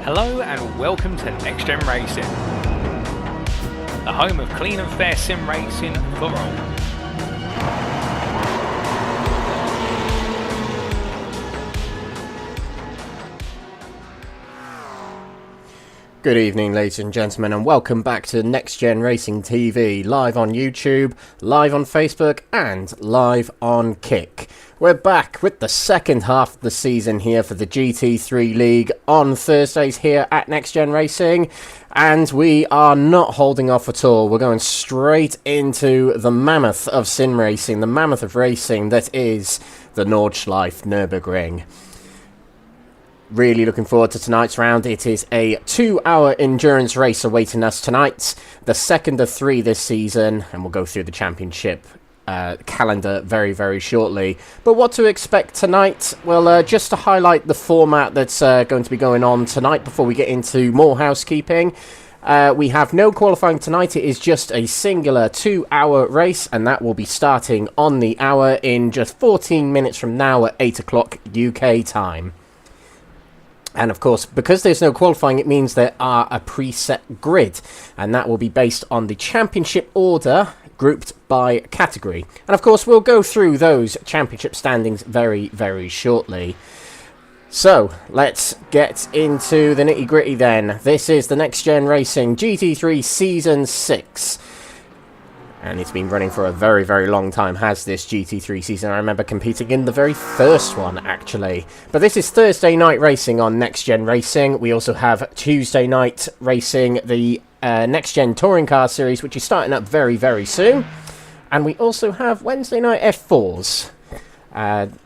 Hello and welcome to NXTGEN Racing, the home of clean and fair sim racing for all. Good evening, ladies and gentlemen, and welcome back to NXTGEN Racing TV, live on YouTube, live on Facebook, and live on Kick. We're back with the second half of the season here for the GT3 League on Thursdays here at NXTGEN Racing, and we are not holding off at all. We're going straight into the mammoth of sim racing, the mammoth of racing that is the Nordschleife Nürburgring. Really looking forward to tonight's round. It is a 2-hour endurance race awaiting us tonight, the second of 3 this season, and we'll go through the championship calendar very, very shortly. But what to expect tonight? Well, just to highlight the format that's going to be going on tonight before we get into more housekeeping. We have no qualifying tonight. It is just a singular 2-hour race, and that will be starting on the hour in just 14 minutes from now at 8 o'clock UK time. And of course, because there's no qualifying, it means there are a preset grid, and that will be based on the championship order grouped by category. And of course, we'll go through those championship standings very, very shortly. So, let's get into the nitty-gritty then. This is the NXTGEN Racing GT3 Season 6. And it's been running for a very, very long time, has this GT3 season. I remember competing in the very first one, actually. But this is Thursday night racing on NXTGEN Racing. We also have Tuesday night racing, the NXTGEN Touring Car Series, which is starting up very, very soon. And we also have Wednesday night F4s.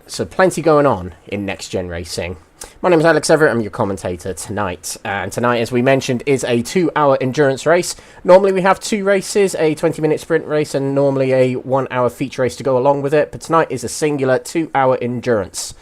So plenty going on in NXTGEN Racing. My name is Alex Everett, I'm your commentator tonight. And tonight, as we mentioned, is a 2-hour endurance race. Normally we have 2 races, a 20-minute sprint race and normally a 1-hour feature race to go along with it. But tonight is a singular 2-hour endurance.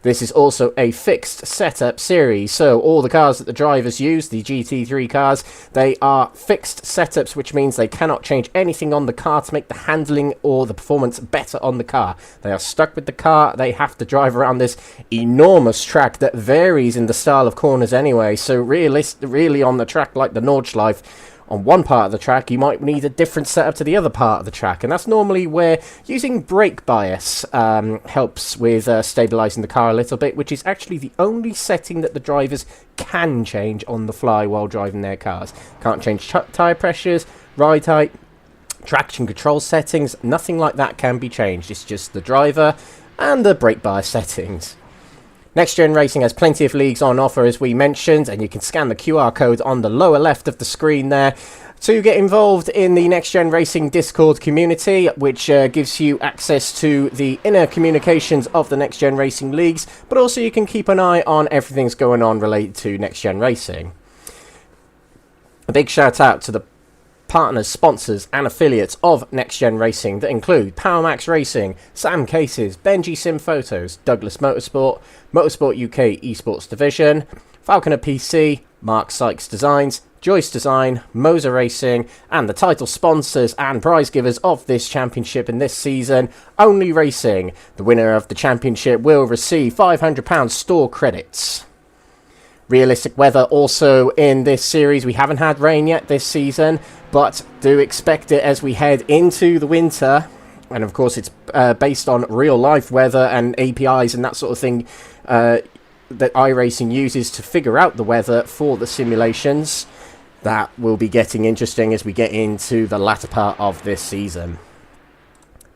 This is also a fixed setup series, so all the cars that the drivers use, the GT3 cars, they are fixed setups, which means they cannot change anything on the car to make the handling or the performance better on the car. They are stuck with the car, they have to drive around this enormous track that varies in the style of corners anyway, so really on the track like the Nordschleife, on one part of the track, you might need a different setup to the other part of the track, and that's normally where using brake bias helps with stabilising the car a little bit, which is actually the only setting that the drivers can change on the fly while driving their cars. Can't change tyre pressures, ride height, traction control settings, nothing like that can be changed. It's just the driver and the brake bias settings. NXTGEN Racing has plenty of leagues on offer, as we mentioned, and you can scan the QR code on the lower left of the screen there to get involved in the NXTGEN Racing Discord community, which gives you access to the inner communications of the NXTGEN Racing leagues, but also you can keep an eye on everything that's going on related to NXTGEN Racing. A big shout out to the partners, sponsors and affiliates of NXTGEN Racing that include PowerMax Racing, Sam Cases, Benji Sim Photos, Douglas Motorsport, Motorsport UK Esports Division, Falconer PC, Mark Sykes Designs, Joyce Design, Moser Racing, and the title sponsors and prize givers of this championship in this season, Only Racing. The winner of the championship will receive £500 store credits. Realistic weather also in this series. We haven't had rain yet this season, but do expect it as we head into the winter. And of course, it's based on real life weather and APIs and that sort of thing that iRacing uses to figure out the weather for the simulations. That will be getting interesting as we get into the latter part of this season.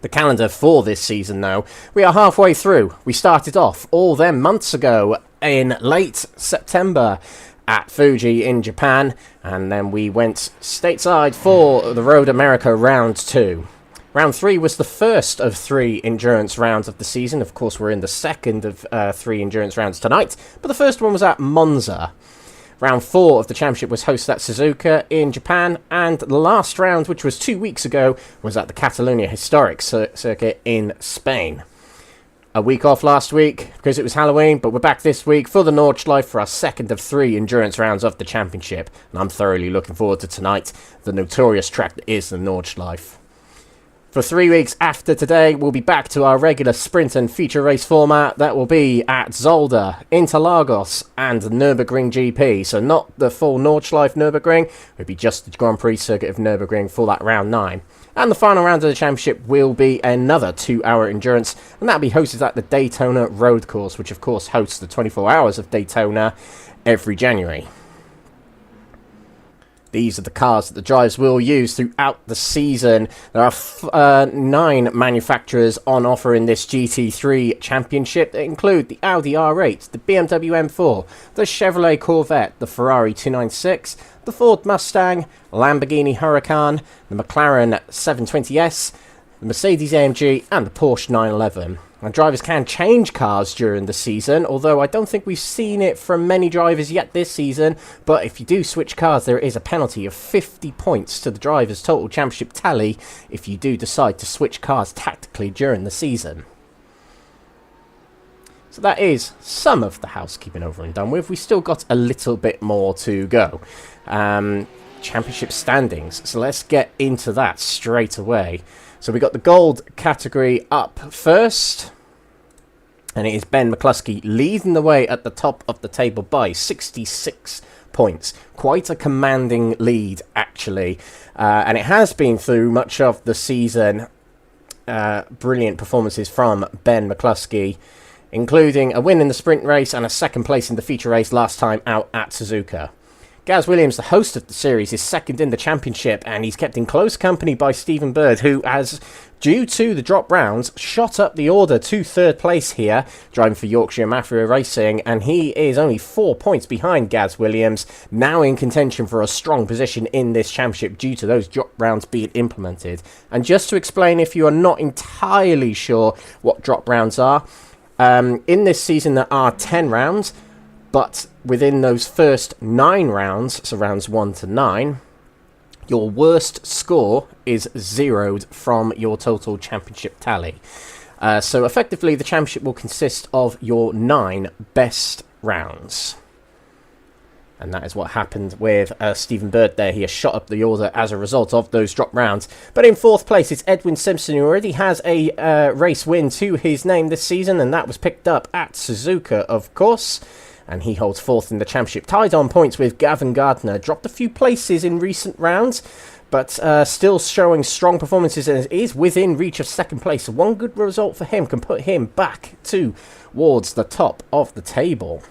The calendar for this season, though, we are halfway through. We started off all them months ago in late September at Fuji in Japan, and then we went stateside for the Road America Round 2. Round 3 was the first of 3 endurance rounds of the season. Of course, we're in the second of 3 endurance rounds tonight, but the first one was at Monza. Round 4 of the championship was hosted at Suzuka in Japan, and the last round, which was 2 weeks ago, was at the Catalonia Historic Circuit in Spain. A week off last week because it was Halloween, but we're back this week for the Nordschleife for our second of 3 endurance rounds of the championship, and I'm thoroughly looking forward to tonight, the notorious track that is the Nordschleife. For 3 weeks after today, we'll be back to our regular sprint and feature race format that will be at Zolder, Interlagos, and Nürburgring GP. So not the full Nordschleife Nürburgring, it'll be just the Grand Prix circuit of Nürburgring for that round 9. And the final round of the championship will be another 2-hour endurance, and that'll be hosted at the Daytona Road Course, which of course hosts the 24 Hours of Daytona every January. These are the cars that the drivers will use throughout the season. There are 9 manufacturers on offer in this GT3 championship that include the Audi R8, the BMW M4, the Chevrolet Corvette, the Ferrari 296, the Ford Mustang, Lamborghini Huracan, the McLaren 720S, the Mercedes AMG, and the Porsche 911. And drivers can change cars during the season, although I don't think we've seen it from many drivers yet this season. But if you do switch cars, there is a penalty of 50 points to the driver's total championship tally if you do decide to switch cars tactically during the season. So that is some of the housekeeping over and done with. We've still got a little bit more to go. Championship standings. So let's get into that straight away. So we got the gold category up first, and it is Ben McCluskey leading the way at the top of the table by 66 points. Quite a commanding lead, actually, and it has been through much of the season. Brilliant performances from Ben McCluskey, including a win in the sprint race and a second place in the feature race last time out at Suzuka. Gaz Williams, the host of the series, is second in the championship, and he's kept in close company by Stephen Bird, who has, due to the drop rounds, shot up the order to 3rd place here, driving for Yorkshire Mafia Racing, and he is only 4 points behind Gaz Williams, now in contention for a strong position in this championship due to those drop rounds being implemented. And just to explain, if you are not entirely sure what drop rounds are, in this season there are 10 rounds, but within those first 9 rounds, so rounds 1 to 9, your worst score is zeroed from your total championship tally. So effectively, the championship will consist of your 9 best rounds. And that is what happened with Stephen Bird there. He has shot up the order as a result of those drop rounds. But in 4th place, it's Edwin Simpson, who already has a race win to his name this season, and that was picked up at Suzuka, of course. And he holds 4th in the championship, tied on points with Gavin Gardner. Dropped a few places in recent rounds, but still showing strong performances and is within reach of 2nd place. So one good result for him can put him back towards the top of the table.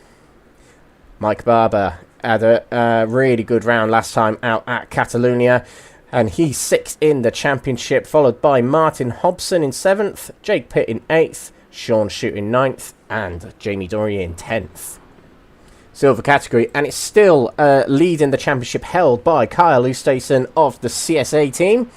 Mike Barber had a really good round last time out at Catalonia, and he's 6th in the championship, followed by Martin Hobson in 7th, Jake Pitt in 8th, Sean Shute in 9th, and Jamie Dorrier in 10th. Silver category, and it's still lead in the championship held by Kyle Oosthuizen of the CSA team,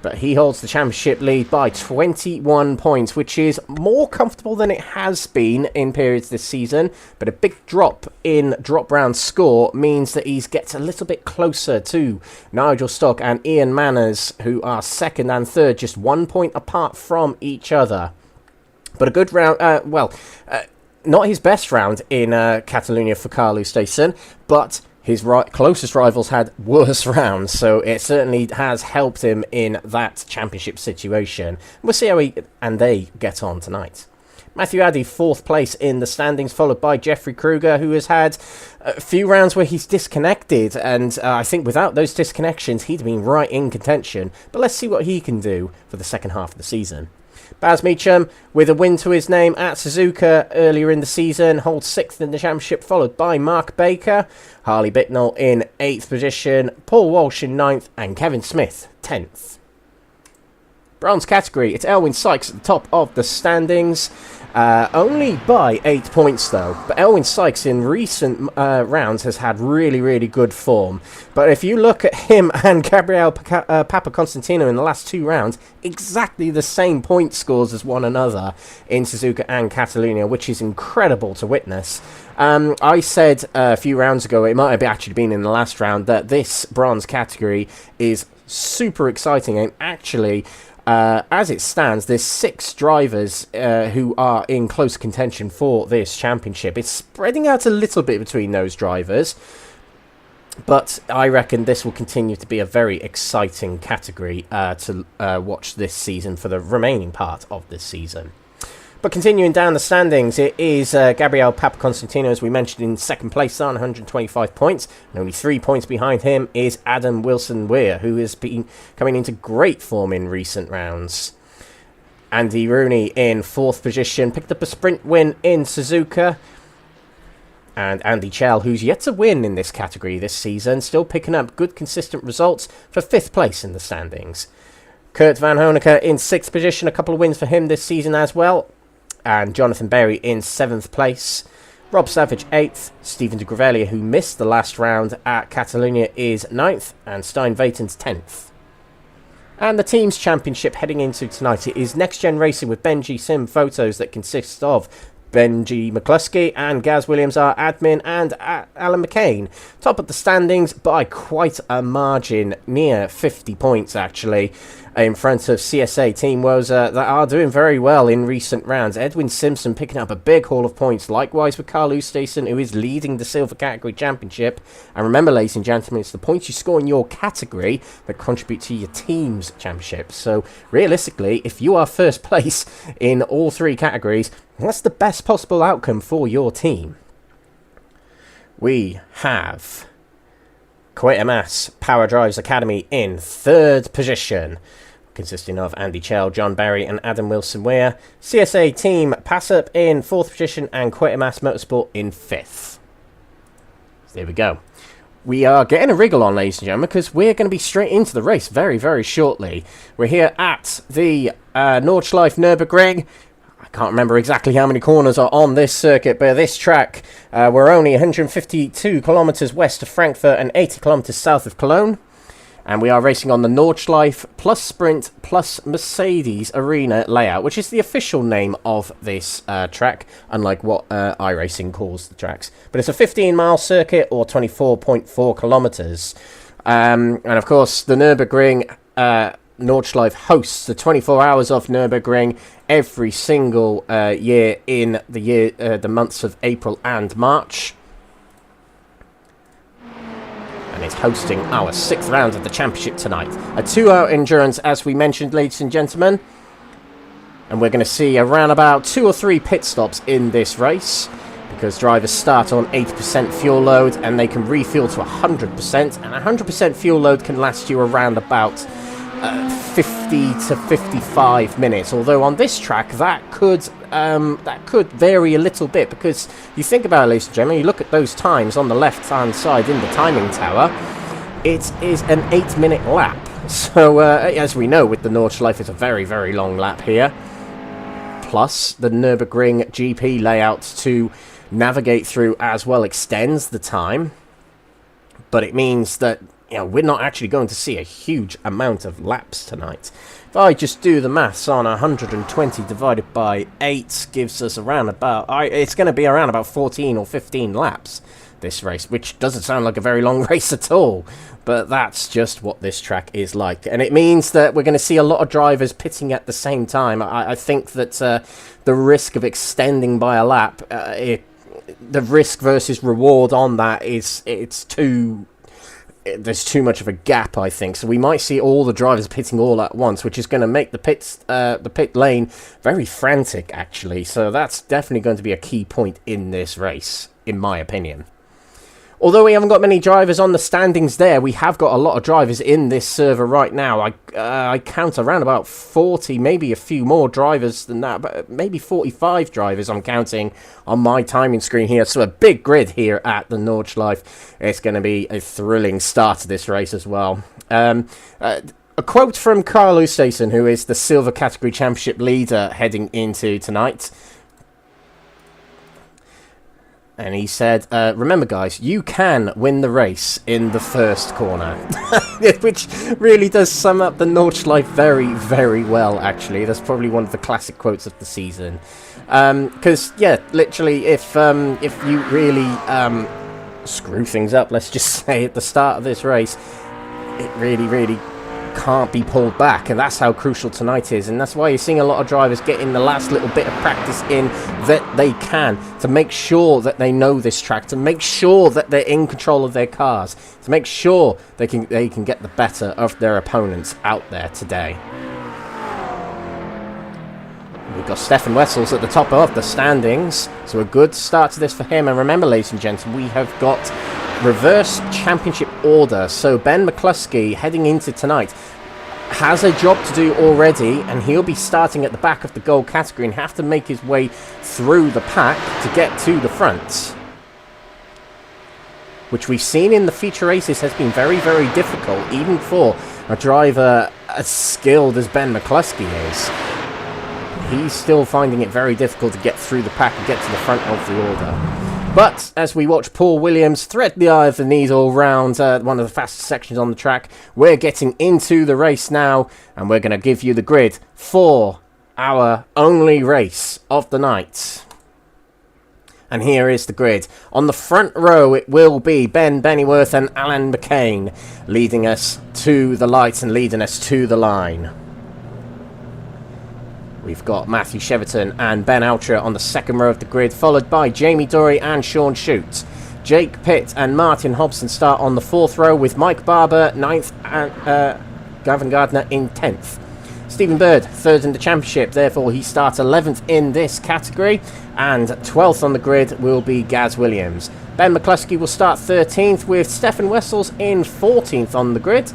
but he holds the championship lead by 21 points, which is more comfortable than it has been in periods this season. But a big drop in drop round score means that he gets a little bit closer to Nigel Stock and Ian Manners, who are 2nd and 3rd, just 1 point apart from each other. But a good round, not his best round in Catalonia for Carl Oosthuizen, but his closest rivals had worse rounds, so it certainly has helped him in that championship situation. We'll see how he and they get on tonight. Matthew Addy, 4th place in the standings, followed by Jeffrey Kruger, who has had a few rounds where he's disconnected, and I think without those disconnections, he'd have been right in contention. But let's see what he can do for the second half of the season. Baz Meacham, with a win to his name at Suzuka earlier in the season, holds 6th in the championship, followed by Mark Baker. Harley Bicknell in 8th position, Paul Walsh in 9th, and Kevin Smith, 10th. Bronze category, it's Elwyn Sykes at the top of the standings. Only by 8 points though, but Elwyn Sykes in recent rounds has had really good form. But if you look at him and Gabriel Papaconstantino in the last 2 rounds, exactly the same point scores as one another in Suzuka and Catalunya, which is incredible to witness. I said a few rounds ago, it might have actually been in the last round, that this bronze category is super exciting, and actually as it stands, there's 6 drivers who are in close contention for this championship. It's spreading out a little bit between those drivers, but I reckon this will continue to be a very exciting category to watch this season for the remaining part of this season. But continuing down the standings, it is Gabriel Papaconstantino, as we mentioned, in 2nd place on 125 points. And only 3 points behind him is Adam Wilson-Weir, who has been coming into great form in recent rounds. Andy Rooney in 4th position, picked up a sprint win in Suzuka. And Andy Chell, who's yet to win in this category this season, still picking up good consistent results for 5th place in the standings. Kurt Van Honecker in 6th position, a couple of wins for him this season as well. And Jonathan Berry in 7th place. Rob Savage 8th. Stephen de Gravelia, who missed the last round at Catalunya, is 9th. And Stein Vaten's 10th. And the team's championship heading into tonight is Next Gen Racing with Benji Sim Photos, that consists of Benji McCluskey and Gaz Williams, our admin, and Alan McCain. Top of the standings by quite a margin, near 50 points actually, in front of CSA Team Woza, that are doing very well in recent rounds. Edwin Simpson picking up a big haul of points, likewise with Carl Oosthuizen, who is leading the Silver Category Championship. And remember, ladies and gentlemen, it's the points you score in your category that contribute to your team's championship. So realistically, if you are 1st place in all 3 categories, that's the best possible outcome for your team. We have Quatermass Power Drives Academy in 3rd position, consisting of Andy Chell, John Barry, and Adam Wilson-Weir. CSA Team Pass Up in 4th position, and Quatermass Motorsport in 5th. So there we go. We are getting a wriggle on, ladies and gentlemen, because we're going to be straight into the race very shortly. We're here at the Nordschleife Nürburgring. I can't remember exactly how many corners are on this circuit, but this track, we're only 152 kilometres west of Frankfurt and 80 kilometres south of Cologne. And we are racing on the Nordschleife plus Sprint plus Mercedes Arena layout, which is the official name of this track, unlike what iRacing calls the tracks. But it's a 15-mile circuit, or 24.4 kilometres. And of course, the Nürburgring Nordschleife hosts the 24 Hours of Nürburgring every single year in the months of April and March. And it's hosting our 6th round of the championship tonight. A 2-hour endurance, as we mentioned, ladies and gentlemen. And we're going to see around about 2 or 3 pit stops in this race, because drivers start on 80% fuel load and they can refuel to 100%. And 100% fuel load can last you around about 50 to 55 minutes, although on this track that could vary a little bit, because you think about it, ladies and gentlemen, you look at those times on the left hand side in the timing tower, it is an 8-minute lap. So as we know, with the Nordschleife, it's a very long lap here, plus the Nürburgring GP layout to navigate through as well extends the time, but it means that we're not actually going to see a huge amount of laps tonight. If I just do the maths on 120 divided by 8, gives us around about, it's going to be around about 14 or 15 laps, this race, which doesn't sound like a very long race at all, but that's just what this track is like. And it means that we're going to see a lot of drivers pitting at the same time. I think that the risk of extending by a lap, the risk versus reward on that it's too there's too much of a gap, I think. So we might see all the drivers pitting all at once, which is going to make the pit lane very frantic, actually. So that's definitely going to be a key point in this race, in my opinion. Although we haven't got many drivers on the standings there, we have got a lot of drivers in this server right now. I count around about 40, maybe a few more drivers than that, but maybe 45 drivers I'm counting on my timing screen here. So a big grid here at the Nordschleife. It's going to be a thrilling start to this race as well. A quote from Carl Oosthuizen, who is the Silver Category Championship leader heading into tonight. And he said, remember guys, you can win the race in the first corner. Which really does sum up the Nordschleife very, very well, actually. That's probably one of the classic quotes of the season. Because, yeah, literally, if you really screw things up, let's just say, at the start of this race, it really, really can't be pulled back, and that's how crucial tonight is, and that's why you're seeing a lot of drivers getting the last little bit of practice in that they can, to make sure that they know this track, to make sure that they're in control of their cars, to make sure they can get the better of their opponents out there today. We've got Stefan Wessels at the top of the standings, so a good start to this for him. And remember, ladies and gentlemen, we have got reverse championship order. So Ben McCluskey, heading into tonight, has a job to do already, and he'll be starting at the back of the gold category and have to make his way through the pack to get to the front, which we've seen in the feature races has been very, very difficult, even for a driver as skilled as Ben McCluskey is. He's still finding it very difficult to get through the pack and get to the front of the order. But as we watch Paul Williams thread the eye of the needle round one of the fastest sections on the track, we're getting into the race now, and we're going to give you the grid for our only race of the night. And here is the grid. On the front row, it will be Ben Bennyworth and Alan McCain leading us to the lights and leading us to the line. We've got Matthew Cheverton and Ben Altra on the second row of the grid, followed by Jamie Dorey and Sean Shute. Jake Pitt and Martin Hobson start on the fourth row, with Mike Barber 9th and Gavin Gardner in 10th. Stephen Bird, third in the championship, therefore he starts 11th in this category, and 12th on the grid will be Gaz Williams. Ben McCluskey will start 13th, with Stefan Wessels in 14th on the grid.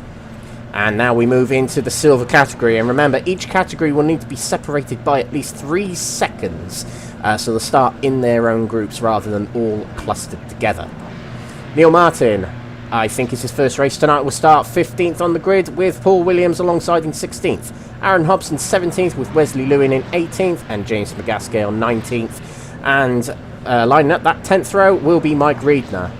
And now we move into the silver category, and remember, each category will need to be separated by at least 3 seconds, so they'll start in their own groups rather than all clustered together. Neil Martin, I think it's his first race tonight, will start 15th on the grid, with Paul Williams alongside in 16th. Aaron Hobson 17th, with Wesley Lewin in 18th, and James McGaskill 19th. And lining up that 10th row will be Mike Riedner.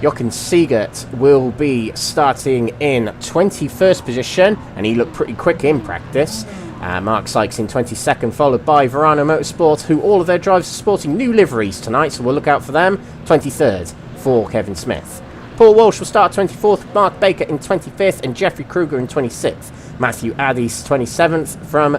Jochen Siegert will be starting in 21st position, and he looked pretty quick in practice. Mark Sykes in 22nd, followed by Verano Motorsport, who all of their drivers are sporting new liveries tonight, so we'll look out for them. 23rd for Kevin Smith. Paul Walsh will start 24th, Mark Baker in 25th, and Jeffrey Kruger in 26th. Matthew Addis 27th from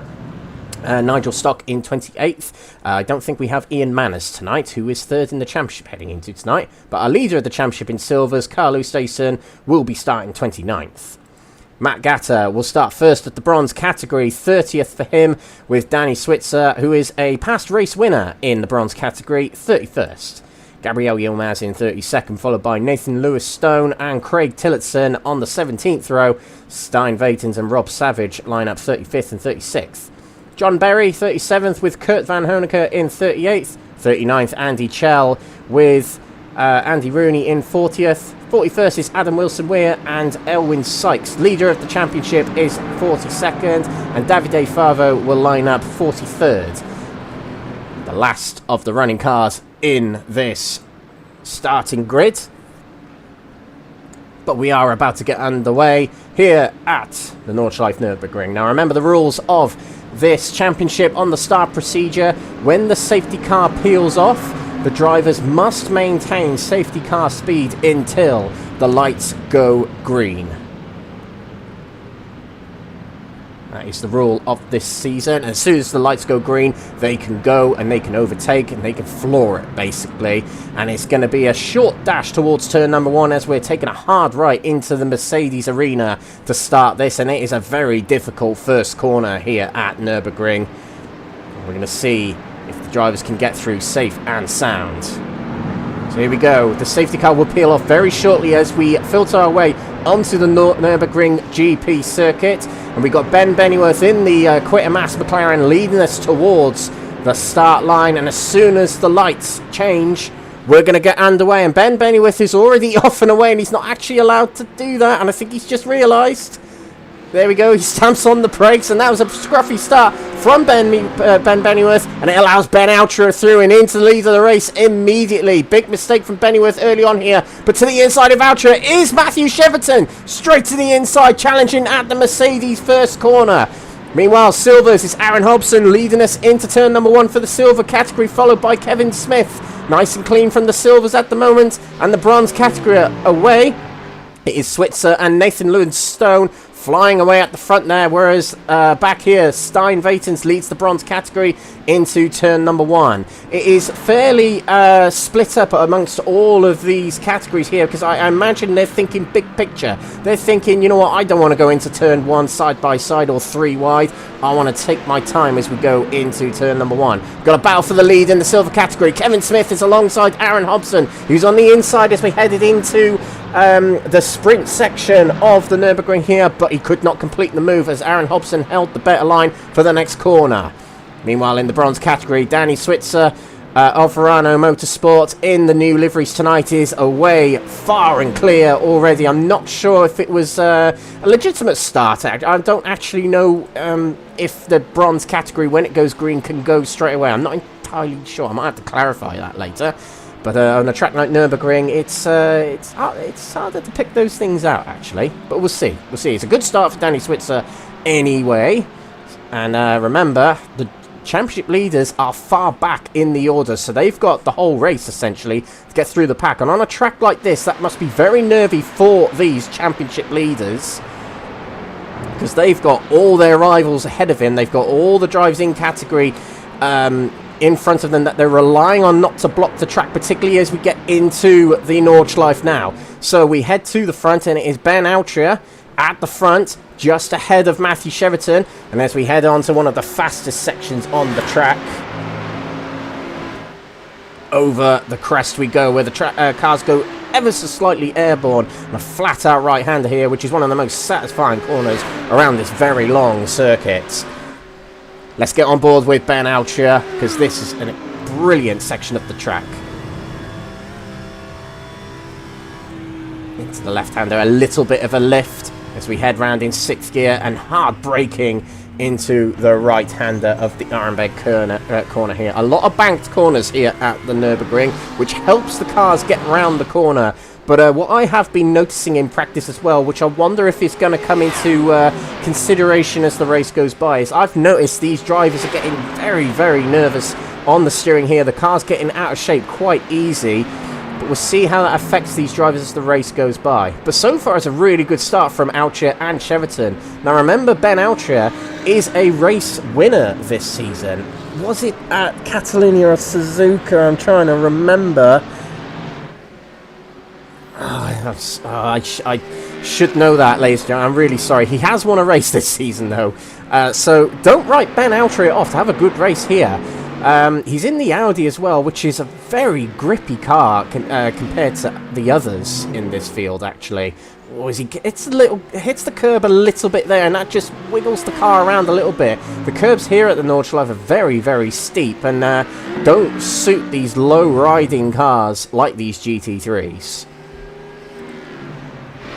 Nigel Stock in 28th. I don't think we have Ian Manners tonight, who is third in the championship heading into tonight. But our leader of the championship in silvers, Carl Oosthuizen, will be starting 29th. Matt Gatter will start first at the bronze category, 30th for him, with Danny Switzer, who is a past race winner in the bronze category, 31st. Gabriel Yilmaz in 32nd, followed by Nathan Lewis-Stone and Craig Tillotson on the 17th row. Stein Vatens and Rob Savage line up 35th and 36th. John Berry, 37th, with Kurt Van Honecker in 38th. 39th, Andy Chell, with Andy Rooney in 40th. 41st is Adam Wilson-Weir, and Elwyn Sykes, leader of the championship, is 42nd. And Davide Favo will line up 43rd. The last of the running cars in this starting grid. But we are about to get underway here at the Nordschleife Nürburgring. Now remember the rules of this championship on the start procedure. When the safety car peels off, the drivers must maintain safety car speed until the lights go green. That is the rule of this season. As soon as the lights go green, they can go and they can overtake and they can floor it, basically. And it's going to be a short dash towards turn number 1 as we're taking a hard right into the Mercedes arena to start this. And it is a very difficult first corner here at Nürburgring. We're going to see if the drivers can get through safe and sound. So here we go. The safety car will peel off very shortly as we filter our way onto the Nürburgring GP circuit. And we got Ben Bennyworth in the Quatermass McLaren leading us towards the start line. And as soon as the lights change, we're going to get underway. And Ben Bennyworth is already off and away, and he's not actually allowed to do that. And I think he's just realised. There we go, he stamps on the brakes, and that was a scruffy start from Ben Bennyworth, and it allows Ben Altra through and into the lead of the race immediately. Big mistake from Bennyworth early on here, but to the inside of Altra is Matthew Cheverton, straight to the inside, challenging at the Mercedes first corner. Meanwhile, Silvers is Aaron Hobson leading us into turn number 1 for the silver category, followed by Kevin Smith. Nice and clean from the silvers at the moment, and the bronze category away. It is Switzer and Nathan Lewin-Stone flying away at the front there, whereas back here, Stein Vatens leads the bronze category into turn number 1. It is fairly split up amongst all of these categories here, because I imagine they're thinking big picture. They're thinking, you know what, I don't want to go into turn 1 side by side or 3 wide. I want to take my time as we go into turn number 1. Got a battle for the lead in the silver category. Kevin Smith is alongside Aaron Hobson, who's on the inside as we headed into the sprint section of the Nürburgring here, but he could not complete the move as Aaron Hobson held the better line for the next corner. Meanwhile, in the bronze category, Danny Switzer of Verano Motorsport in the new liveries tonight is away far and clear already. I'm not sure if it was a legitimate start. I don't actually know if the bronze category, when it goes green, can go straight away. I'm not entirely sure. I might have to clarify that later. But on a track like Nürburgring, it's harder to pick those things out, actually. But we'll see. We'll see. It's a good start for Danny Switzer anyway. And remember, the championship leaders are far back in the order, so they've got the whole race, essentially, to get through the pack. And on a track like this, that must be very nervy for these championship leaders, because they've got all their rivals ahead of him. They've got all the drivers in category in front of them that they're relying on not to block the track, particularly as we get into the Nordschleife now. So we head to the front, and it is Ben Altra at the front, just ahead of Matthew Cheverton. And as we head on to one of the fastest sections on the track, over the crest we go, where the cars go ever so slightly airborne, and a flat out right-hander here, which is one of the most satisfying corners around this very long circuit. Let's get on board with Ben Altra, because this is a brilliant section of the track. Into the left-hander, a little bit of a lift as we head round in 6th gear, and hard braking into the right-hander of the Arnberg corner here. A lot of banked corners here at the Nürburgring, which helps the cars get around the corner. But what I have been noticing in practice as well, which I wonder if it's going to come into consideration as the race goes by, is I've noticed these drivers are getting very, very nervous on the steering here. The car's getting out of shape quite easy. But we'll see how that affects these drivers as the race goes by. But so far, it's a really good start from Altra and Cheverton. Now, remember, Ben Altra is a race winner this season. Was it at Catalunya or Suzuka? I'm trying to remember. I should know that, ladies and gentlemen. I'm really sorry. He has won a race this season, though. So don't write Ben Altra off to have a good race here. He's in the Audi as well, which is a very grippy car compared to the others in this field, actually. Or is he? Hits the curb a little bit there, and that just wiggles the car around a little bit. The curbs here at the Nordschleife are very, very steep, and don't suit these low-riding cars like these GT3s.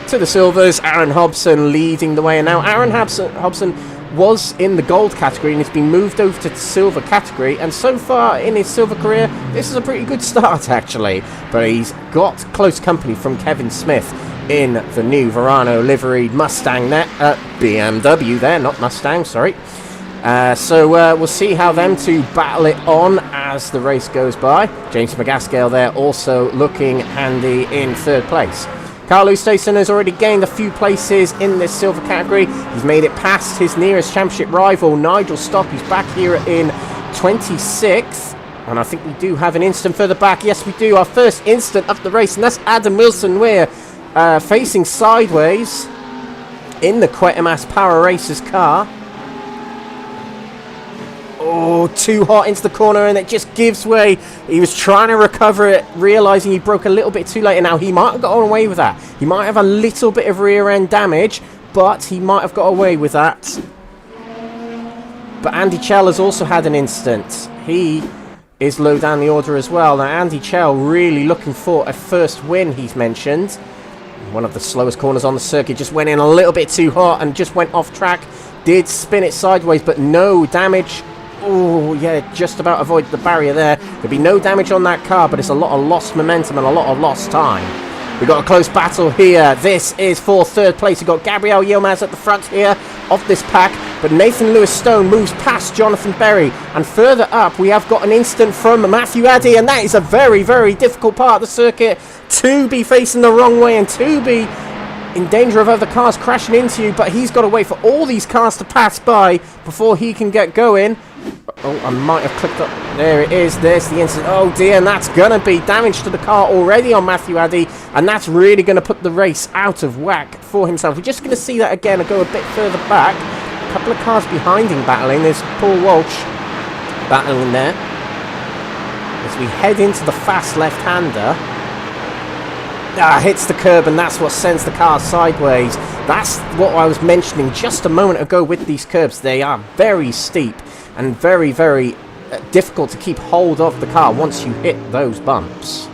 To the silvers, Aaron Hobson leading the way, and now Aaron Hobson was in the gold category and has been moved over to the silver category, and so far in his silver career, this is a pretty good start, actually. But he's got close company from Kevin Smith in the new Verano liveried Mustang there, BMW there, not Mustang, sorry. So we'll see how them two battle it on as the race goes by. James McCluskey there also looking handy in 3rd place. Carl Oosthuizen has already gained a few places in this silver category. He's made it past his nearest championship rival, Nigel Stock, who's back here in 26th. And I think we do have an instant further back. Yes, we do. Our first instant of the race, and that's Adam Wilson. We're facing sideways in the Quetemas Power Racers car. Oh, too hot into the corner, and it just gives way. He was trying to recover it, realising he broke a little bit too late, and now he might have got away with that. He might have a little bit of rear-end damage, but he might have got away with that. But Andy Chell has also had an instant. He is low down the order as well. Now, Andy Chell really looking for a first win, he's mentioned. One of the slowest corners on the circuit, just went in a little bit too hot and just went off track. Did spin it sideways, but no damage. Oh, yeah, just about avoided the barrier there. There'll be no damage on that car, but it's a lot of lost momentum and a lot of lost time. We've got a close battle here. This is for third place. We've got Gabriel Yilmaz at the front here of this pack, but Nathan Lewis-Stone moves past Jonathan Berry. And further up, we have got an instant from Matthew Addy, and that is a very, very difficult part of the circuit to be facing the wrong way and to be in danger of other cars crashing into you, but he's got to wait for all these cars to pass by before he can get going. Oh, I might have clicked up. There it is. There's the incident. Oh dear, and that's going to be damage to the car already on Matthew Addy, and that's really going to put the race out of whack for himself. We're just going to see that again and go a bit further back. A couple of cars behind him battling. There's Paul Walsh battling there. As we head into the fast left-hander. Hits the curb, and that's what sends the car sideways. That's what I was mentioning just a moment ago with these curbs. They are very steep and very, very difficult to keep hold of the car once you hit those bumps.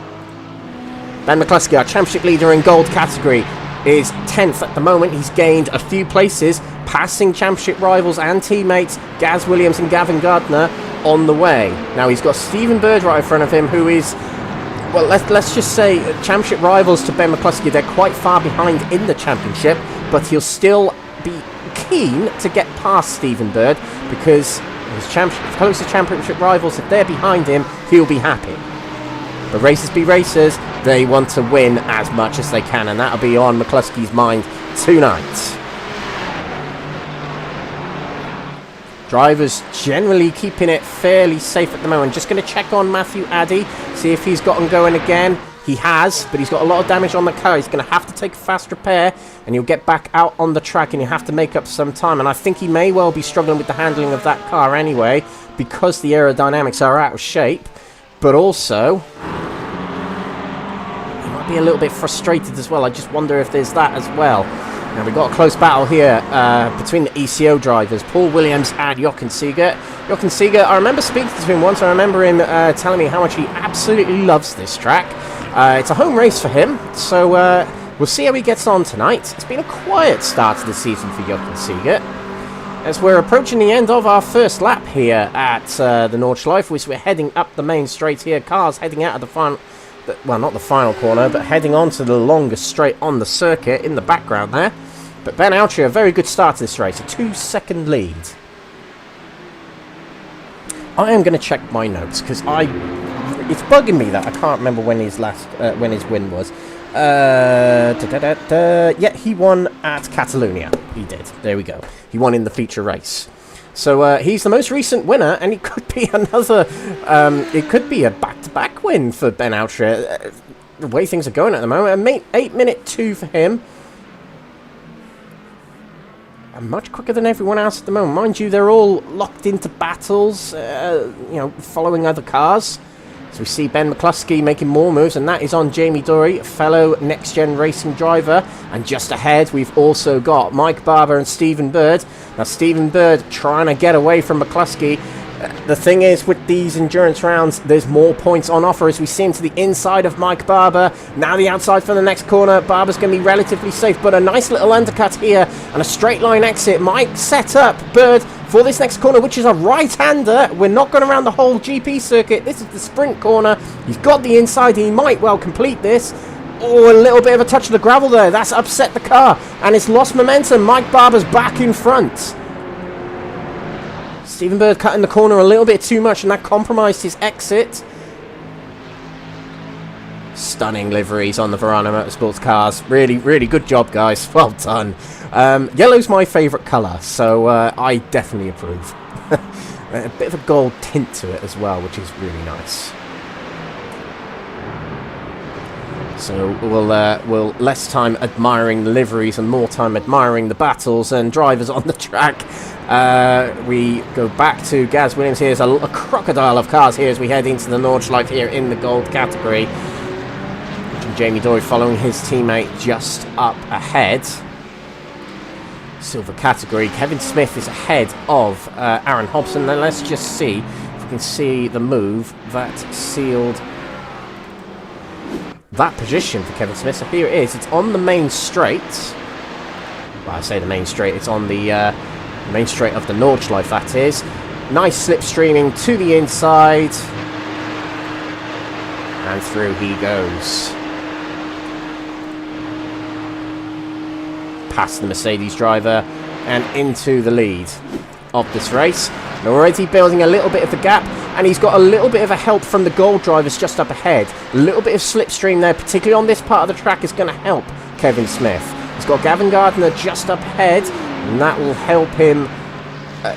Ben McCluskey, our championship leader in gold category, is 10th at the moment. He's gained a few places, passing championship rivals and teammates Gaz Williams and Gavin Gardner on the way. Now he's got Stephen Bird right in front of him, who is, well, let's just say championship rivals to Ben McCluskey. They're quite far behind in the championship, but he'll still be keen to get past Stephen Bird because his closest championship rivals, if they're behind him, he'll be happy. But racers be racers, they want to win as much as they can, and that'll be on McCluskey's mind tonight. Drivers generally keeping it fairly safe at the moment. Just going to check on Matthew Addy, see if he's gotten going again. He has, but he's got a lot of damage on the car. He's going to have to take a fast repair, and he'll get back out on the track, and he'll have to make up some time. And I think he may well be struggling with the handling of that car anyway, because the aerodynamics are out of shape. But also, he might be a little bit frustrated as well. I just wonder if there's that as well. Now, we've got a close battle here between the ECO drivers, Paul Williams and Jochen Siegert. Jochen Siegert, I remember speaking to him once. I remember him telling me how much he absolutely loves this track. It's a home race for him, so we'll see how he gets on tonight. It's been a quiet start to the season for Jochen Siegert. As we're approaching the end of our first lap here at the Nordschleife, which we're heading up the main straight here. Cars heading out of the final, well, not the final corner, but heading on to the longest straight on the circuit in the background there. But Ben Altria, a very good start to this race, a 2-second lead. I am going to check my notes because it's bugging me that I can't remember when his win was. Yeah, he won at Catalonia. He did. There we go. He won in the feature race. So he's the most recent winner, and it could be another. It could be a back-to-back win for Ben Altria. The way things are going at the moment, 8-minute 2 for him. And much quicker than everyone else at the moment. Mind you, they're all locked into battles, following other cars. So we see Ben McCluskey making more moves, and that is on Jamie Dory, fellow NXTGEN racing driver. And just ahead, we've also got Mike Barber and Stephen Bird. Now, Stephen Bird trying to get away from McCluskey. The thing is, with these endurance rounds, there's more points on offer as we see him to the inside of Mike Barber. Now the outside for the next corner. Barber's going to be relatively safe, but a nice little undercut here and a straight line exit might set up Bird for this next corner, which is a right-hander. We're not going around the whole GP circuit. This is the sprint corner. He's got the inside. He might well complete this. Oh, a little bit of a touch of the gravel there. That's upset the car, and it's lost momentum. Mike Barber's back in front. Stephen Bird cutting the corner a little bit too much, and that compromised his exit. Stunning liveries on the Verano Motorsports cars. Really, really good job, guys. Well done. Yellow's my favourite colour, so I definitely approve. A bit of a gold tint to it as well, which is really nice. So we'll less time admiring the liveries and more time admiring the battles and drivers on the track. We go back to Gaz Williams. Here's a crocodile of cars here as we head into the Nordschleife here in the gold category. Jamie Doyle following his teammate just up ahead. Silver category. Kevin Smith is ahead of Aaron Hobson. Then let's just see if we can see the move that sealed that position for Kevin Smith. So here it is. It's on the main straight. Well, I say the main straight. It's on the main straight of the Nordschleife, that is. Nice slipstreaming to the inside. And through he goes. Past the Mercedes driver and into the lead of this race. And already building a little bit of the gap, and he's got a little bit of a help from the gold drivers just up ahead. A little bit of slipstream there, particularly on this part of the track, is going to help Kevin Smith. He's got Gavin Gardner just up ahead, and that will help him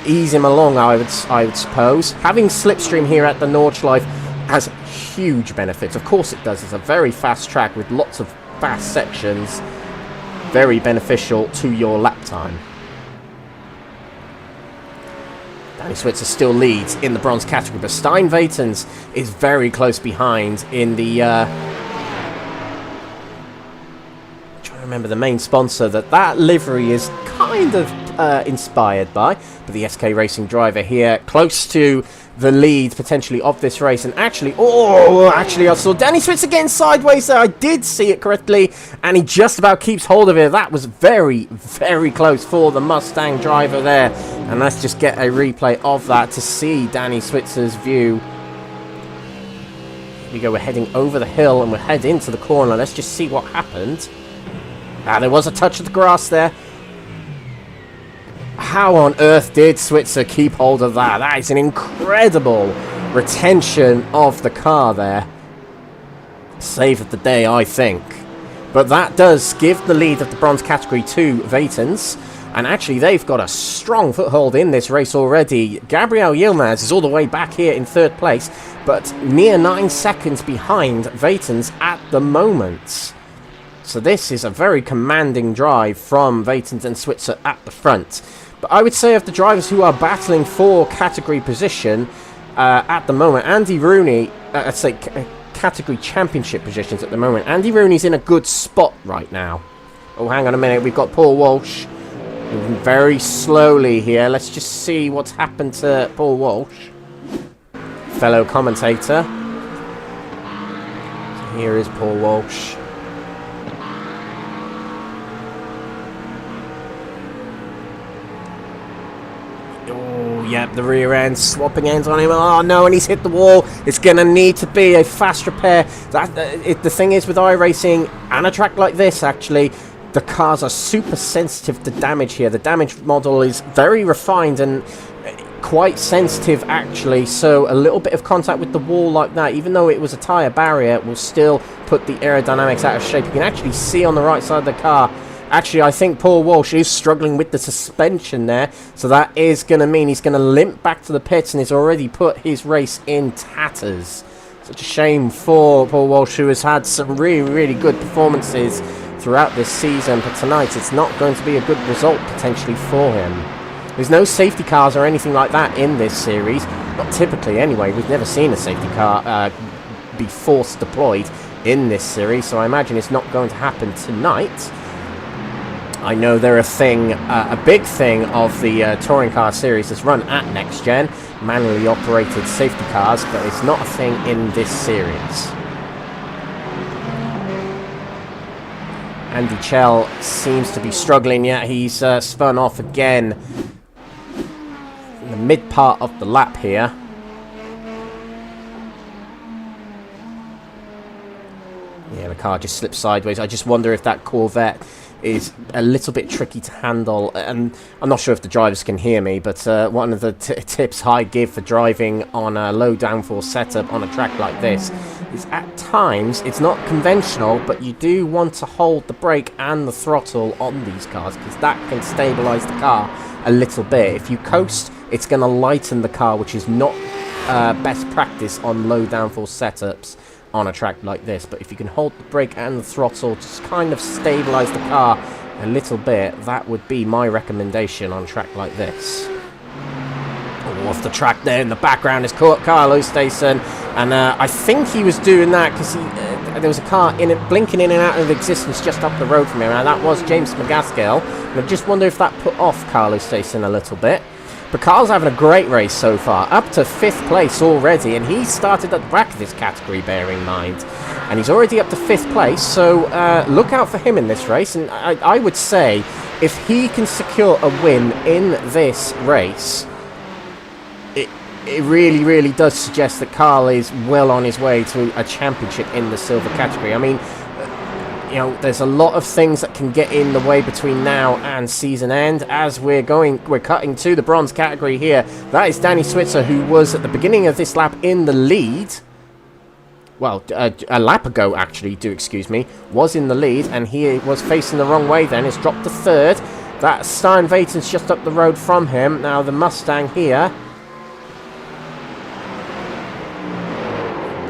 ease him along, I would suppose. Having slipstream here at the Nordschleife has huge benefits. Of course it does. It's a very fast track with lots of fast sections. Very beneficial to your lap time. Danny Switzer still leads in the bronze category, but Stein Vatens is very close behind in the... I'm trying to remember the main sponsor that livery is kind of inspired by, but the SK Racing driver here, close to the lead potentially of this race. And actually, I saw Danny Switzer getting sideways there. I did see it correctly, and he just about keeps hold of it. That was very, very close for the Mustang driver there. And let's just get a replay of that to see Danny Switzer's view. Here we go, we're heading over the hill and we're heading into the corner. Let's just see what happened. There was a touch of the grass there. How on earth did Switzer keep hold of that? That is an incredible retention of the car there. Save of the day, I think. But that does give the lead of the bronze category to Vatens. And actually, they've got a strong foothold in this race already. Gabriel Yilmaz is all the way back here in third place, but near 9 seconds behind Vatens at the moment. So this is a very commanding drive from Vatens and Switzer at the front. But I would say of the drivers who are battling for category position at the moment, Andy Rooney, I'd say category championship positions at the moment, Andy Rooney's in a good spot right now. Oh, hang on a minute, we've got Paul Walsh moving very slowly here. Let's just see what's happened to Paul Walsh, fellow commentator. So here is Paul Walsh. Yep, the rear end, swapping ends on him. Oh no, and he's hit the wall. It's going to need to be a fast repair. The thing is with iRacing, and a track like this actually, the cars are super sensitive to damage here. The damage model is very refined and quite sensitive actually, so a little bit of contact with the wall like that, even though it was a tyre barrier, will still put the aerodynamics out of shape. You can actually see on the right side of the car. Actually, I think Paul Walsh is struggling with the suspension there, so that is going to mean he's going to limp back to the pits and has already put his race in tatters. Such a shame for Paul Walsh, who has had some really, really good performances throughout this season, but tonight it's not going to be a good result potentially for him. There's no safety cars or anything like that in this series, not typically anyway. We've never seen a safety car be force deployed in this series, so I imagine it's not going to happen tonight. I know they're a big thing of the touring car series that's run at NXTGEN, manually operated safety cars, but it's not a thing in this series. Andy Chell seems to be struggling yet. He's spun off again in the mid part of the lap here. Yeah, the car just slipped sideways. I just wonder if that Corvette is a little bit tricky to handle. And I'm not sure if the drivers can hear me, but one of the tips I give for driving on a low downforce setup on a track like this is at times, it's not conventional, but you do want to hold the brake and the throttle on these cars, because that can stabilize the car a little bit. If you coast, it's going to lighten the car, which is not best practice on low downforce setups on a track like this. But if you can hold the brake and the throttle, just kind of stabilize the car a little bit, that would be my recommendation on a track like this. Off the track there in the background is Carlos Oosthuizen, and I think he was doing that because there was a car blinking in and out of existence just up the road from him, and that was James McCluskey. And I just wonder if that put off Carlos Oosthuizen a little bit. But Carl's having a great race so far, up to 5th place already, and he started at the back of this category, bear in mind. And he's already up to 5th place, so look out for him in this race. And I would say, if he can secure a win in this race, it really, really does suggest that Carl is well on his way to a championship in the silver category. I mean, you know, there's a lot of things that can get in the way between now and season end. As we're cutting to the bronze category here. That is Danny Switzer, who was at the beginning of this lap in the lead. Well, a lap ago, actually, excuse me, was in the lead, and he was facing the wrong way then. It's dropped to 3rd. That Stein Vaten's just up the road from him. Now the Mustang here,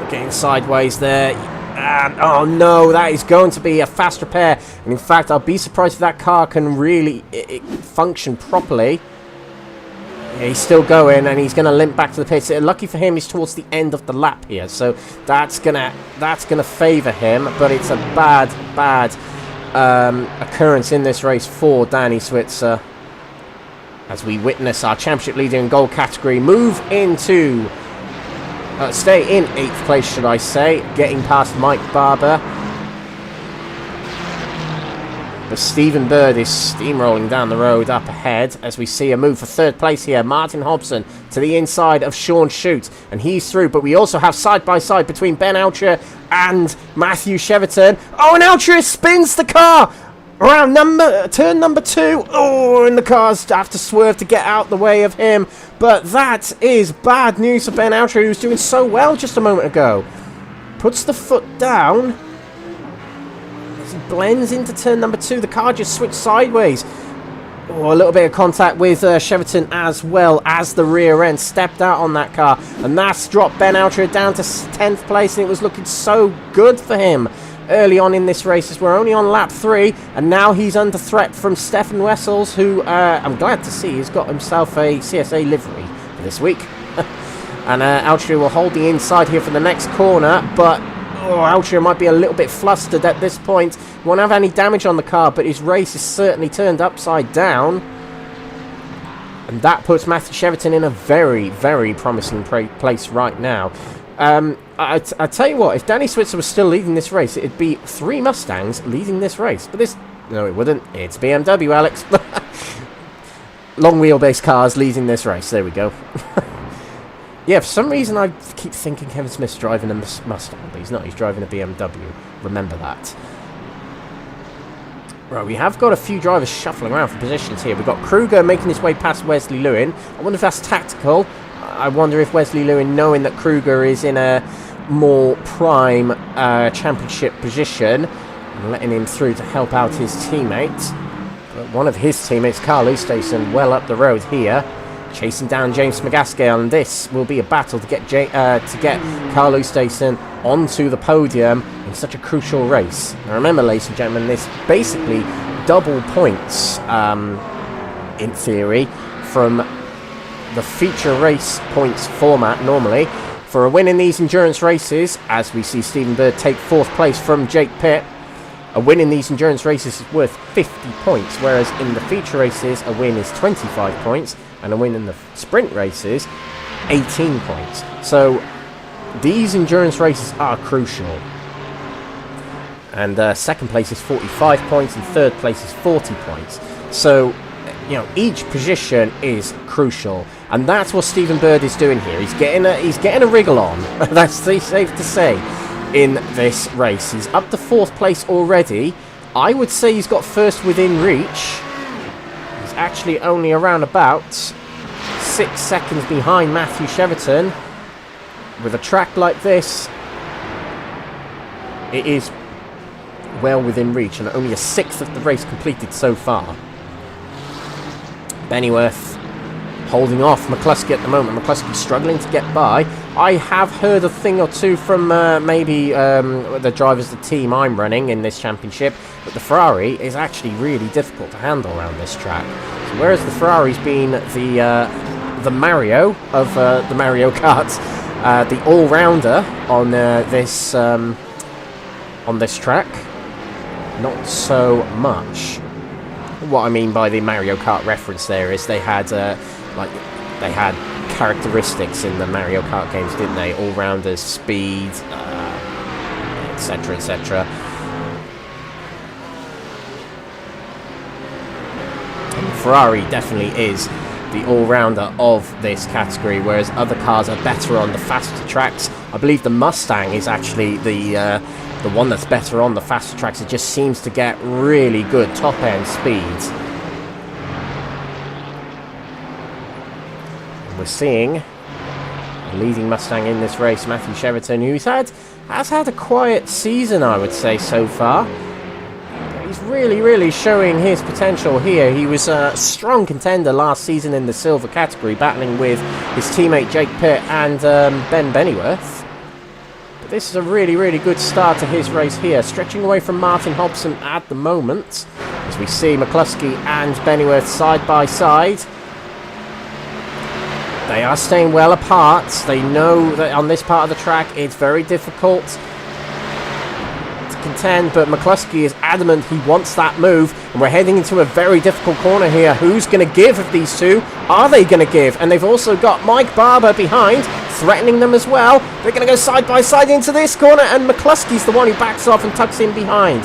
getting sideways there, and oh no, that is going to be a fast repair. And in fact, I'll be surprised if that car can really function properly. Yeah, he's still going, and he's going to limp back to the pits. Lucky for him, he's towards the end of the lap here, so that's gonna favour him. But it's a bad occurrence in this race for Danny Switzer, as we witness our championship leader in gold category move into stay in 8th place, should I say, getting past Mike Barber. But Stephen Bird is steamrolling down the road up ahead, as we see a move for 3rd place here. Martin Hobson to the inside of Sean Shute, and he's through. But we also have side by side between Ben Altrier and Matthew Cheverton. Oh, and Altrier spins the car around turn number 2. Oh, and the cars have to swerve to get out the way of him. But that is bad news for Ben Altrier, who was doing so well just a moment ago. Puts the foot down as he blends into turn number 2. The car just switched sideways. Oh, a little bit of contact with Cheverton, as well as the rear end stepped out on that car. And that's dropped Ben Altrier down to 10th place, and it was looking so good for him early on in this race, as we're only on lap 3, and now he's under threat from Stefan Wessels, who I'm glad to see has got himself a CSA livery for this week. And Altrier will hold the inside here for the next corner, but Altrier might be a little bit flustered at this point. Won't have any damage on the car, but his race is certainly turned upside down, and that puts Matthew Cheverton in a very, very promising place right now. I tell you what, if Danny Switzer was still leading this race, it'd be 3 Mustangs leading this race. But no, it wouldn't. It's BMW, Alex. Long wheelbase cars leading this race. There we go. Yeah, for some reason I keep thinking Kevin Smith's driving a Mustang, but he's not. He's driving a BMW. Remember that. Right, we have got a few drivers shuffling around for positions here. We've got Kruger making his way past Wesley Lewin. I wonder if that's tactical. I wonder if Wesley Lewin, knowing that Kruger is in a more prime championship position, and letting him through to help out his teammate. But one of his teammates, Carl Oosthuizen, well up the road here, chasing down James McCluskey, and this will be a battle to get Carl Oosthuizen onto the podium in such a crucial race. Now remember, ladies and gentlemen, this basically double points, in theory, from the feature race points format normally. For a win in these endurance races, as we see Stephen Bird take 4th place from Jake Pitt, a win in these endurance races is worth 50 points, whereas in the feature races, a win is 25 points, and a win in the sprint races, 18 points. So these endurance races are crucial. And 2nd place is 45 points, and 3rd place is 40 points. So, you know, each position is crucial, and that's what Stephen Bird is doing here. He's getting a wriggle on. That's safe to say in this race. He's up to 4th place already, I would say he's got first within reach. He's actually only around about 6 seconds behind Matthew Cheverton. With a track like this, it is well within reach, and only a sixth of the race completed so far. Bennyworth holding off McCluskey at the moment. McCluskey struggling to get by. I have heard a thing or two from maybe the drivers, the team I'm running in this championship, but the Ferrari is actually really difficult to handle around this track. So whereas the Ferrari's been the Mario of the Mario Kart, the all-rounder on this track, not so much. What I mean by the Mario Kart reference there is they had characteristics in the Mario Kart games, didn't they? All-rounders, speed, etc., etc. Ferrari definitely is the all-rounder of this category, whereas other cars are better on the faster tracks. I believe the Mustang is actually the one that's better on the faster tracks. It just seems to get really good top-end speeds. We're seeing the leading Mustang in this race, Matthew Cheverton, who has had a quiet season, I would say, so far. He's really showing his potential here. He was a strong contender last season in the silver category, battling with his teammate Jake Pitt and Ben Bennyworth. But this is a really good start to his race here, stretching away from Martin Hobson at the moment, as we see McCluskey and Bennyworth side by side. They are staying well apart. They know that on this part of the track it's very difficult to contend, but McCluskey is adamant he wants that move, and we're heading into a very difficult corner here. Who's going to give of these two? Are they going to give? And they've also got Mike Barber behind, threatening them as well. They're going to go side by side into this corner, and McCluskey's the one who backs off and tucks in behind.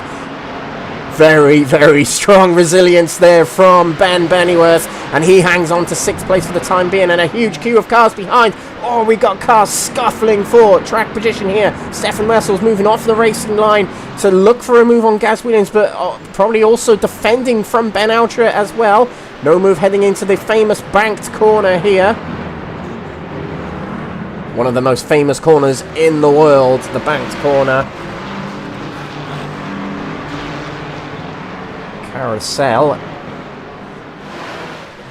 Very strong resilience there from Ben Bennyworth, and he hangs on to 6th place for the time being, and a huge queue of cars behind. Oh, we got cars scuffling for track position here. Stefan Mersel's moving off the racing line to look for a move on Gaz Williams, but probably also defending from Ben Altra as well. No move heading into the famous banked corner here. One of the most famous corners in the world, the banked corner. Carousel.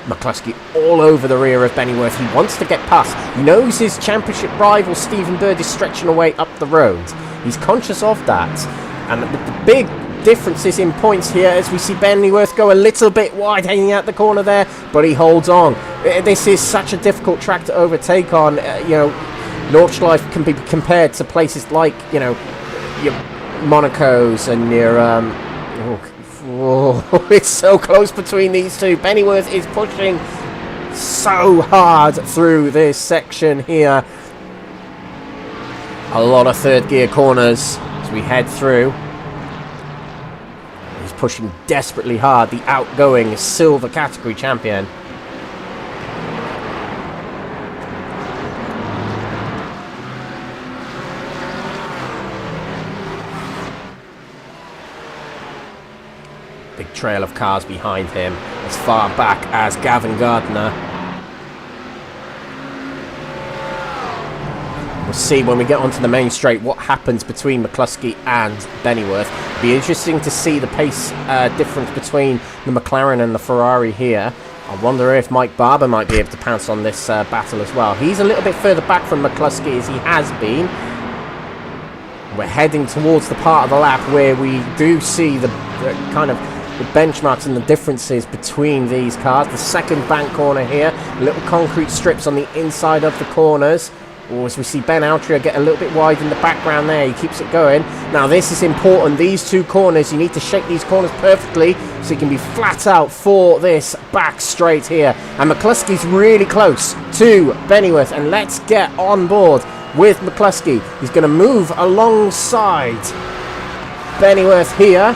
McCluskey all over the rear of Bennyworth. He wants to get past. He knows his championship rival Stephen Bird is stretching away up the road. He's conscious of that. And the big differences in points here as we see Bennyworth go a little bit wide heading out the corner there, but he holds on. This is such a difficult track to overtake on. Nordschleife can be compared to places like, your Monaco's and your it's so close between these two. Bennyworth is pushing so hard through this section here. A lot of third gear corners as we head through. He's pushing desperately hard, the outgoing silver category champion. Big trail of cars behind him, as far back as Gavin Gardner. We'll see when we get onto the main straight what happens between McCluskey and Bennyworth. Be interesting to see the pace difference between the McLaren and the Ferrari here. I wonder if Mike Barber might be able to pounce on this battle as well. He's a little bit further back from McCluskey as he has been. We're heading towards the part of the lap where we do see the kind of the benchmarks and the differences between these cars. The second bank corner here, little concrete strips on the inside of the corners. Or as we see Ben Altria get a little bit wide in the background there, he keeps it going. Now this is important, these two corners, you need to shape these corners perfectly so you can be flat out for this back straight here. And McCluskey's really close to Bennyworth, and let's get on board with McCluskey. He's going to move alongside Bennyworth here.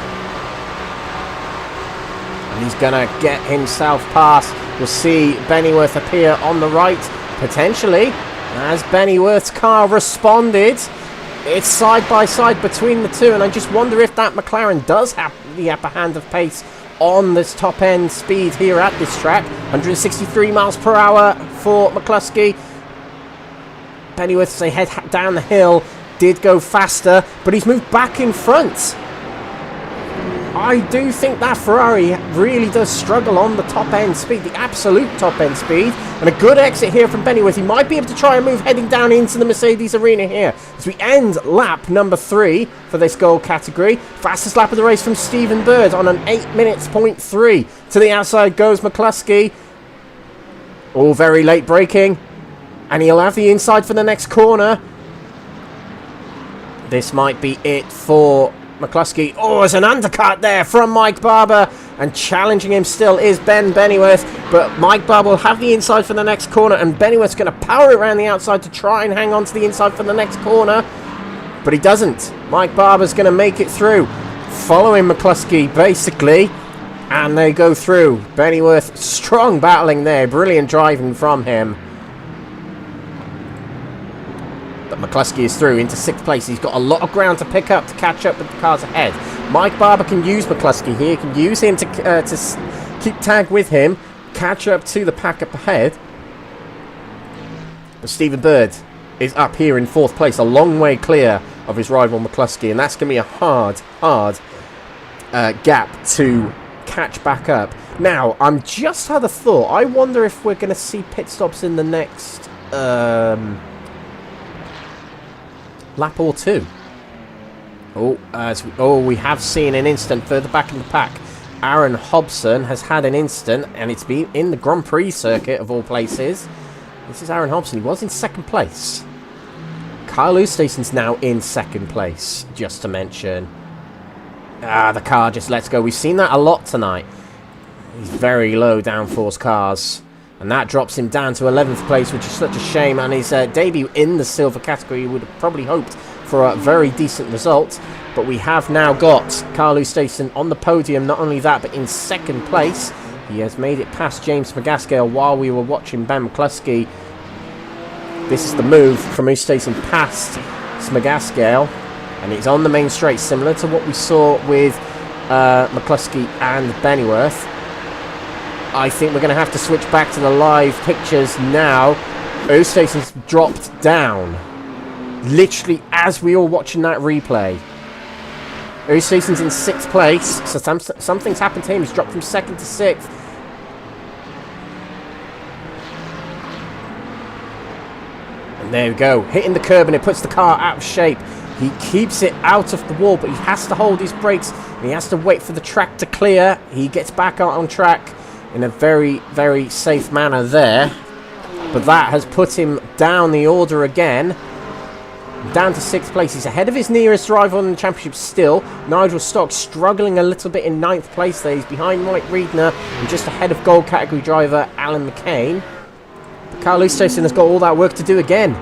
And he's going to get himself past. We'll see Bennyworth appear on the right, potentially, as Bennyworth's car responded It's side by side between the two, and I just wonder if that McLaren does have the upper hand of pace on this top end speed here at this track. 163 miles per hour for McCluskey. Bennyworth, as they head down the hill, did go faster, but he's moved back in front. I do think that Ferrari really does struggle on the top end speed, the absolute top end speed. And a good exit here from Bennyworth. He might be able to try and move heading down into the Mercedes arena here as we end lap number 3 for this gold category. Fastest lap of the race from Stephen Bird on an 8 minutes point 3. To the outside goes McCluskey. All very late braking. And he'll have the inside for the next corner. This might be it for McCluskey. Oh, there's an undercut there from Mike Barber. And challenging him still is Ben Bennyworth. But Mike Barber will have the inside for the next corner. And Bennyworth's going to power it around the outside to try and hang on to the inside for the next corner. But he doesn't. Mike Barber's going to make it through. Following McCluskey, basically. And they go through. Bennyworth, strong battling there. Brilliant driving from him. But McCluskey is through into 6th place. He's got a lot of ground to pick up to catch up with the cars ahead. Mike Barber can use McCluskey here. Can use him to keep tag with him. Catch up to the pack up ahead. But Stephen Bird is up here in 4th place. A long way clear of his rival McCluskey. And that's going to be a hard gap to catch back up. Now, I'm just had a thought. I wonder if we're going to see pit stops in the next lap or 2. We have seen an instant further back in the pack. Aaron Hobson has had an instant, and it's been in the Grand Prix circuit of all places. This is Aaron Hobson. He was in 2nd place. Kyle Oosthuizen's now in 2nd place, just to mention. The car just lets go. We've seen that a lot tonight. These very low downforce cars. And that drops him down to 11th place, which is such a shame. And his debut in the silver category would have probably hoped for a very decent result. But we have now got Carl Oosthuizen on the podium. Not only that, but in 2nd place. He has made it past James McCluskey while we were watching Ben McCluskey. This is the move from Oosthuizen past Smagaskale. And it's on the main straight, similar to what we saw with McCluskey and Bennyworth. I think we're going to have to switch back to the live pictures now. Oosthuizen's dropped down. Literally as we were watching that replay. Oosthuizen's in 6th place. So something's happened to him. He's dropped from 2nd to 6th. And there we go. Hitting the curb and it puts the car out of shape. He keeps it out of the wall, but he has to hold his brakes. And he has to wait for the track to clear. He gets back out on track in a very, very safe manner there. But that has put him down the order again. Down to 6th place. He's ahead of his nearest rival in the championship still. Nigel Stock struggling a little bit in 9th place there. He's behind Mike Riedner and just ahead of gold category driver Alan McCain. But Carl Oosthuizen has got all that work to do again.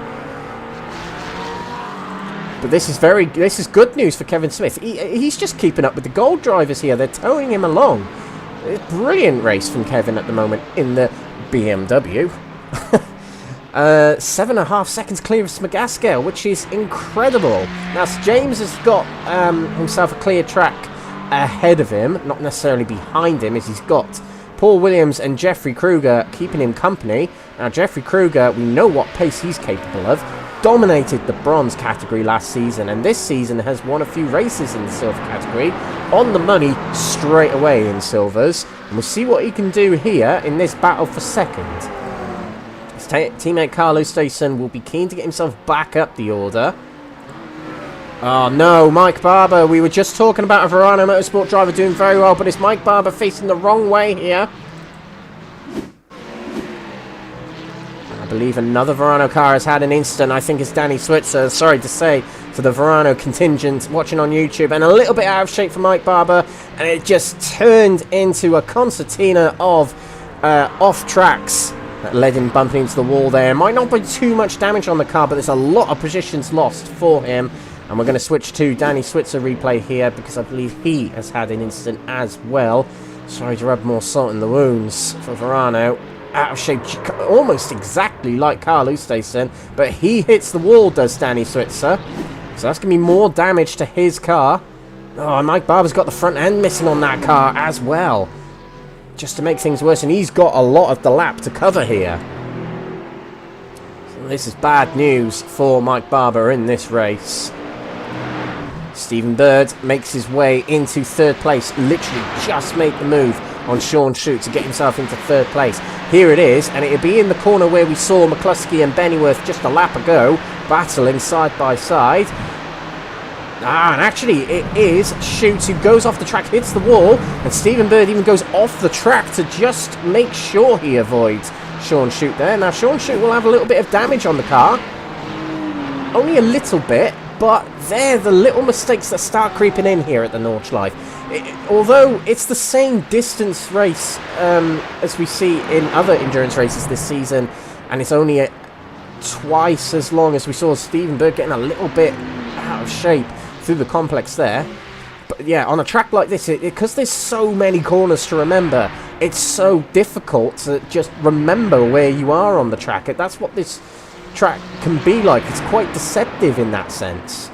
But this is good news for Kevin Smith. He's just keeping up with the gold drivers here. They're towing him along. Brilliant race from Kevin at the moment in the BMW. 7.5 seconds clear of Smagaskale, which is incredible. Now, James has got himself a clear track ahead of him, not necessarily behind him, as he's got Paul Williams and Jeffrey Kruger keeping him company. Now, Jeffrey Kruger, we know what pace he's capable of. Dominated the bronze category last season, and this season has won a few races in the silver category. On the money straight away in silvers. And we'll see what he can do here in this battle for 2nd. His teammate Carl Oosthuizen will be keen to get himself back up the order. Oh no, Mike Barber. We were just talking about a Verano Motorsport driver doing very well, but it's Mike Barber facing the wrong way here. I believe another Verano car has had an instant. I think it's Danny Switzer, sorry to say, for the Verano contingent watching on YouTube. And a little bit out of shape for Mike Barber. And it just turned into a concertina of off tracks that led him bumping into the wall there. Might not be too much damage on the car, but there's a lot of positions lost for him. And we're going to switch to Danny Switzer replay here because I believe he has had an instant as well. Sorry to rub more salt in the wounds for Verano. Out of shape, almost exactly like Carl Oosthuizen, but he hits the wall, does Danny Switzer. So that's going to be more damage to his car. Oh, Mike Barber's got the front end missing on that car as well. Just to make things worse, and he's got a lot of the lap to cover here. So this is bad news for Mike Barber in this race. Stephen Bird makes his way into third place. Literally just make the move on Sean Shute to get himself into third place. Here it is, and it'll be in the corner where we saw McCluskey and Bennyworth just a lap ago, battling side by side. And actually it is Shute who goes off the track, hits the wall, and Stephen Bird even goes off the track to just make sure he avoids Sean Shute there. Now Sean Shute will have a little bit of damage on the car. Only a little bit, but they're the little mistakes that start creeping in here at the Nordschleife. Although it's the same distance race as we see in other endurance races this season, and it's only twice as long as we saw Stephen Bird getting a little bit out of shape through the complex there. But yeah, on a track like this, because there's so many corners to remember, it's so difficult to just remember where you are on the track. That's what this track can be like. It's quite deceptive in that sense.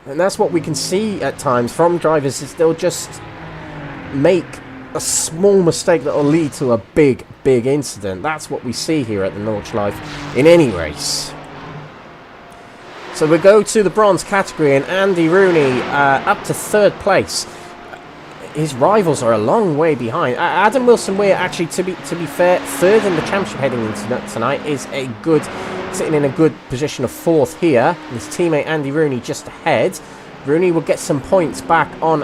And that's what we can see at times from drivers, is they'll just make a small mistake that will lead to a big incident. That's what we see here at the Nordschleife in any race. So we go to the bronze category, and Andy Rooney up to third place. His rivals are a long way behind. Adam Wilson-Weir, actually, to be fair, third in the championship heading into tonight, is sitting in a good position of fourth here. His teammate Andy Rooney just ahead. Rooney will get some points back on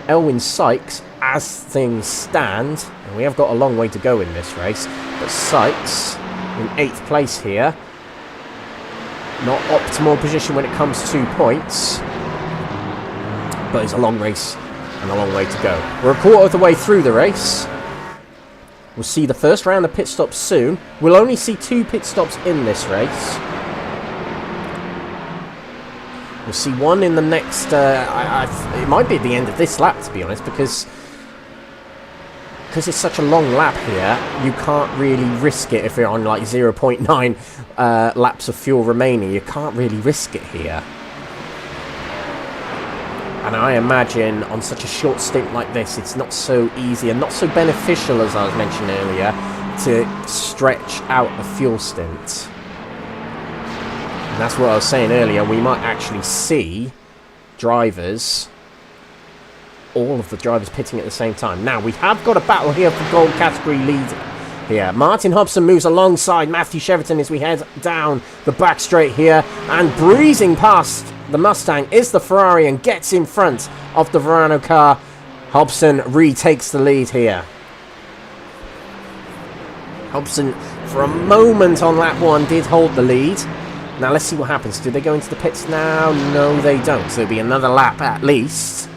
Elwyn Sykes as things stand. And we have got a long way to go in this race. But Sykes in 8th place here. Not optimal position when it comes to points. But it's a long race and a long way to go. We're a quarter of the way through the race. We'll see the first round of pit stops soon. We'll only see 2 pit stops in this race. We'll see one in the next... it might be at the end of this lap, to be honest, because it's such a long lap here, you can't really risk it if you're on like 0.9 laps of fuel remaining. You can't really risk it here. And I imagine on such a short stint like this, it's not so easy and not so beneficial, as I was mentioning earlier, to stretch out a fuel stint. And that's what I was saying earlier. We might actually see drivers, all of the drivers pitting at the same time. Now, we have got a battle here for gold category lead here. Martin Hobson moves alongside Matthew Cheverton as we head down the back straight here, and breezing past the Mustang is the Ferrari and gets in front of the Verano car. Hobson retakes the lead here. Hobson, for a moment on lap 1, did hold the lead. Now, let's see what happens. Do they go into the pits now? No, they don't. So it'll be another lap at least.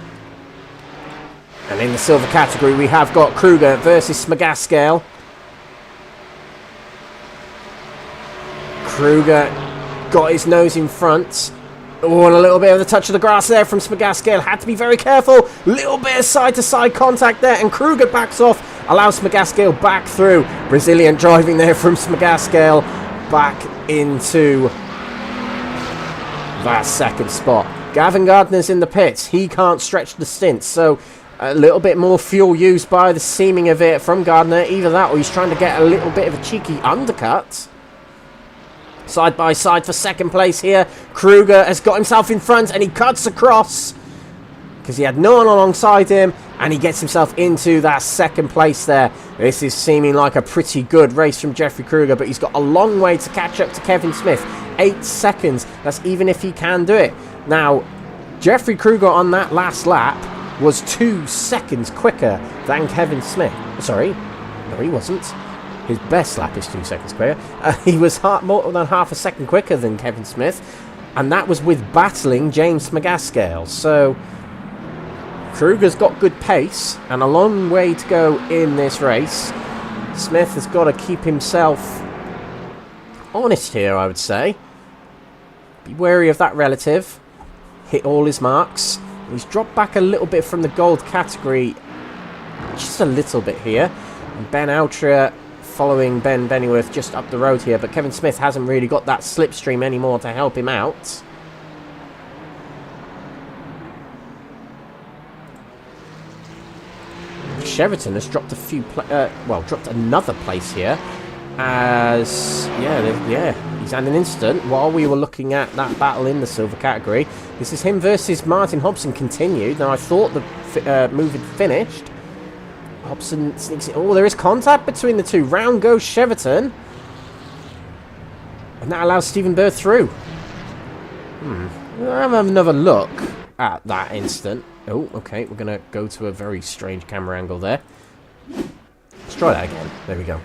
And in the silver category, we have got Kruger versus Smagascale. Kruger got his nose in front. Oh, and a little bit of the touch of the grass there from Smagascale. Had to be very careful. Little bit of side-to-side contact there, and Kruger backs off. Allows Smagascale back through. Resilient driving there from Smagascale back into that second spot. Gavin Gardner's in the pits. He can't stretch the stint, so a little bit more fuel used by the seeming of it from Gardner. Either that or he's trying to get a little bit of a cheeky undercut. Side by side for second place here. Kruger has got himself in front and he cuts across because he had no one alongside him, and he gets himself into that second place there. This is seeming like a pretty good race from Jeffrey Kruger, but he's got a long way to catch up to Kevin Smith. 8 seconds. That's even if he can do it. Now, Jeffrey Kruger on that last lap was 2 seconds quicker than Kevin Smith. Sorry, no, he wasn't. His best lap is 2 seconds quicker. He was more than half a second quicker than Kevin Smith, and that was with battling James Smagascale. So Kruger's got good pace and a long way to go in this race. Smith has got to keep himself honest here, I would say. Be wary of that relative. Hit all his marks. He's dropped back a little bit from the gold category. Just a little bit here. And Ben Altria following Ben Bennyworth just up the road here, but Kevin Smith hasn't really got that slipstream anymore to help him out. Sheraton has dropped a few, dropped another place here, as he's had an incident while we were looking at that battle in the silver category. This is him versus Martin Hobson continued. Now I thought the move had finished. Hobson sneaks it. Oh, there is contact between the two. Round goes Sheraton, and that allows Stephen Bird through. I'll have another look at that instant. Oh, okay, we're going to go to a very strange camera angle there. Let's try that again. There we go.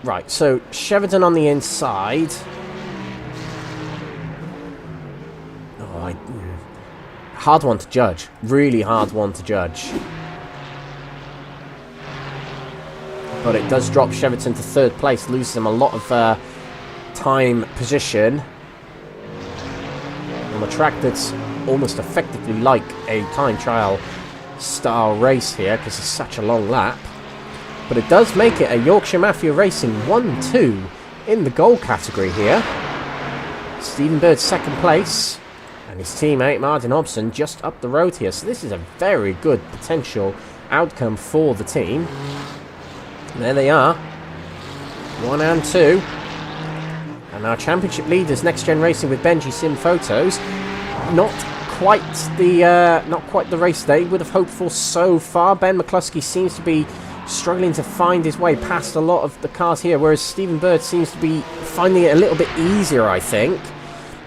Right, so Sheraton on the inside. Oh, hard one to judge. Really hard one to judge. But it does drop Sheraton to third place, loses him a lot of time position on a track that's almost effectively like a time trial style race here because it's such a long lap. But it does make it a Yorkshire Mafia Racing 1-2 in the goal category here. Stephen Bird second place, and his teammate Martin Hobson just up the road here. So this is a very good potential outcome for the team. And there they are, 1 and 2. And our championship leaders, Next Gen Racing with Benji Sim Photos. Not quite the race they would have hoped for so far. Ben McCluskey seems to be struggling to find his way past a lot of the cars here, whereas Stephen Bird seems to be finding it a little bit easier, I think.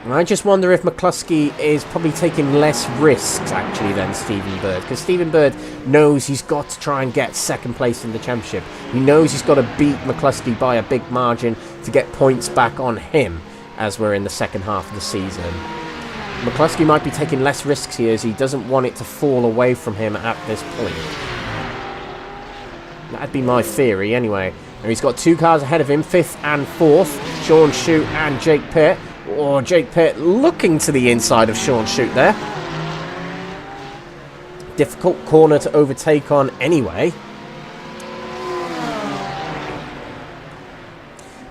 And I just wonder if McCluskey is probably taking less risks, actually, than Stephen Bird. Because Stephen Bird knows he's got to try and get second place in the championship. He knows he's got to beat McCluskey by a big margin to get points back on him as we're in the second half of the season. McCluskey might be taking less risks here as he doesn't want it to fall away from him at this point. That'd be my theory, anyway. And he's got 2 cars ahead of him, 5th and 4th. Sean Shute and Jake Pitt. Or Jake Pitt looking to the inside of Sean Shute there. Difficult corner to overtake on anyway.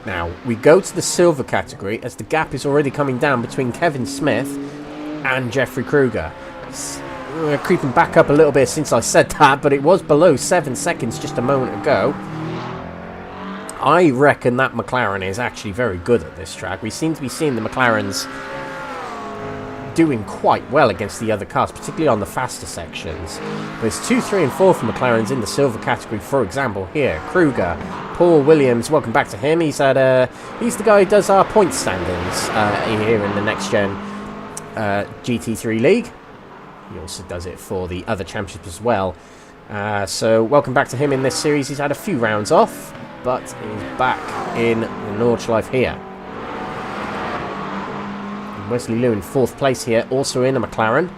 Now, we go to the silver category as the gap is already coming down between Kevin Smith and Jeffrey Kruger. We're creeping back up a little bit since I said that, but it was below 7 seconds just a moment ago. I reckon that McLaren is actually very good at this track. We seem to be seeing the McLarens doing quite well against the other cars, particularly on the faster sections. There's 2, 3 and 4 from McLarens in the silver category, for example here. Kruger, Paul Williams, welcome back to him. He's the guy who does our point standings here in the Next Gen GT3 League. He also does it for the other championships as well. So welcome back to him in this series. He's had a few rounds off, but he's back in the Nordschleife here. And Wesley Liu in 4th place here, also in a McLaren.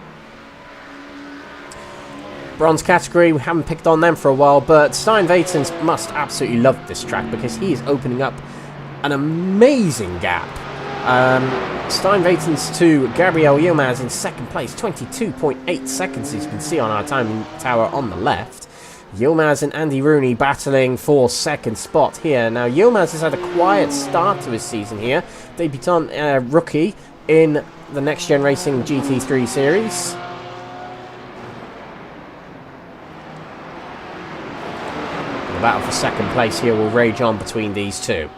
Bronze category, we haven't picked on them for a while, but Stein Vatens must absolutely love this track because he is opening up an amazing gap. Stein Vatens to Gabriel Yilmaz in 2nd place, 22.8 seconds, as you can see on our timing tower on the left. Yilmaz and Andy Rooney battling for 2nd spot here. Now, Yilmaz has had a quiet start to his season here. Debutant rookie in the Next Gen Racing GT3 series. The battle for 2nd place here will rage on between these two.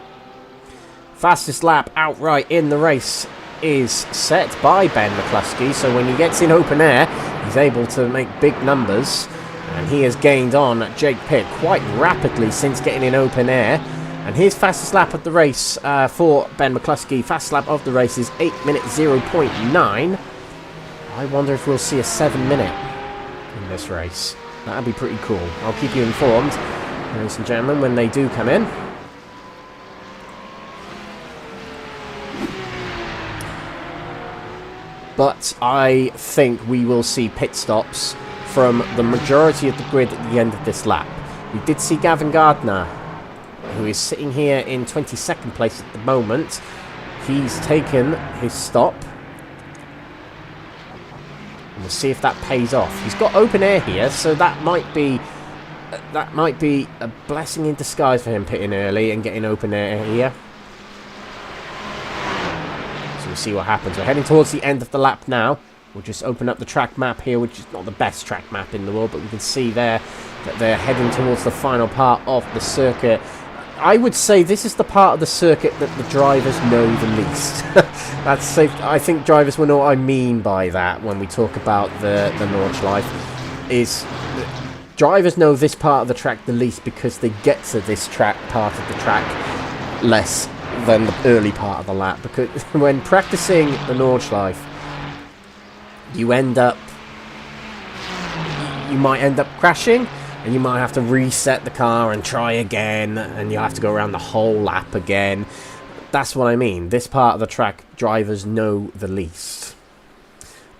Fastest lap outright in the race is set by Ben McCluskey, so when he gets in open air, he's able to make big numbers, and he has gained on Jake Pitt quite rapidly since getting in open air. And his fastest lap of the race for Ben McCluskey, fastest lap of the race is 8 minutes 0.9. I wonder if we'll see a 7 minute in this race. That'd be pretty cool. I'll keep you informed, ladies and gentlemen, when they do come in. But I think we will see pit stops from the majority of the grid at the end of this lap. We did see Gavin Gardner, who is sitting here in 22nd place at the moment. He's taken his stop. And we'll see if that pays off. He's got open air here, so that might be that might be a blessing in disguise for him pitting early and getting open air here. So we'll see what happens. We're heading towards the end of the lap now. We'll just open up the track map here, which is not the best track map in the world, but we can see there that they're heading towards the final part of the circuit. I would say this is the part of the circuit that the drivers know the least. That's safe. I think drivers will know what I mean by that when we talk about the Nordschleife. Is drivers know this part of the track the least because they get to this part of the track less than the early part of the lap. Because when practicing the Nordschleife, you might end up crashing, and you might have to reset the car and try again, and you have to go around the whole lap again. That's what I mean. This part of the track, drivers know the least.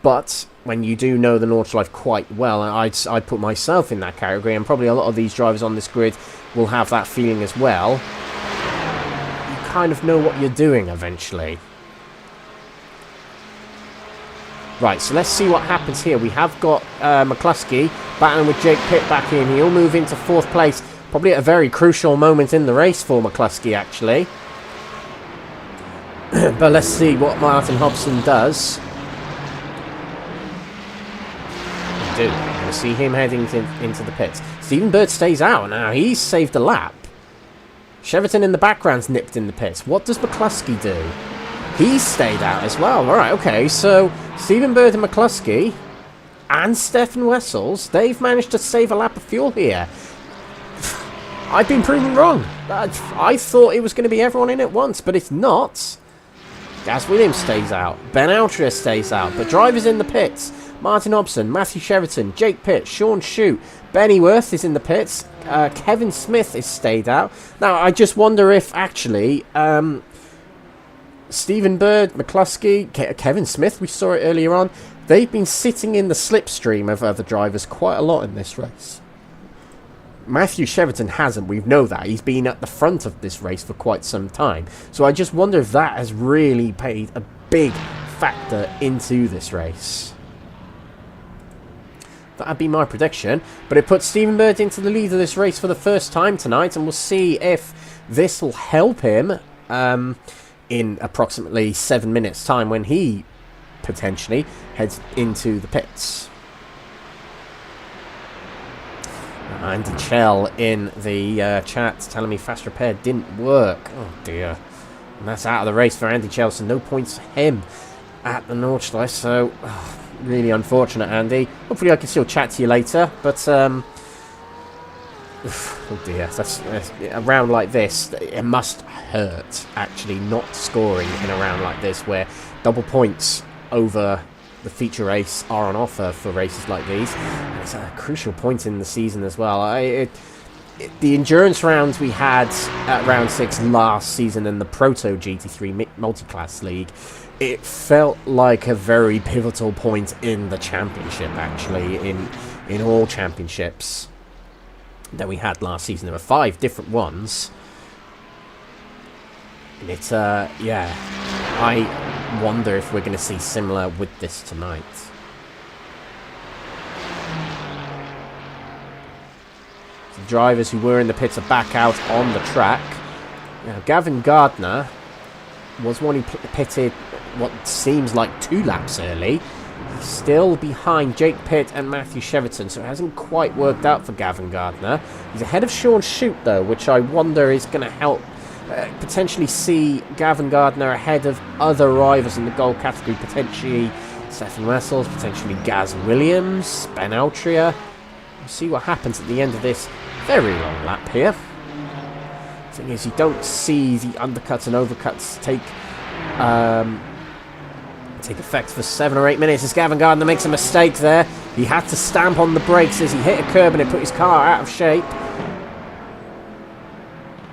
But when you do know the Nordschleife quite well, and I'd put myself in that category, and probably a lot of these drivers on this grid will have that feeling as well, you kind of know what you're doing eventually. Right, so let's see what happens here. We have got McCluskey battling with Jake Pitt back in. He'll move into 4th place, probably at a very crucial moment in the race for McCluskey, actually. But let's see what Martin Hobson does. We're going to see him heading into the pits. Stephen Bird stays out now. He's saved a lap. Cheverton in the background's nipped in the pits. What does McCluskey do? He's stayed out as well. Alright, okay, so Stephen Bird and McCluskey and Stefan Wessels, they've managed to save a lap of fuel here. I've been proven wrong. I thought it was going to be everyone in at once, but it's not. Gaz Williams stays out. Ben Altria stays out. But drivers in the pits. Martin Hobson, Matthew Cheverton, Jake Pitt, Sean Shute, Benny Worth is in the pits. Kevin Smith is stayed out. Now, I just wonder if actually... Stephen Bird, McCluskey, Kevin Smith, we saw it earlier on. They've been sitting in the slipstream of other drivers quite a lot in this race. Matthew Cheverton hasn't, we know that. He's been at the front of this race for quite some time. So I just wonder if that has really played a big factor into this race. That'd be my prediction. But it puts Stephen Bird into the lead of this race for the first time tonight. And we'll see if this will help him in approximately 7 minutes time when he potentially heads into the pits. Andy Chell in the chat telling me fast repair didn't work. Oh dear. And that's out of the race for Andy Chell, so no points for him at the Nordschleife. So really unfortunate, Andy. Hopefully I can still chat to you later, but oh dear, that's a round like this. It must hurt, actually, not scoring in a round like this where double points over the feature race are on offer for races like these. It's a crucial point in the season as well. The endurance rounds we had at round 6 last season in the Proto GT3 Multiclass League, it felt like a very pivotal point in the championship, actually, in all championships that we had last season. There were 5 different ones. And it's, yeah, I wonder if we're going to see similar with this tonight. The drivers who were in the pits are back out on the track. Now, Gavin Gardner was one who pitted what seems like 2 laps early. He's still behind Jake Pitt and Matthew Cheverton, so it hasn't quite worked out for Gavin Gardner. He's ahead of Sean Shute, though, which I wonder is going to help potentially see Gavin Gardner ahead of other rivals in the gold category, potentially Stefan Wessels, potentially Gaz Williams, Ben Altria. We'll see what happens at the end of this very long lap here. The thing is, you don't see the undercuts and overcuts take effect for 7 or 8 minutes as Gavin Gardner makes a mistake there. He had to stamp on the brakes as he hit a curb and it put his car out of shape.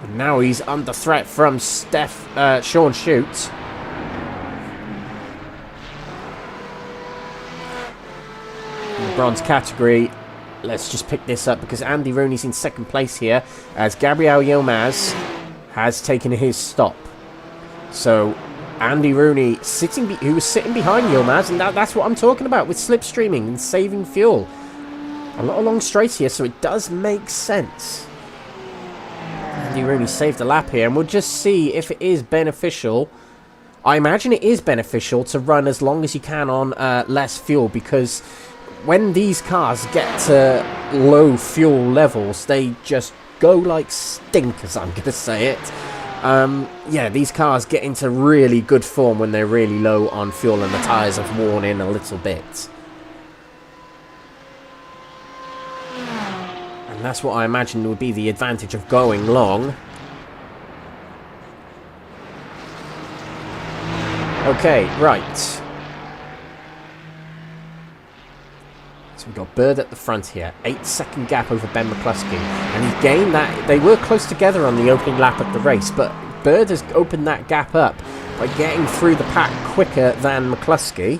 And now he's under threat from Sean Shute. In the bronze category, let's just pick this up because Andy Rooney's in 2nd place here as Gabriel Yilmaz has taken his stop. So Andy Rooney, who was sitting behind Yilmaz, and that's what I'm talking about with slipstreaming and saving fuel. A lot of long straights here, so it does make sense. And he really saved the lap here, and we'll just see if it is beneficial. I imagine it is beneficial to run as long as you can on less fuel, because when these cars get to low fuel levels, they just go like stinkers, I'm going to say it. Yeah, these cars get into really good form when they're really low on fuel and the tyres have worn in a little bit. And that's what I imagine would be the advantage of going long. Okay, right. So we've got Bird at the front here. 8-second gap over Ben McCluskey. And he gained that. They were close together on the opening lap of the race, but Bird has opened that gap up by getting through the pack quicker than McCluskey.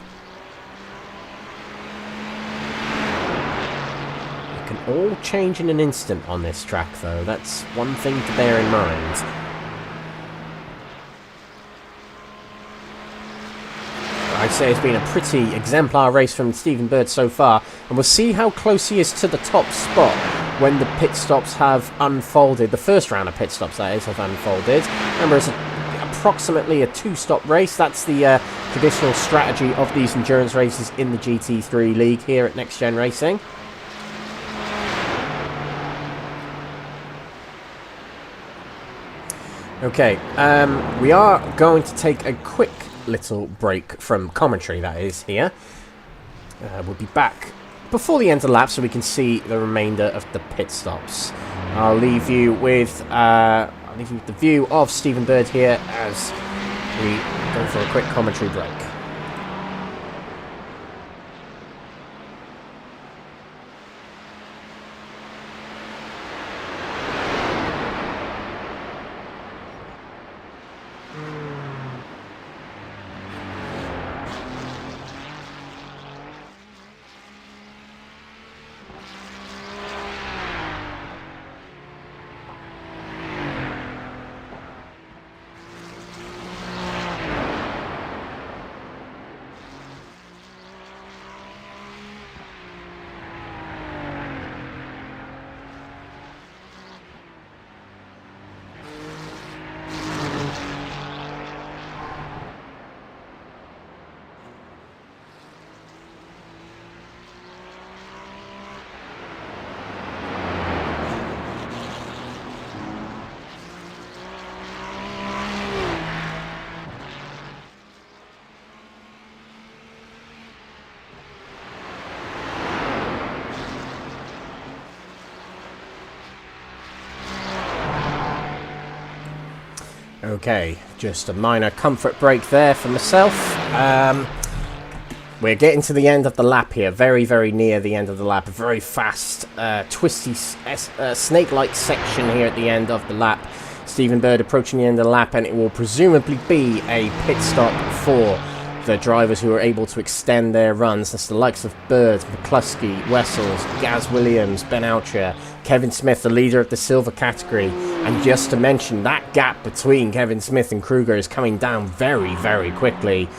It can all change in an instant on this track, though. That's one thing to bear in mind. I'd say it's been a pretty exemplar race from Stephen Bird so far, and we'll see how close he is to the top spot when the pit stops have unfolded. The first round of pit stops, that is, have unfolded. Remember, it's approximately a 2-stop race. That's the traditional strategy of these endurance races in the GT3 league here at Next Gen Racing. Okay, we are going to take a quick little break from commentary, that is, here. We'll be back before the end of the lap so we can see the remainder of the pit stops. I'll leave you with the view of Stephen Bird here as we go for a quick commentary break. Okay, just a minor comfort break there for myself. We're getting to the end of the lap here, very, very near the end of the lap. A very fast, twisty, snake-like section here at the end of the lap. Stephen Bird approaching the end of the lap, and it will presumably be a pit stop for the drivers who are able to extend their runs. That's the likes of Bird, McCluskey, Wessels, Gaz Williams, Ben Alcher, Kevin Smith, the leader of the silver category. And just to mention, that gap between Kevin Smith and Kruger is coming down very, very quickly.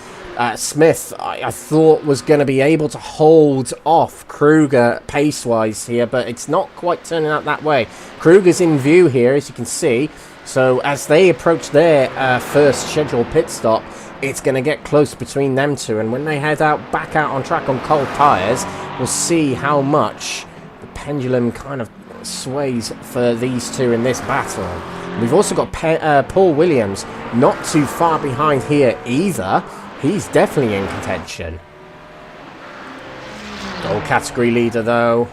Smith, I thought, was going to be able to hold off Kruger pace-wise here, but it's not quite turning out that way. Kruger's in view here, as you can see. So as they approach their first scheduled pit stop, it's going to get close between them two. And when they head back out on track on cold tyres, we'll see how much the pendulum kind of sways for these two in this battle. We've also got Paul Williams not too far behind here either. He's definitely in contention. Gold category leader though.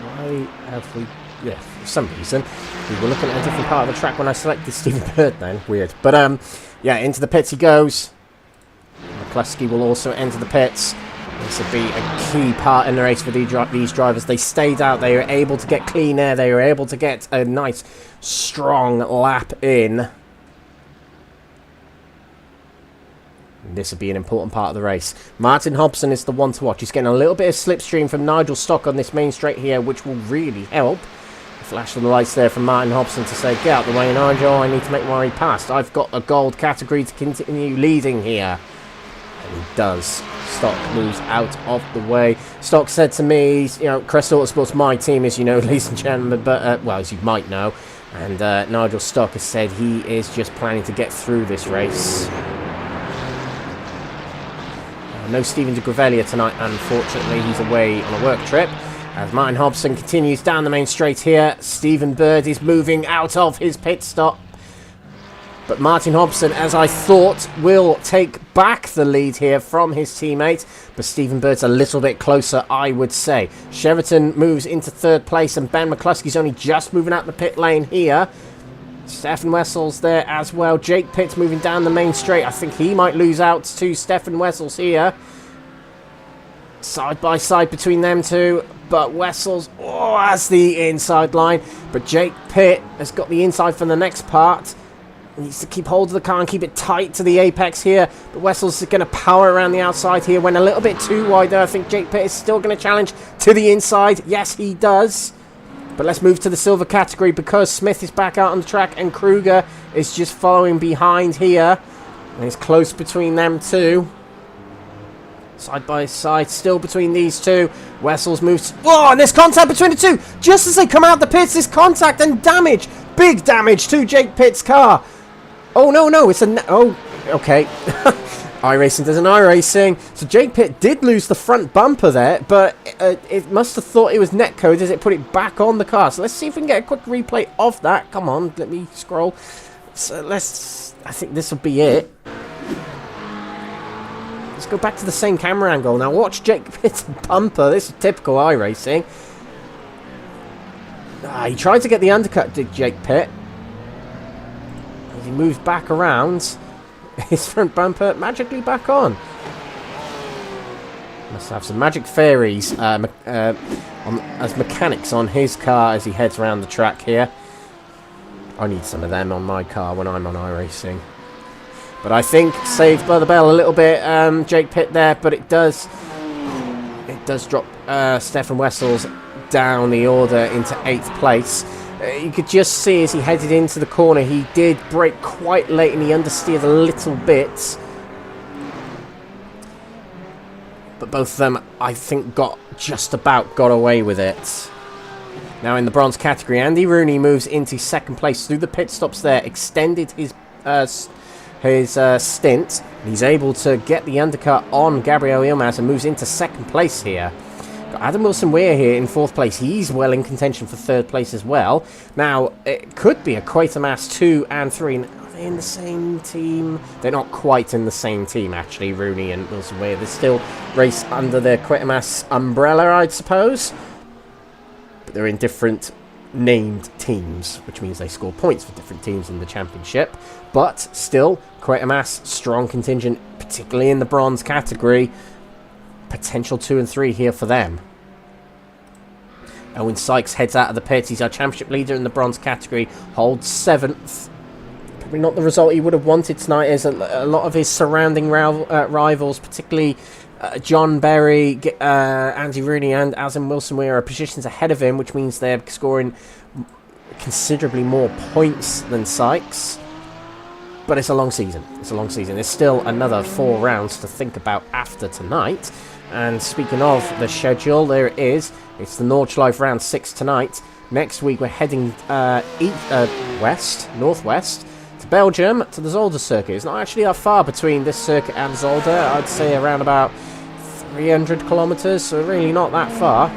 Why have we... Yeah, for some reason we were looking at a different part of the track when I selected Stephen Bird then. Weird. But yeah, into the pits he goes. McCluskey will also enter the pits. This would be a key part in the race for these drivers. They stayed out. They were able to get clean air. They were able to get a nice, strong lap in. This would be an important part of the race. Martin Hobson is the one to watch. He's getting a little bit of slipstream from Nigel Stock on this main straight here, which will really help. Flash of the lights there from Martin Hobson to say, get out the way, Nigel, I need to make my way past. I've got a gold category to continue leading here. And he does. Stock moves out of the way. Stock said to me, you know, Crest Autosport's my team, as you know, ladies and gentlemen, but, well, as you might know. And Nigel Stock has said he is just planning to get through this race. No Stephen de Gravelia tonight, unfortunately. He's away on a work trip. As Martin Hobson continues down the main straight here, Stephen Bird is moving out of his pit stop. But Martin Hobson, as I thought, will take back the lead here from his teammate. But Stephen Bird's a little bit closer, I would say. Sheraton moves into third place, and Ben McCluskey's only just moving out the pit lane here. Stefan Wessels there as well. Jake Pitts moving down the main straight. I think he might lose out to Stefan Wessels here. Side by side between them two. But Wessels, has the inside line. But Jake Pitt has got the inside for the next part. He needs to keep hold of the car and keep it tight to the apex here. But Wessels is going to power around the outside here. Went a little bit too wide there. I think Jake Pitt is still going to challenge to the inside. Yes, he does. But let's move to the silver category because Smith is back out on the track and Kruger is just following behind here. And it's close between them two. Side by side, still between these two. Wessels moves. Oh, and there's contact between the two. Just as they come out the pits, there's contact and damage. Big damage to Jake Pitt's car. Oh, no, it's a... Oh, okay. iRacing does an iRacing. So Jake Pitt did lose the front bumper there, but it must have thought it was netcode as it put it back on the car. So let's see if we can get a quick replay of that. Come on, let me scroll. So I think this will be it. Let's go back to the same camera angle. Now watch Jake Pitt's bumper. This is typical iRacing. He tried to get the undercut, did Jake Pitt. As he moves back around, his front bumper magically back on. Must have some magic fairies as mechanics on his car as he heads around the track here. I need some of them on my car when I'm on iRacing. But I think saved by the bell a little bit, Jake Pitt there, but it does drop Stefan Wessels down the order into 8th place. You could just see as he headed into the corner, he did brake quite late and he understeered a little bit. But both of them, I think, just about got away with it. Now in the bronze category, Andy Rooney moves into 2nd place through the pit stops there, extended his stint. He's able to get the undercut on Gabriel Yilmaz and moves into 2nd place here. Got Adam Wilson-Weir here in 4th place. He's well in contention for 3rd place as well. Now, it could be a Quatermass 2 and 3. Are they in the same team? They're not quite in the same team, actually, Rooney and Wilson-Weir. They still race under their Quatermass umbrella, I'd suppose. But they're in different named teams, which means they score points for different teams in the championship. But still, Quatermass, strong contingent, particularly in the bronze category. Potential 2 and 3 here for them. Elwyn Sykes heads out of the pits. He's our championship leader in the bronze category, holds 7th. Probably not the result he would have wanted tonight, as a lot of his surrounding rivals, particularly John Berry, Andy Rooney and Adam Wilson-Weir are positions ahead of him, which means they're scoring considerably more points than Sykes. But it's a long season. It's a long season. There's still another 4 rounds to think about after tonight. And speaking of the schedule, there it is. It's the Nordschleife round 6 tonight. Next week we're heading northwest to Belgium, to the Zolder circuit. It's not actually that far between this circuit and Zolder. I'd say around about 300 kilometers, so really not that far.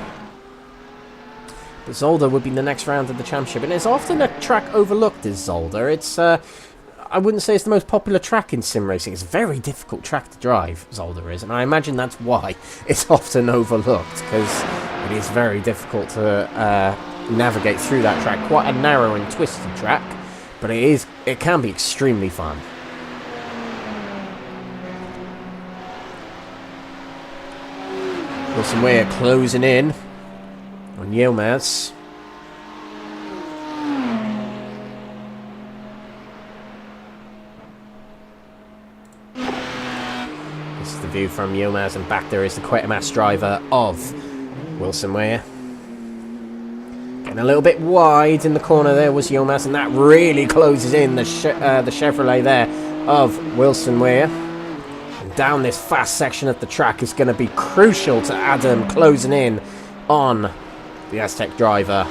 But Zolder would be the next round of the championship, and it's often a track overlooked, is Zolder. It's I wouldn't say it's the most popular track in sim racing. It's a very difficult track to drive, Zolder is, and I imagine that's why it's often overlooked, because it is very difficult to navigate through that track. Quite a narrow and twisted track, but it can be extremely fun. Wilson-Weir closing in on Yilmaz. This is the view from Yilmaz, and back there is the Quatermass driver of Wilson-Weir. Getting And a little bit wide in the corner there was Yilmaz, and that really closes in the Chevrolet there of Wilson Weir. And down this fast section of the track is going to be crucial to Adam closing in on the Aztec driver.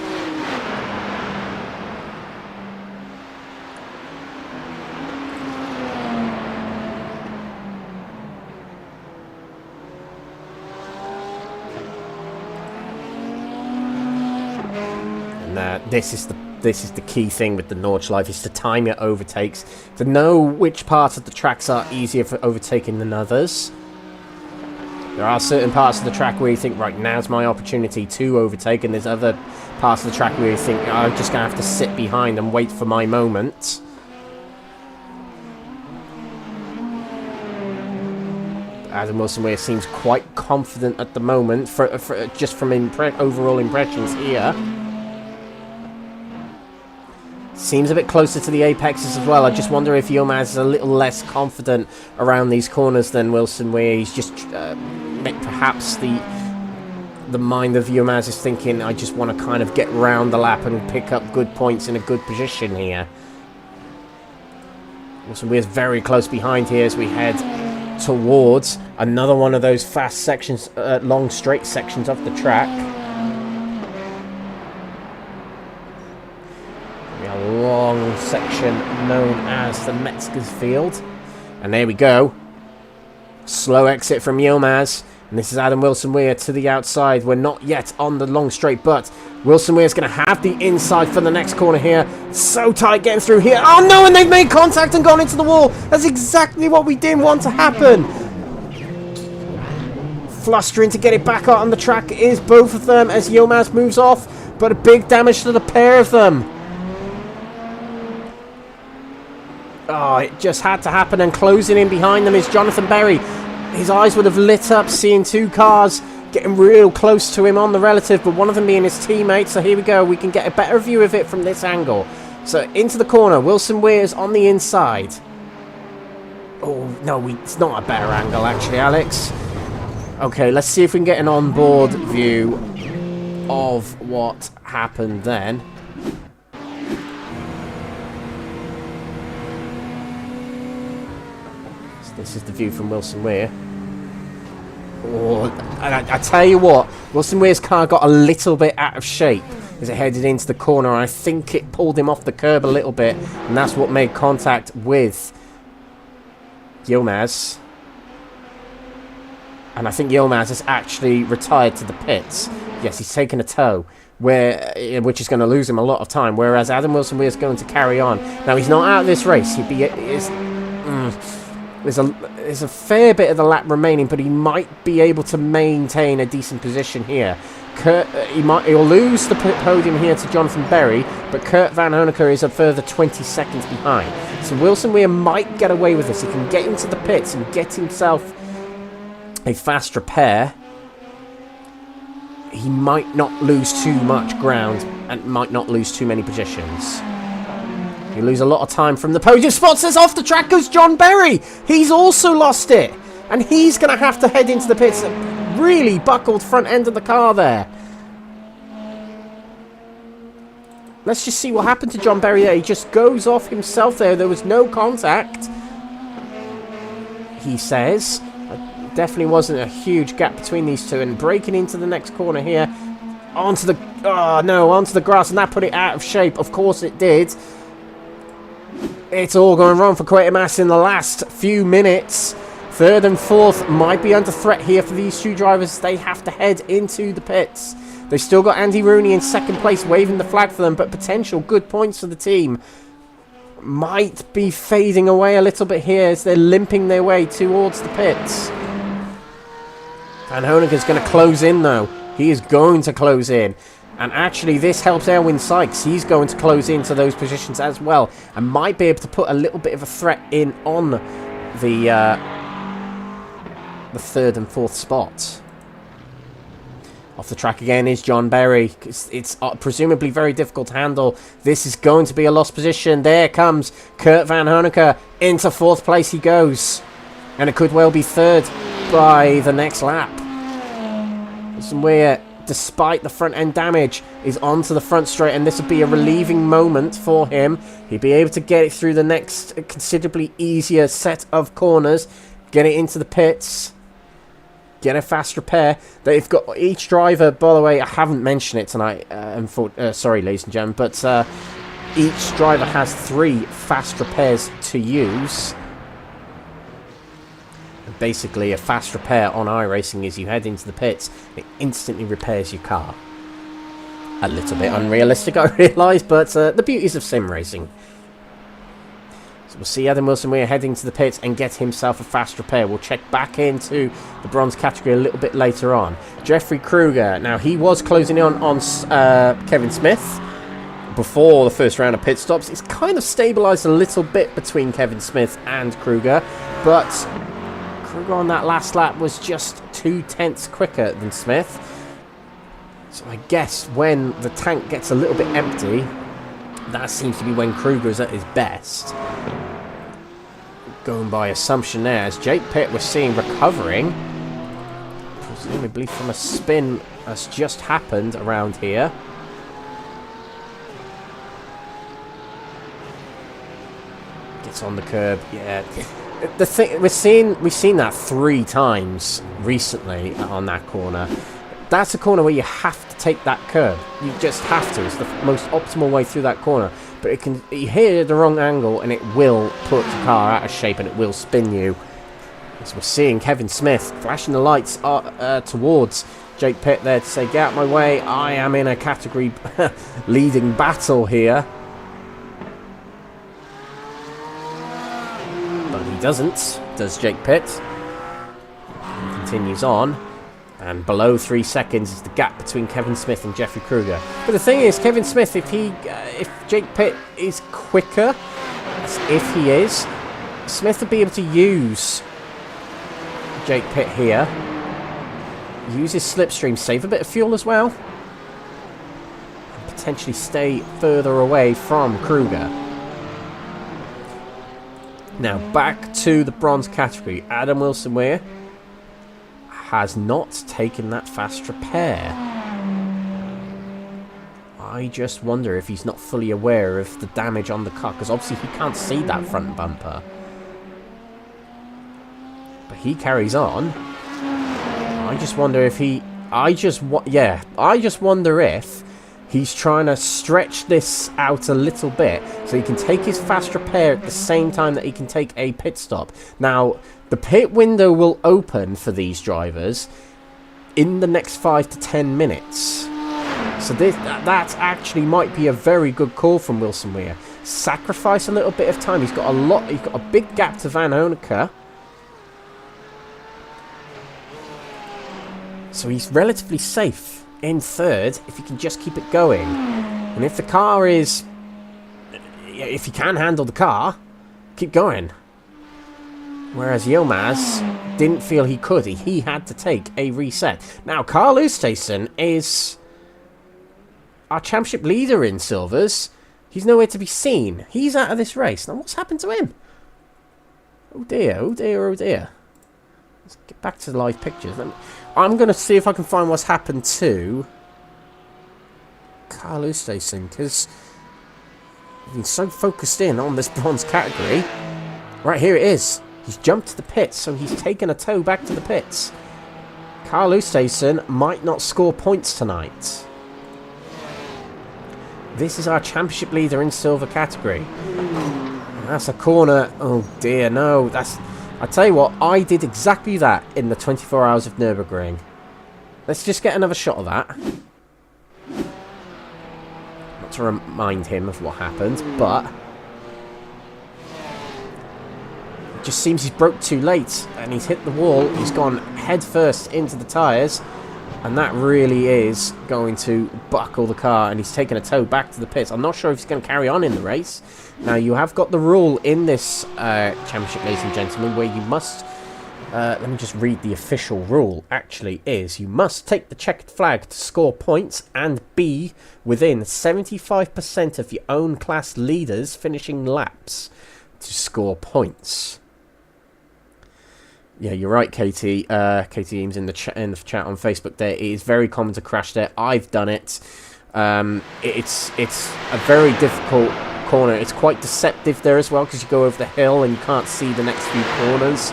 This is the key thing with the Nordschleife, is to time your overtakes, to know which parts of the tracks are easier for overtaking than others. There are certain parts of the track where you think, right, now's my opportunity to overtake, and there's other parts of the track where you think, oh, I'm just going to have to sit behind and wait for my moment. Adam Wilson Weir seems quite confident at the moment, just from overall impressions here. Seems a bit closer to the apexes as well. I just wonder if Yilmaz is a little less confident around these corners than Wilson Weir. He's just perhaps the mind of Yilmaz is thinking, I just want to kind of get round the lap and pick up good points in a good position here. Wilson Weir's very close behind here as we head towards another one of those fast sections, long straight sections of the track. Long section known as the Metzger's Field, and there we go. Slow exit from Yilmaz, and this is Adam Wilson Weir to the outside. We're not yet on the long straight, but Wilson Weir's going to have the inside for the next corner here. So tight getting through here. Oh no, and they've made contact and gone into the wall. That's exactly what we didn't want to happen. Flustering to get it back out on the track is both of them as Yilmaz moves off, but a big damage to the pair of them. Oh, it just had to happen, and closing in behind them is Jonathan Berry. His eyes would have lit up seeing two cars getting real close to him on the relative, but one of them being his teammate. So here we go. We can get a better view of it from this angle. So into the corner. Wilson Weir's on the inside. Oh, no, it's not a better angle, actually, Alex. Okay, let's see if we can get an onboard view of what happened then. This is the view from Wilson Weir. Oh, I tell you what, Wilson Weir's car got a little bit out of shape as it headed into the corner. I think it pulled him off the curb a little bit, and that's what made contact with Yilmaz. And I think Yilmaz has actually retired to the pits. Yes, he's taken a tow, which is going to lose him a lot of time, whereas Adam Wilson Weir is going to carry on. Now, he's not out of this race. There's a fair bit of the lap remaining, but he might be able to maintain a decent position here. He'll lose the podium here to Jonathan Berry, but Kurt Van Honecker is a further 20 seconds behind. So Wilson Weir might get away with this. He can get into the pits and get himself a fast repair. He might not lose too much ground and might not lose too many positions. You lose a lot of time from the podium spots as off the track goes John Berry. He's also lost it. And he's going to have to head into the pits. Really buckled front end of the car there. Let's just see what happened to John Berry there. He just goes off himself there. There was no contact, he says. Definitely wasn't a huge gap between these two. And breaking into the next corner here. Onto the grass. And that put it out of shape. Of course it did. It's all going wrong for Quatermass in the last few minutes. Third and fourth might be under threat here for these two drivers. They have to head into the pits. They've still got Andy Rooney in second place waving the flag for them, but potential good points for the team might be fading away a little bit here as they're limping their way towards the pits. Van Honecker's going to close in though. He is going to close in. And actually, this helps Elwyn Sykes. He's going to close into those positions as well. And might be able to put a little bit of a threat in on the third and fourth spot. Off the track again is John Berry. It's presumably very difficult to handle. This is going to be a lost position. There comes Kurt Van Honecker. Into fourth place he goes. And it could well be third by the next lap. Wilson Weir despite the front end damage, is onto the front straight, and this will be a relieving moment for him. He'll be able to get it through the next considerably easier set of corners, get it into the pits, get a fast repair. They've got each driver, by the way, I haven't mentioned it tonight, sorry ladies and gentlemen, but each driver has 3 fast repairs to use. And basically, a fast repair on iRacing is you head into the pits, it instantly repairs your car. A little bit unrealistic, I realise, but the beauties of sim racing. So we'll see Adam Wilson Weir heading to the pits and get himself a fast repair. We'll check back into the bronze category a little bit later on. Jeffrey Kruger, now he was closing in on Kevin Smith before the first round of pit stops. It's kind of stabilised a little bit between Kevin Smith and Kruger, but Kruger on that last lap was just 2/10 quicker than Smith. So I guess when the tank gets a little bit empty, that seems to be when Kruger's at his best. Going by assumption there, as Jake Pitt we're seeing recovering, presumably from a spin that's just happened around here. Gets on the curb, yeah. The thing we've seen that 3 times recently on that corner. That's a corner where you have to take that curb. You just have to. It's the most optimal way through that corner. But you hit it at the wrong angle and it will put the car out of shape and it will spin you. As we're seeing Kevin Smith flashing the lights towards Jake Pitt there to say, get out of my way. I am in a category leading battle here. But he doesn't, does Jake Pitt. He continues on. And below 3 seconds is the gap between Kevin Smith and Jeffrey Kruger. But the thing is, Kevin Smith, if Jake Pitt is quicker, as if he is, Smith will be able to use Jake Pitt here. Use his slipstream, save a bit of fuel as well. And potentially stay further away from Kruger. Now back to the bronze category. Adam Wilson Weir has not taken that fast repair. I just wonder if he's not fully aware of the damage on the car, because obviously he can't see that front bumper. But he carries on. I just wonder if wonder if he's trying to stretch this out a little bit so he can take his fast repair at the same time that he can take a pit stop. Now, the pit window will open for these drivers in the next 5 to 10 minutes. So that actually might be a very good call from Wilson Weir. Sacrifice a little bit of time. He's got a big gap to Van Honecker. So he's relatively safe in third if he can just keep it going. And if the car is... if he can handle the car, keep going. Whereas Yilmaz didn't feel he could. He had to take a reset. Now, Carl Oosthuizen is our championship leader in silvers. He's nowhere to be seen. He's out of this race. Now, what's happened to him? Oh dear, oh dear, oh dear. Let's get back to the live pictures. I'm going to see if I can find what's happened to Carl Oosthuizen, because I've been so focused in on this bronze category. Right, here it is. He's jumped to the pits, so he's taken a tow back to the pits. Carl Oosthuizen might not score points tonight. This is our championship leader in silver category. That's a corner. Oh dear, no. I tell you what, I did exactly that in the 24 hours of Nürburgring. Let's just get another shot of that. Not to remind him of what happened, but it just seems he's broke too late and he's hit the wall. He's gone head first into the tyres, and that really is going to buckle the car, and he's taken a tow back to the pits. I'm not sure if he's going to carry on in the race. Now, you have got the rule in this championship, ladies and gentlemen, where you must... let me just read the official rule. Actually is, you must take the checkered flag to score points and be within 75% of your own class leaders finishing laps to score points. Yeah, you're right, Katie. Katie Eames in the chat on Facebook. There, it is very common to crash there. I've done it. It's a very difficult corner. It's quite deceptive there as well because you go over the hill and you can't see the next few corners.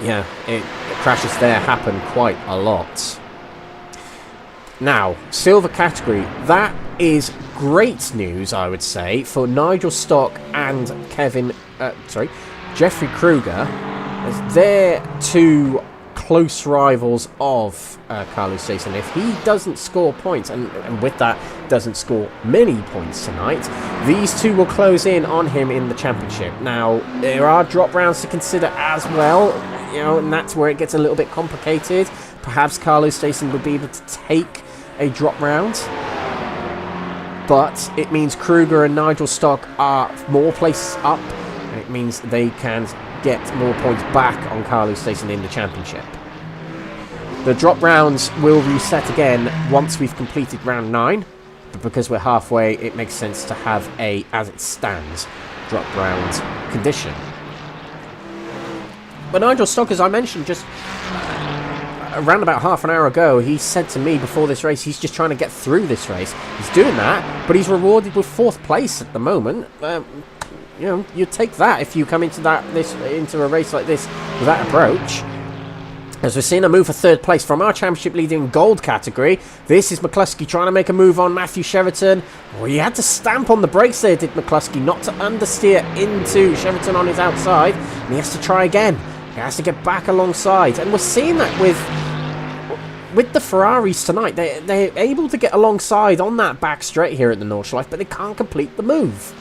Yeah, crashes there happen quite a lot. Now, silver category. That is great news, I would say, for Nigel Stock and Jeffrey Kruger, as they're two close rivals of Carlos Jason. If he doesn't score points, and with that doesn't score many points tonight, these two will close in on him in the championship. Now, there are drop rounds to consider as well, you know, and that's where it gets a little bit complicated. Perhaps Carlos Jason would be able to take a drop round, but it means Kruger and Nigel Stock are more places up, and it means they can get more points back on Carlos Jason in the championship. The drop rounds will reset again once we've completed round 9, but because we're halfway, it makes sense to have a as it stands drop round condition. But Nigel Stock, as I mentioned just around about half an hour ago, he said to me before this race he's just trying to get through this race. He's doing that, but he's rewarded with 4th place at the moment. You know, you take that if you come into a race like this with that approach. As we're seeing a move for 3rd place from our championship leader in gold category. This is McCluskey trying to make a move on Matthew Cheverton. Well, he had to stamp on the brakes there, did McCluskey, not to understeer into Cheverton on his outside. And he has to try again. He has to get back alongside. And we're seeing that with the Ferraris tonight. They're able to get alongside on that back straight here at the Nordschleife, but they can't complete the move.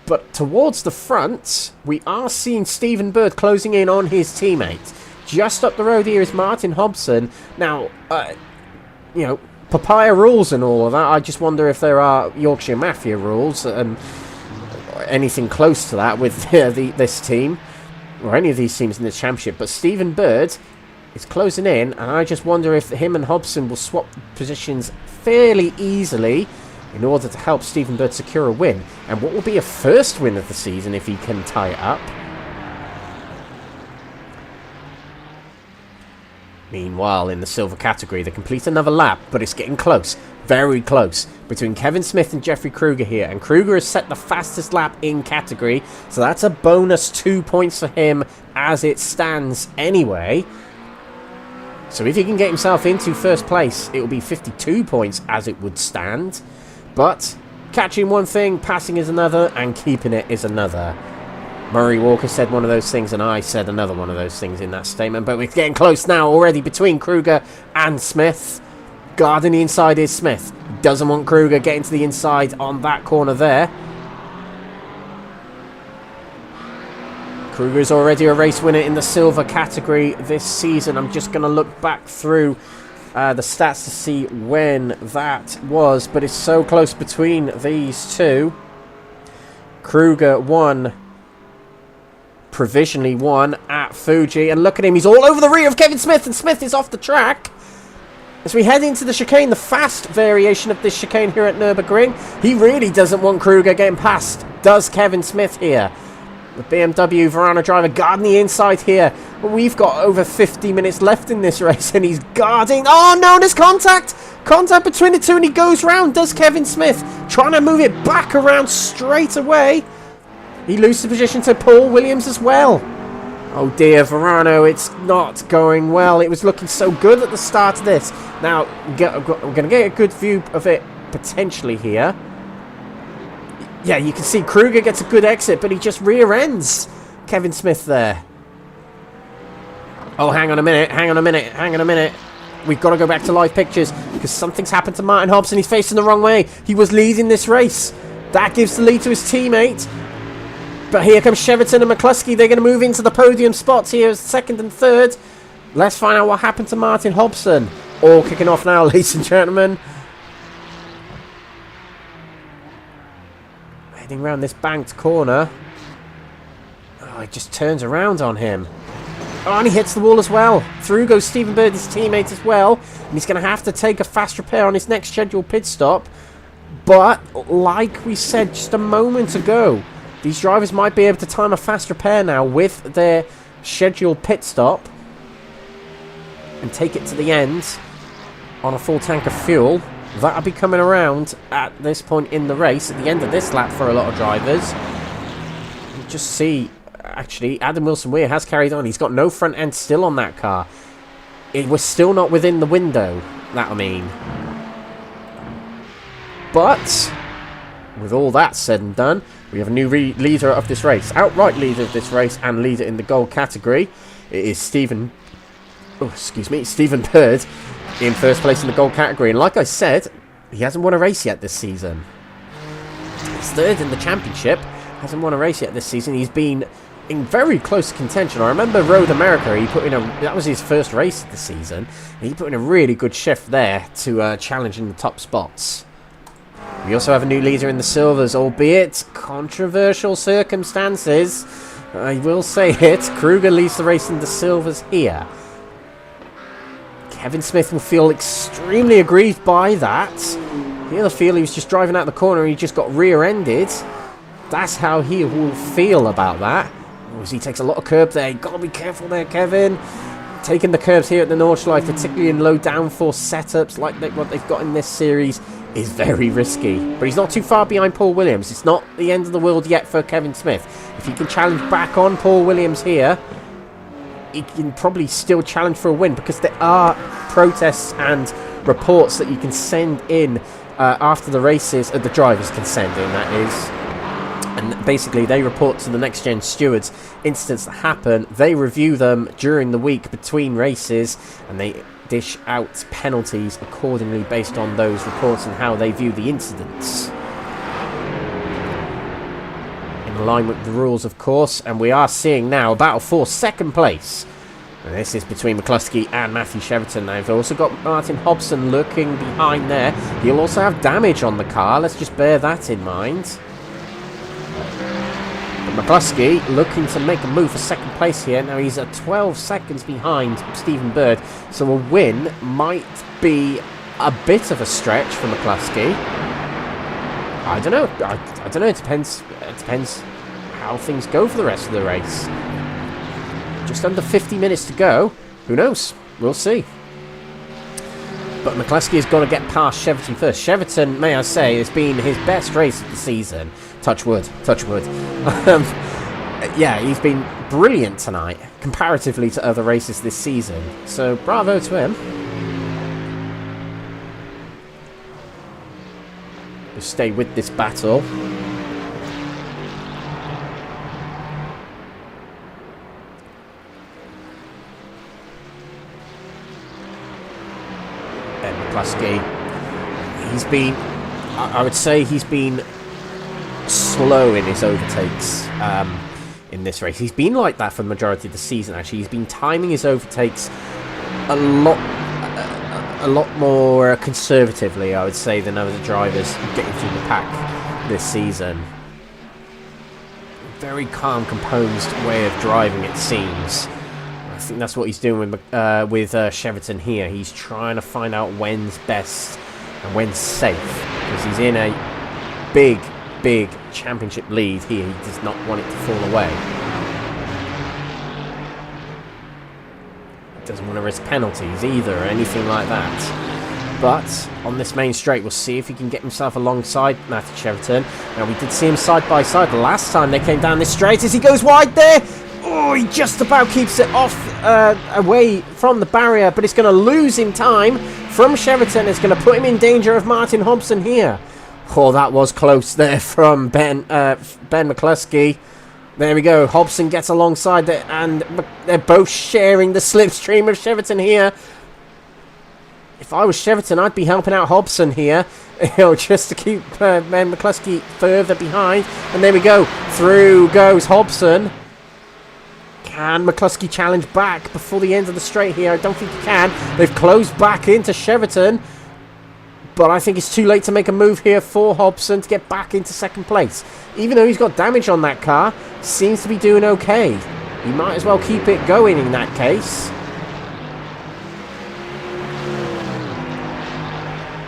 But towards the front, we are seeing Stephen Bird closing in on his teammate. Just up the road here is Martin Hobson. Now, you know, papaya rules and all of that. I just wonder if there are Yorkshire Mafia rules and anything close to that with this team, or any of these teams in the championship. But Stephen Bird is closing in, and I just wonder if him and Hobson will swap positions fairly easily in order to help Stephen Bird secure a win. And what will be a first win of the season if he can tie it up. Meanwhile, in the silver category, they complete another lap, but it's getting close. Very close. Between Kevin Smith and Jeffrey Kruger here. And Kruger has set the fastest lap in category, so that's a bonus 2 points for him as it stands anyway. So if he can get himself into 1st place, it will be 52 points as it would stand. But catching one thing, passing is another, and keeping it is another. Murray Walker said one of those things, and I said another one of those things in that statement. But we're getting close now already between Kruger and Smith. Guarding the inside is Smith. Doesn't want Kruger getting to the inside on that corner there. Kruger is already a race winner in the silver category this season. I'm just going to look back through the stats to see when that was, but it's so close between these two. Kruger provisionally won at Fuji, and look at him, he's all over the rear of Kevin Smith, and Smith is off the track. As we head into the chicane, the fast variation of this chicane here at Nürburgring, he really doesn't want Kruger getting past, does Kevin Smith here. The BMW Verano driver guarding the inside here. But we've got over 50 minutes left in this race, and he's guarding. Oh no, there's contact! Contact between the two, and he goes round, does Kevin Smith. Trying to move it back around straight away. He loses position to Paul Williams as well. Oh dear, Verano, it's not going well. It was looking so good at the start of this. Now, we're going to get a good view of it potentially here. Yeah, you can see Kruger gets a good exit, but he just rear ends Kevin Smith there. Oh, hang on a minute. We've got to go back to live pictures because something's happened to Martin Hobson. He's facing the wrong way. He was leading this race. That gives the lead to his teammate. But here comes Cheverton and McCluskey. They're going to move into the podium spots here as 2nd and 3rd. Let's find out what happened to Martin Hobson. All kicking off now, ladies and gentlemen. Heading around this banked corner. Oh, it just turns around on him. Oh, and he hits the wall as well. Through goes Stephen Bird, his teammate as well. And he's going to have to take a fast repair on his next scheduled pit stop. But, like we said just a moment ago, These drivers might be able to time a fast repair now with their scheduled pit stop and take it to the end on a full tank of fuel. That'll be coming around at this point in the race, at the end of this lap for a lot of drivers. You just see, actually, Adam Wilson-Weir has carried on. He's got no front end still on that car. It was still not within the window, that I mean. But with all that said and done, we have a new leader of this race. Outright leader of this race and leader in the gold category. It is Stephen Bird in first place in the gold category. And like I said, he hasn't won a race yet this season. He's third in the championship. Hasn't won a race yet this season. He's been in very close contention. I remember Road America, that was his first race of the season. He put in a really good shift there to challenge in the top spots. We also have a new leader in the silvers, albeit controversial circumstances. I will say it. Kruger leads the race in the silvers here. Kevin Smith will feel extremely aggrieved by that. He'll feel he was just driving out the corner and he just got rear-ended. That's how he will feel about that. As he takes a lot of curb there. You've got to be careful there, Kevin. Taking the curbs here at the Nordschleife, particularly in low downforce setups like what they've got in this series, is very risky. But he's not too far behind Paul Williams. It's not the end of the world yet for Kevin Smith. If he can challenge back on Paul Williams here, he can probably still challenge for a win, because there are protests and reports that you can send in after the races, the drivers can send in, that is. And basically they report to the NXTGEN stewards incidents that happen. They review them during the week between races, and they dish out penalties accordingly based on those reports and how they view the incidents. In line with the rules, of course, and we are seeing now a battle for second place. And this is between McCluskey and Matthew Cheverton. Now, they've also got Martin Hobson lurking behind there. He'll also have damage on the car. Let's just bear that in mind. But McCluskey looking to make a move for second place here. Now, he's at 12 seconds behind Stephen Bird. So a win might be a bit of a stretch for McCluskey. I don't know. I don't know. It depends how things go for the rest of the race. Just under 50 minutes to go. Who knows? We'll see. But McCluskey has got to get past Cheverton first. Cheverton, may I say, has been his best race of the season. Touch wood. Touch wood. Yeah, he's been brilliant tonight, comparatively to other races this season. So, bravo to him. We'll stay with this battle. McCluskey, he's been, I would say he's been slow in his overtakes in this race. He's been like that for the majority of the season, actually. He's been timing his overtakes a lot more conservatively, I would say, than other drivers getting through the pack this season. Very calm, composed way of driving, it seems. I think that's what he's doing with Cheverton here. He's trying to find out when's best and when's safe, because he's in a big championship lead here. He does not want it to fall away. He doesn't want to risk penalties either or anything like that. But on this main straight, we'll see if he can get himself alongside Matthew Cheverton. Now, we did see him side by side the last time they came down this straight as he goes wide there. Oh, he just about keeps it off away from the barrier, but it's going to lose him time from Cheverton. It's going to put him in danger of Martin Hobson here. Oh, that was close there from Ben McCluskey. There we go. Hobson gets alongside there, and they're both sharing the slipstream of Cheverton here. If I was Cheverton, I'd be helping out Hobson here, just to keep Ben McCluskey further behind. And there we go. Through goes Hobson. Can McCluskey challenge back before the end of the straight here? I don't think he can. They've closed back into Cheverton. But I think it's too late to make a move here for Hobson to get back into second place. Even though he's got damage on that car, seems to be doing okay. He might as well keep it going in that case.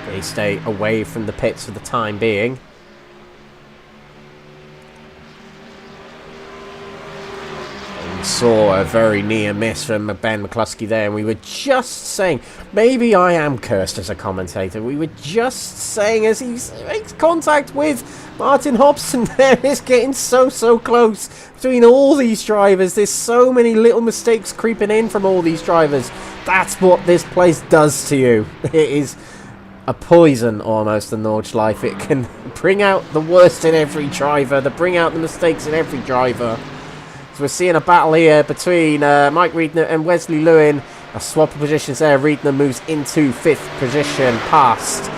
They stay away from the pits for the time being. Saw a very near miss from Ben McCluskey there, and we were just saying, maybe I am cursed as a commentator, we were just saying as he makes contact with Martin Hobson there, it's getting so close between all these drivers. There's so many little mistakes creeping in from all these drivers. That's what this place does to you. It is a poison almost, the Nordschleife. It can bring out the worst in every driver, bring out the mistakes in every driver. So we're seeing a battle here between Mike Riedner and Wesley Lewin. A swap of positions there. Riedner moves into 5th position, past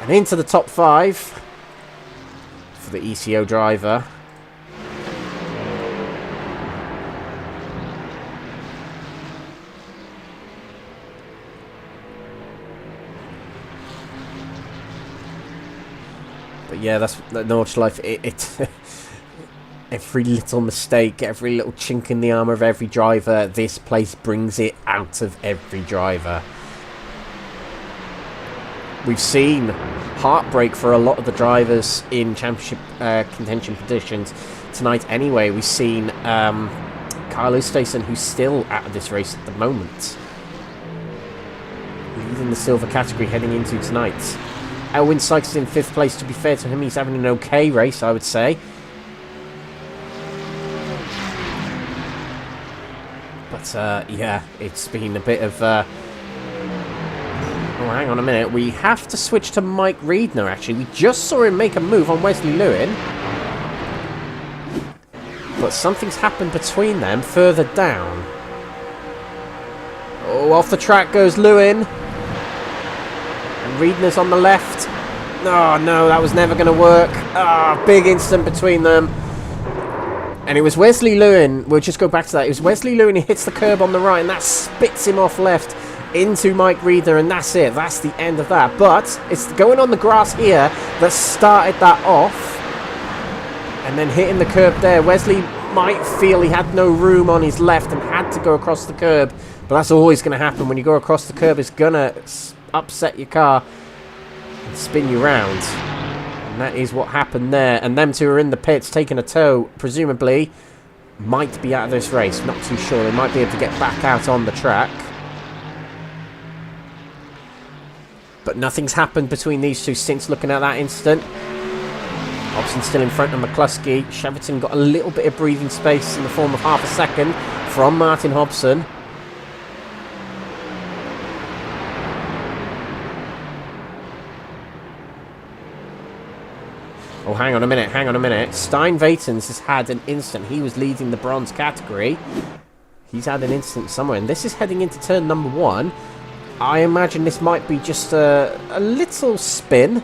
and into the top 5 for the ECO driver. But yeah, that's the Nordschleife. It every little mistake, every little chink in the armour of every driver, this place brings it out of every driver. We've seen heartbreak for a lot of the drivers in championship contention positions tonight anyway. We've seen Kyle Oosthuizen, who's still out of this race at the moment, leading the silver category heading into tonight. Elwyn Sykes is in 5th place. To be fair to him, he's having an okay race, I would say. But yeah, it's been a bit of oh, hang on a minute, we have to switch to Mike Riedner actually. We just saw him make a move on Wesley Lewin, but something's happened between them further down. Oh, off the track goes Lewin, and Riedner's on the left. Oh no, that was never going to work. Ah, big incident between them. And it was Wesley Lewin, we'll just go back to that, it was Wesley Lewin who hits the curb on the right, and that spits him off left into Mike Riedner, and that's it. That's the end of that. But it's going on the grass here that started that off, and then hitting the curb there. Wesley might feel he had no room on his left and had to go across the curb, but that's always going to happen. When you go across the curb, it's going to upset your car and spin you round. And that is what happened there. And them two are in the pits taking a tow, presumably might be out of this race. Not too sure. They might be able to get back out on the track. But nothing's happened between these two since looking at that incident. Hobson still in front of McCluskey. Cheverton got a little bit of breathing space in the form of half a second from Martin Hobson. Oh, hang on a minute, hang on a minute. Stein Vatens has had an incident. He was leading the bronze category. He's had an incident somewhere, and this is heading into turn number 1. I imagine this might be just a little spin.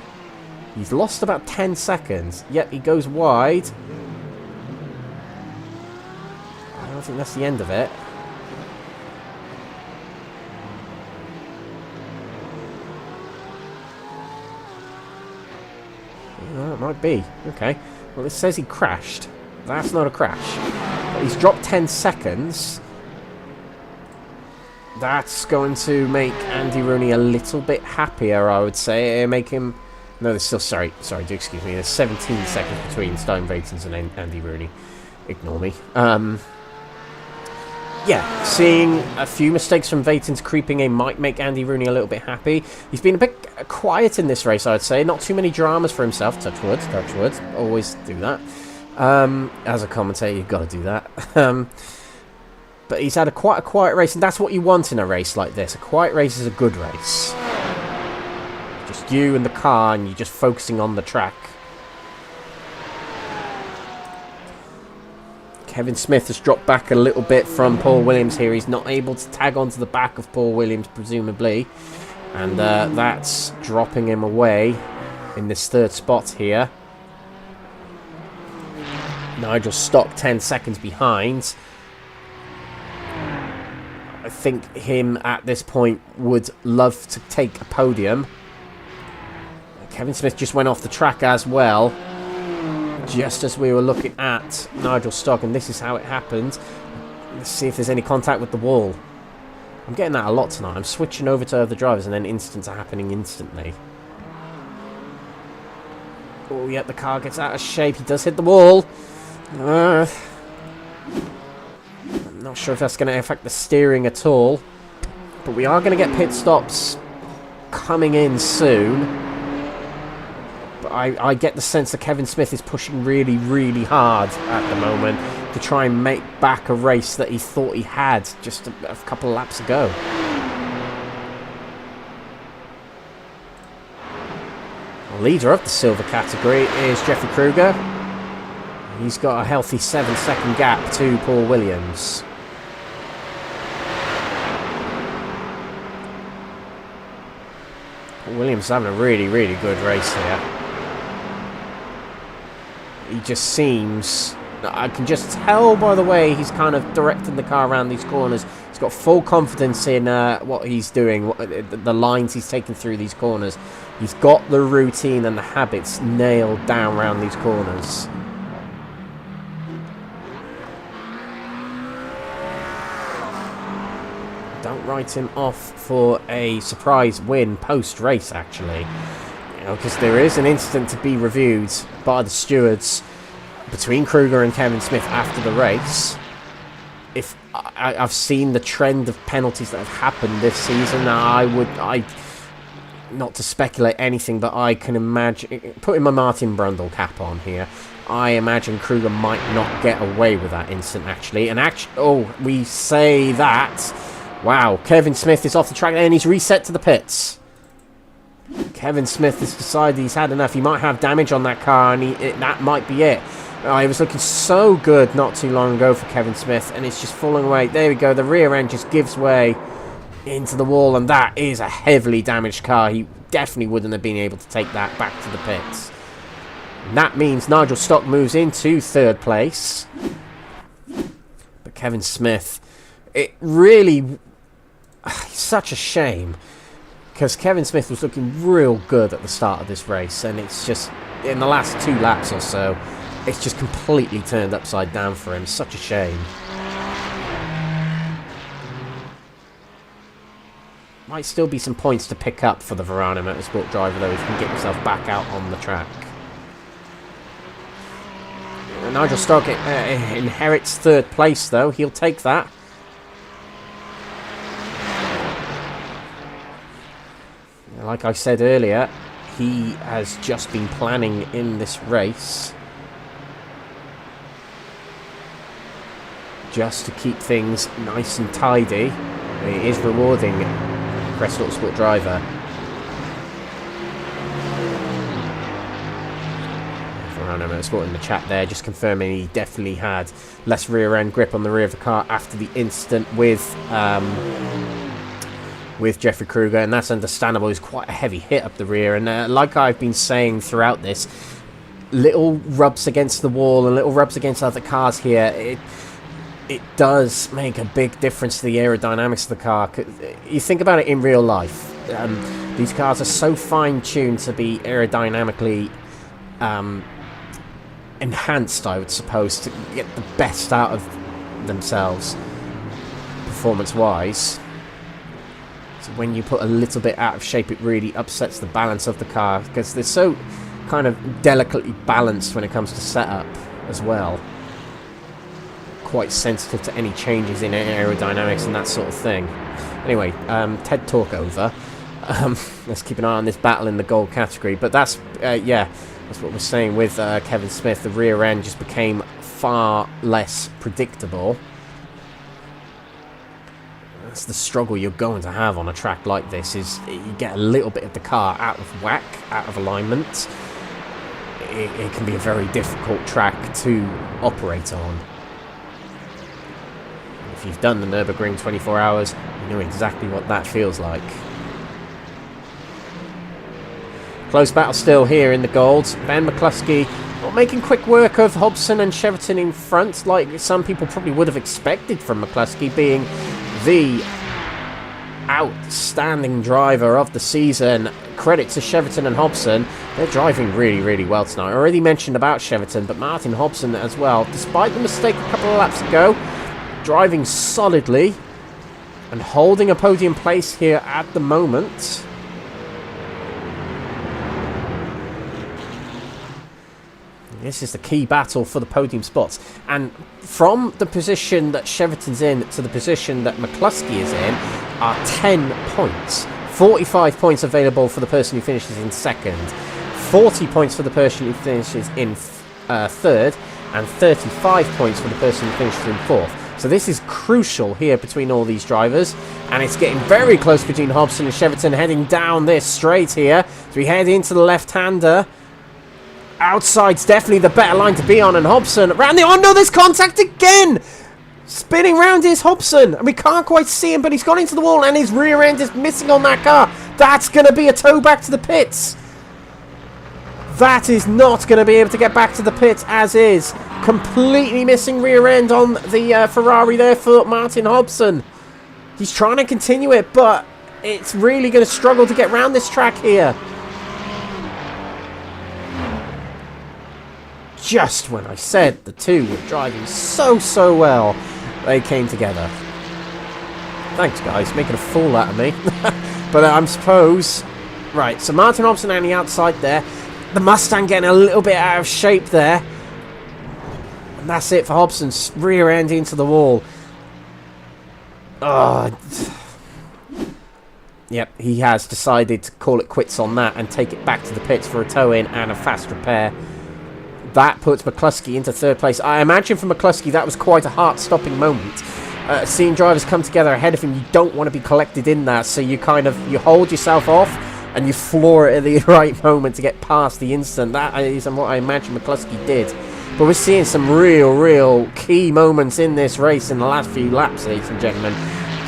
He's lost about 10 seconds. Yep, he goes wide. I don't think that's the end of it. It might be. Okay. Well, it says he crashed. That's not a crash. But he's dropped 10 seconds. That's going to make Andy Rooney a little bit happier, I would say. It'll make him... No, there's still... Sorry, do excuse me. There's 17 seconds between Stein Vatens and Andy Rooney. Ignore me. Yeah, seeing a few mistakes from Vatens creeping in might make Andy Rooney a little bit happy. He's been a bit quiet in this race, I would say. Not too many dramas for himself. Touch wood, touch wood. Always do that. As a commentator, you've got to do that. But he's had quite a quiet race, and that's what you want in a race like this. A quiet race is a good race. Just you and the car, and you're just focusing on the track. Kevin Smith has dropped back a little bit from Paul Williams here. He's not able to tag onto the back of Paul Williams, presumably. And that's dropping him away in this third spot here. Nigel Stock 10 seconds behind. I think him at this point would love to take a podium. Kevin Smith just went off the track as well, just as we were looking at Nigel Stock, and this is how it happened. Let's see if there's any contact with the wall. I'm getting that a lot tonight. I'm switching over to other drivers and then incidents are happening instantly. Oh, yeah, the car gets out of shape. He does hit the wall. Not sure if that's going to affect the steering at all. But we are going to get pit stops coming in soon. But I get the sense that Kevin Smith is pushing really, really hard at the moment to try and make back a race that he thought he had just a couple of laps ago. The leader of the silver category is Jeffrey Kruger. He's got a healthy 7-second gap to Paul Williams. Paul Williams is having a really, really good race here. He just seems... I can just tell by the way he's kind of directing the car around these corners. He's got full confidence in what he's doing, the lines he's taking through these corners. He's got the routine and the habits nailed down around these corners. Don't write him off for a surprise win post-race, actually. You know, because there is an incident to be reviewed by the stewards between Kruger and Kevin Smith after the race. If I've seen the trend of penalties that have happened this season, not to speculate anything, but I can imagine, putting my Martin Brundle cap on here, I imagine Kruger might not get away with that incident, actually. And we say that. Wow, Kevin Smith is off the track and he's reset to the pits. Kevin Smith has decided he's had enough. He might have damage on that car and that might be it. It was looking so good not too long ago for Kevin Smith, and it's just falling away. There we go, the rear end just gives way into the wall, and that is a heavily damaged car. He definitely wouldn't have been able to take that back to the pits. And that means Nigel Stock moves into third place. But Kevin Smith, it really... such a shame, because Kevin Smith was looking real good at the start of this race, and it's just, in the last 2 laps or so, it's just completely turned upside down for him. Such a shame. Might still be some points to pick up for the Verano Motorsport driver, though, if he can get himself back out on the track. Nigel Stock inherits third place, though. He'll take that. Like I said earlier, he has just been planning in this race just to keep things nice and tidy. It is rewarding Crest Autosport driver. Verano Motorsport in the chat there, just confirming he definitely had less rear end grip on the rear of the car after the incident with Jeffrey Kruger, and that's understandable. It's quite a heavy hit up the rear, and like I've been saying throughout this, little rubs against the wall and little rubs against other cars here, it does make a big difference to the aerodynamics of the car. You think about it in real life, these cars are so fine-tuned to be aerodynamically enhanced, I would suppose, to get the best out of themselves performance-wise. So when you put a little bit out of shape, it really upsets the balance of the car, because they're so kind of delicately balanced when it comes to setup as well. Quite sensitive to any changes in aerodynamics and that sort of thing. Anyway, TED Talk over. Let's keep an eye on this battle in the gold category. But that's, that's what we're saying with Kevin Smith. The rear end just became far less predictable. That's the struggle you're going to have on a track like this, is you get a little bit of the car out of whack, out of alignment. It can be a very difficult track to operate on. If you've done the Nürburgring 24 hours, you know exactly what that feels like. Close battle still here in the golds. Ben McCluskey not making quick work of Hobson and Cheverton in front, like some people probably would have expected from McCluskey, being the outstanding driver of the season. Credit to Cheverton and Hobson. They're driving really, really well tonight. I already mentioned about Cheverton, but Martin Hobson as well, despite the mistake a couple of laps ago, driving solidly and holding a podium place here at the moment. This is the key battle for the podium spots. And from the position that Cheverton's in to the position that McCluskey is in are 10 points. 45 points available for the person who finishes in second. 40 points for the person who finishes in third. And 35 points for the person who finishes in fourth. So this is crucial here between all these drivers. And it's getting very close between Hobson and Cheverton heading down this straight here. So we head into the left-hander. Outside's definitely the better line to be on, and Hobson around the... Oh no, there's contact again! Spinning round is Hobson, and we can't quite see him, but he's gone into the wall, and his rear end is missing on that car. That's going to be a tow back to the pits. That is not going to be able to get back to the pits as is. Completely missing rear end on the Ferrari there for Martin Hobson. He's trying to continue it, but it's really going to struggle to get round this track here. Just when I said the two were driving so well, they came together. Thanks, guys, making a fool out of me. But I suppose... Right, so Martin Hobson on the outside there. The Mustang getting a little bit out of shape there. And that's it for Hobson's rear end into the wall. Oh. Yep, he has decided to call it quits on that and take it back to the pits for a tow-in and a fast repair. That puts McCluskey into third place. I imagine for McCluskey that was quite a heart-stopping moment. Seeing drivers come together ahead of him, you don't want to be collected in that, so you you hold yourself off and you floor it at the right moment to get past the instant. That is what I imagine McCluskey did. But we're seeing some real key moments in this race in the last few laps, ladies and gentlemen.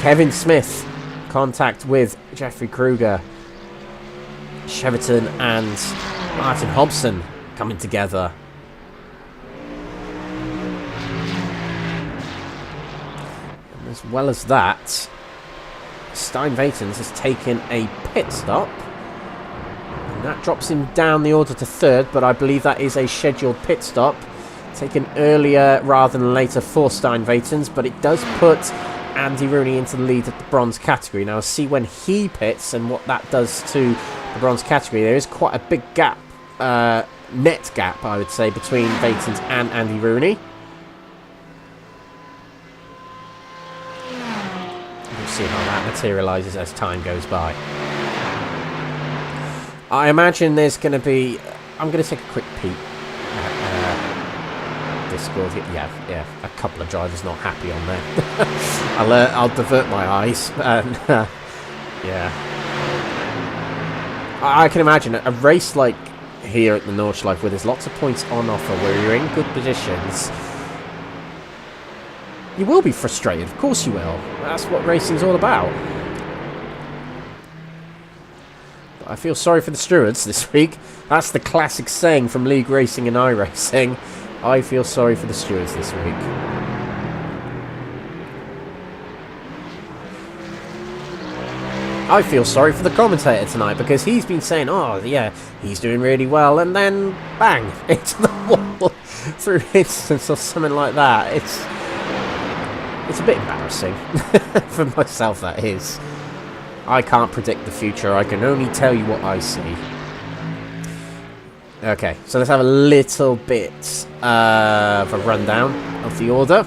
Kevin Smith, contact with Jeffrey Kruger. Cheverton and Martin Hobson coming together. As well as that, Stein Vatens has taken a pit stop. And that drops him down the order to third, but I believe that is a scheduled pit stop. Taken earlier rather than later for Stein Vatens, but it does put Andy Rooney into the lead at the bronze category. Now, see when he pits and what that does to the bronze category. There is quite a big gap, net gap, I would say, between Vatens and Andy Rooney. See how that materialises as time goes by. I imagine there's going to be... I'm going to take a quick peek at Discord. Yeah, a couple of drivers not happy on there. I'll divert my eyes. Yeah. I can imagine a race like here at the Nordschleife where there's lots of points on offer, where you're in good positions. You will be frustrated, of course you will. That's what racing's all about. But I feel sorry for the stewards this week. That's the classic saying from League Racing and iRacing. I feel sorry for the stewards this week. I feel sorry for the commentator tonight because he's been saying, oh yeah, he's doing really well, and then bang, into the wall through instance or something like that. It's a bit embarrassing for myself, that is. I can't predict the future. I can only tell you what I see. Okay, so let's have a little bit of a rundown of the order.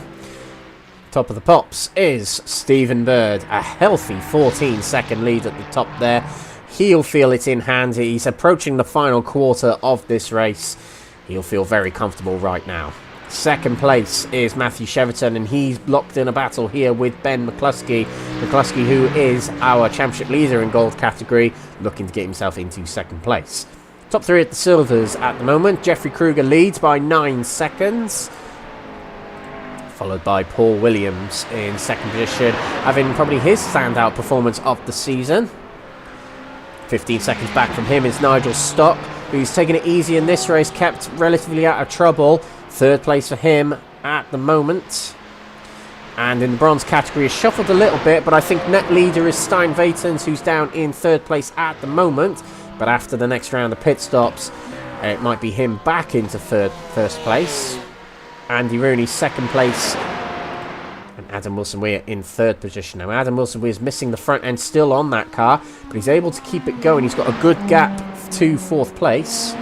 Top of the pops is Stephen Bird. A healthy 14-second lead at the top there. He'll feel it in hand. He's approaching the final quarter of this race. He'll feel very comfortable right now. Second place is Matthew Cheverton, and he's locked in a battle here with Ben McCluskey. McCluskey, who is our championship leader in gold category, looking to get himself into second place. Top three at the silvers at the moment. Jeffrey Kruger leads by 9 seconds, followed by Paul Williams in second position, having probably his standout performance of the season. 15 seconds back from him is Nigel Stock, who's taking it easy in this race, kept relatively out of trouble. Third place for him at the moment. And in the bronze category, is shuffled a little bit, but I think net leader is Stein Vatens, who's down in third place at the moment. But after the next round of pit stops, it might be him back into first place. Andy Rooney second place. And Adam Wilson-Weir in third position. Now, Adam Wilson-Weir is missing the front end still on that car, but he's able to keep it going. He's got a good gap to fourth place.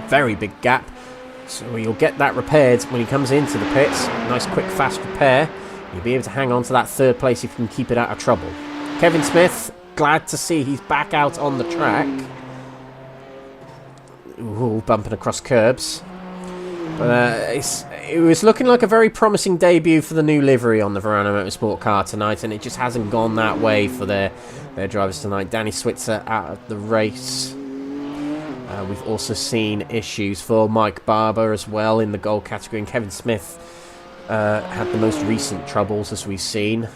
very big gap. So you'll get that repaired when he comes into the pits. Nice quick fast repair. You'll be able to hang on to that third place if you can keep it out of trouble. Kevin Smith, glad to see he's back out on the track. Ooh, bumping across curbs. But it was looking like a very promising debut for the new livery on the Verano Motorsport car tonight, and it just hasn't gone that way for their drivers tonight. Danny Switzer out of the race. We've also seen issues for Mike Barber as well in the gold category, and Kevin Smith had the most recent troubles, as we've seen.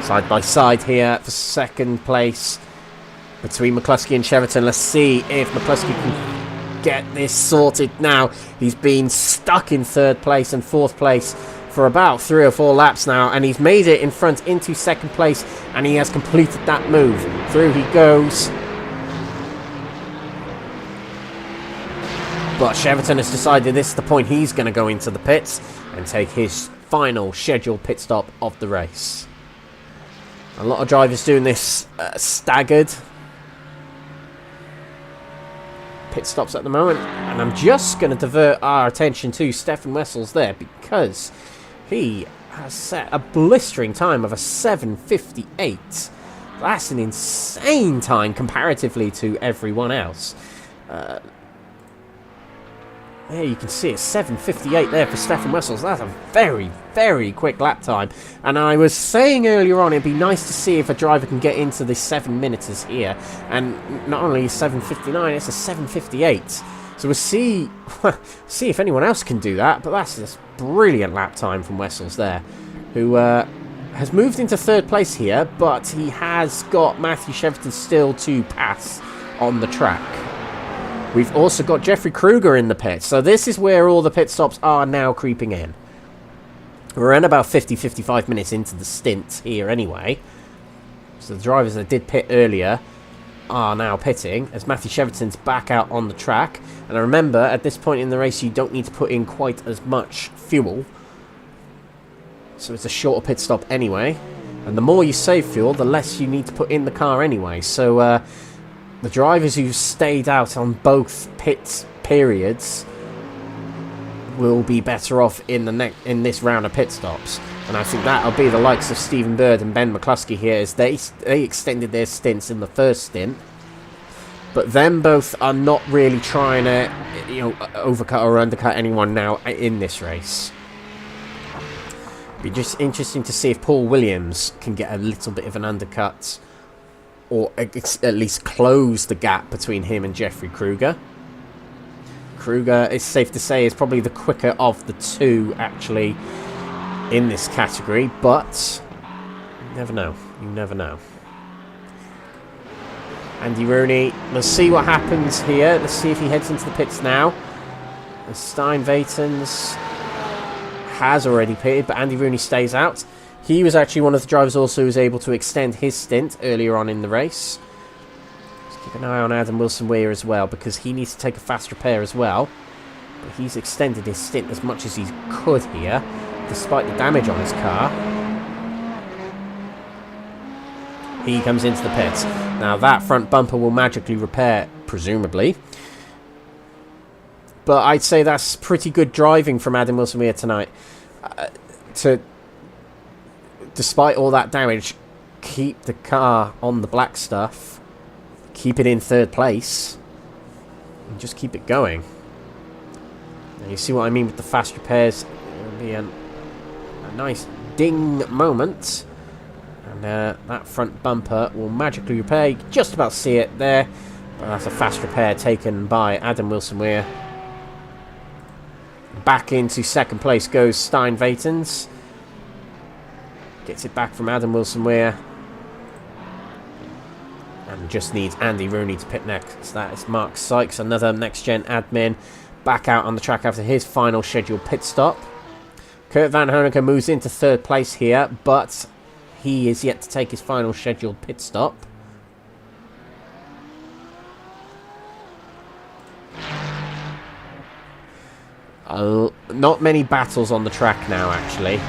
Side by side here for second place between McCluskey and Cheverton. Let's see if McCluskey can get this sorted now. He's been stuck in third place and fourth place for about 3 or 4 laps now, and he's made it in front into second place, and he has completed that move. Through he goes. But Cheverton has decided this is the point he's going to go into the pits and take his final scheduled pit stop of the race. A lot of drivers doing this staggered pit stops at the moment. And I'm just going to divert our attention to Stefan Wessels there, because he has set a blistering time of a 7:58. That's an insane time comparatively to everyone else. There you can see it's 7:58 there for Stefan Wessels. That's a very, very quick lap time. And I was saying earlier on, it'd be nice to see if a driver can get into the 7 minutes here. And not only 7:59, it's a 7:58. So we'll see if anyone else can do that. But that's this brilliant lap time from Wessels there, who has moved into third place here, but he has got Matthew Cheverton still to pass on the track. We've also got Jeffrey Kruger in the pits, so this is where all the pit stops are now creeping in. We're in about 50-55 minutes into the stint here anyway. So the drivers that did pit earlier are now pitting, as Matthew Cheverton's back out on the track. And I remember, at this point in the race, you don't need to put in quite as much fuel. So it's a shorter pit stop anyway. And the more you save fuel, the less you need to put in the car anyway. So, the drivers who stayed out on both pit periods will be better off in this round of pit stops, and I think that'll be the likes of Stephen Bird and Ben McCluskey here, as they extended their stints in the first stint, but them both are not really trying to, overcut or undercut anyone now in this race. Be just interesting to see if Paul Williams can get a little bit of an undercut, or at least close the gap between him and Jeffrey Kruger. Kruger, it's safe to say, is probably the quicker of the two, actually, in this category, but you never know. You never know. Andy Rooney, let's see what happens here. Let's see if he heads into the pits now. Stein Vatens has already pitted, but Andy Rooney stays out. He was actually one of the drivers also who was able to extend his stint earlier on in the race. Let's keep an eye on Adam Wilson-Weir as well, because he needs to take a fast repair as well. But he's extended his stint as much as he could here, despite the damage on his car. He comes into the pits. Now that front bumper will magically repair, presumably. But I'd say that's pretty good driving from Adam Wilson-Weir tonight. Despite all that damage, keep the car on the black stuff, keep it in third place, and just keep it going. Now you see what I mean with the fast repairs. It'll be a nice ding moment, and that front bumper will magically repair. You can just about see it there, but that's a fast repair taken by Adam Wilson-Weir. Back into second place goes Stein Vatens. Gets it back from Adam Wilson-Weir. And just needs Andy Rooney to pit next. That is Mark Sykes, another next-gen admin, back out on the track after his final scheduled pit stop. Kurt Van Hoenicken moves into third place here, but he is yet to take his final scheduled pit stop. Not many battles on the track now, actually.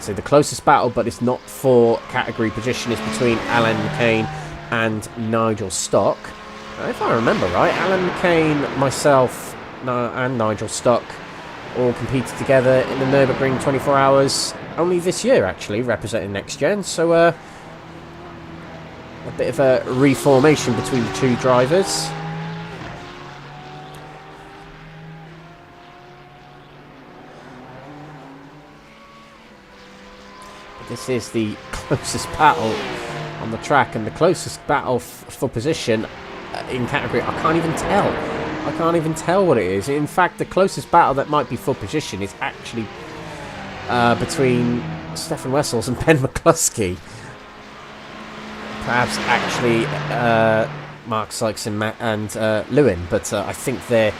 So the closest battle, but it's not for category position, is between Alan McCain and Nigel Stock. If I remember right, Alan McCain, myself, and Nigel Stock all competed together in the Nürburgring 24 Hours only this year, actually, representing NXTGEN. So a bit of a reformation between the two drivers. This is the closest battle on the track and the closest battle for position in category. I can't even tell. I can't even tell what it is. In fact, the closest battle that might be for position is actually between Stefan Wessels and Ben McCluskey. Perhaps actually Mark Sykes and Lewin, but I think they're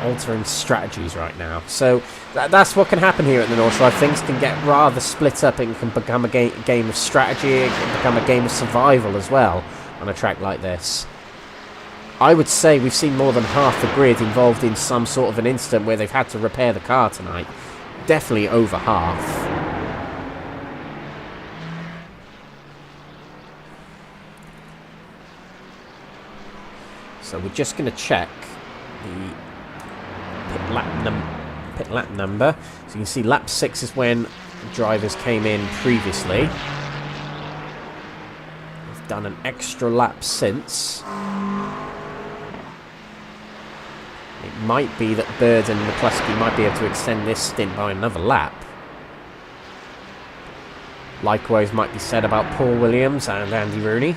altering strategies right now. So that's what can happen here at the Nordschleife. Things can get rather split up. It can become a game of strategy. It can become a game of survival as well on a track like this. I would say we've seen more than half the grid involved in some sort of an incident where they've had to repair the car tonight. Definitely over half. So we're just going to check the pit lap number. So you can see lap 6 is when drivers came in previously. We've done an extra lap since. It might be that Bird and McCluskey might be able to extend this stint by another lap. Likewise might be said about Paul Williams and Andy Rooney.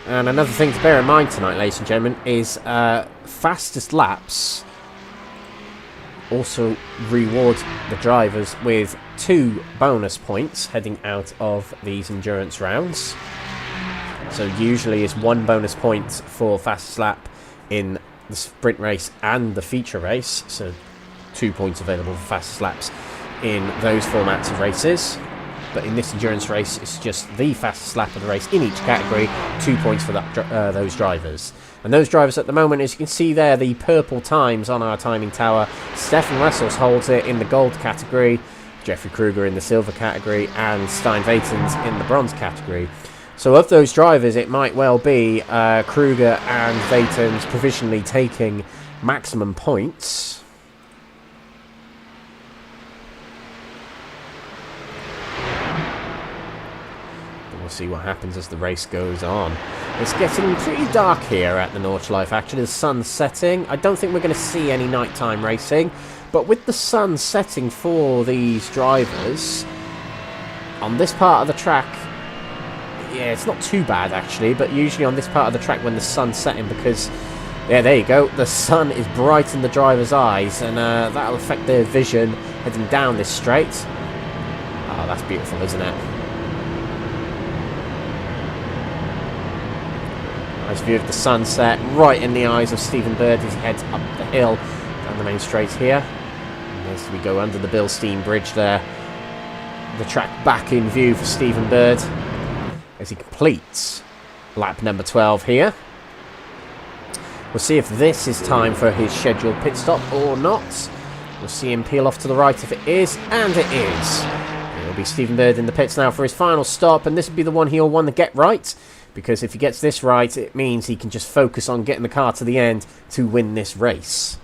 And another thing to bear in mind tonight, ladies and gentlemen, is fastest laps also reward the drivers with 2 bonus points heading out of these endurance rounds. So usually it's 1 bonus point for fastest lap in the sprint race and the feature race. So 2 points available for fastest laps in those formats of races. But in this endurance race, it's just the fastest lap of the race in each category, 2 points for that, those drivers. And those drivers at the moment, as you can see there, the purple times on our timing tower. Stefan Wessels holds it in the gold category, Jeffrey Kruger in the silver category, and Stein Vatens in the bronze category. So of those drivers, it might well be Kruger and Vatens provisionally taking maximum points. We'll see what happens as the race goes on. It's getting pretty dark here at the Nordschleife. Actually, the sun's setting. I don't think we're going to see any nighttime racing, but with the sun setting for these drivers on this part of the track, yeah, it's not too bad actually. But usually on this part of the track when the sun's setting, because yeah, there you go, the sun is bright in the driver's eyes, and that'll affect their vision heading down this straight. Oh, that's beautiful, isn't it? Nice view of the sunset right in the eyes of Stephen Bird as he heads up the hill down the main straight here. And as we go under the Bilstein Bridge there, the track back in view for Stephen Bird as he completes lap number 12 here. We'll see if this is time for his scheduled pit stop or not. We'll see him peel off to the right if it is, and it is. It'll be Stephen Bird in the pits now for his final stop, and this will be the one he'll want to get right. Because if he gets this right, it means he can just focus on getting the car to the end to win this race.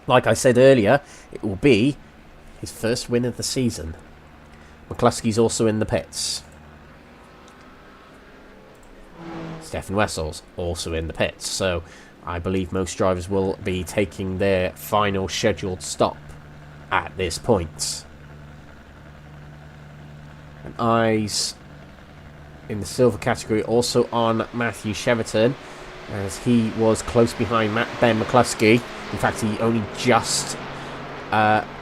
Like I said earlier, it will be his first win of the season. McCluskey's also in the pits. Stefan Wessels also in the pits. So I believe most drivers will be taking their final scheduled stop at this point. And eyes in the silver category also on Matthew Cheverton, as he was close behind Ben McCluskey. In fact, he only just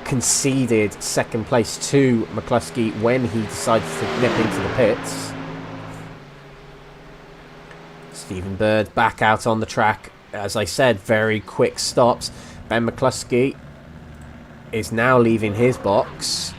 conceded second place to McCluskey when he decided to nip into the pits. Stephen Bird back out on the track. As I said, very quick stops. Ben McCluskey is now leaving his box.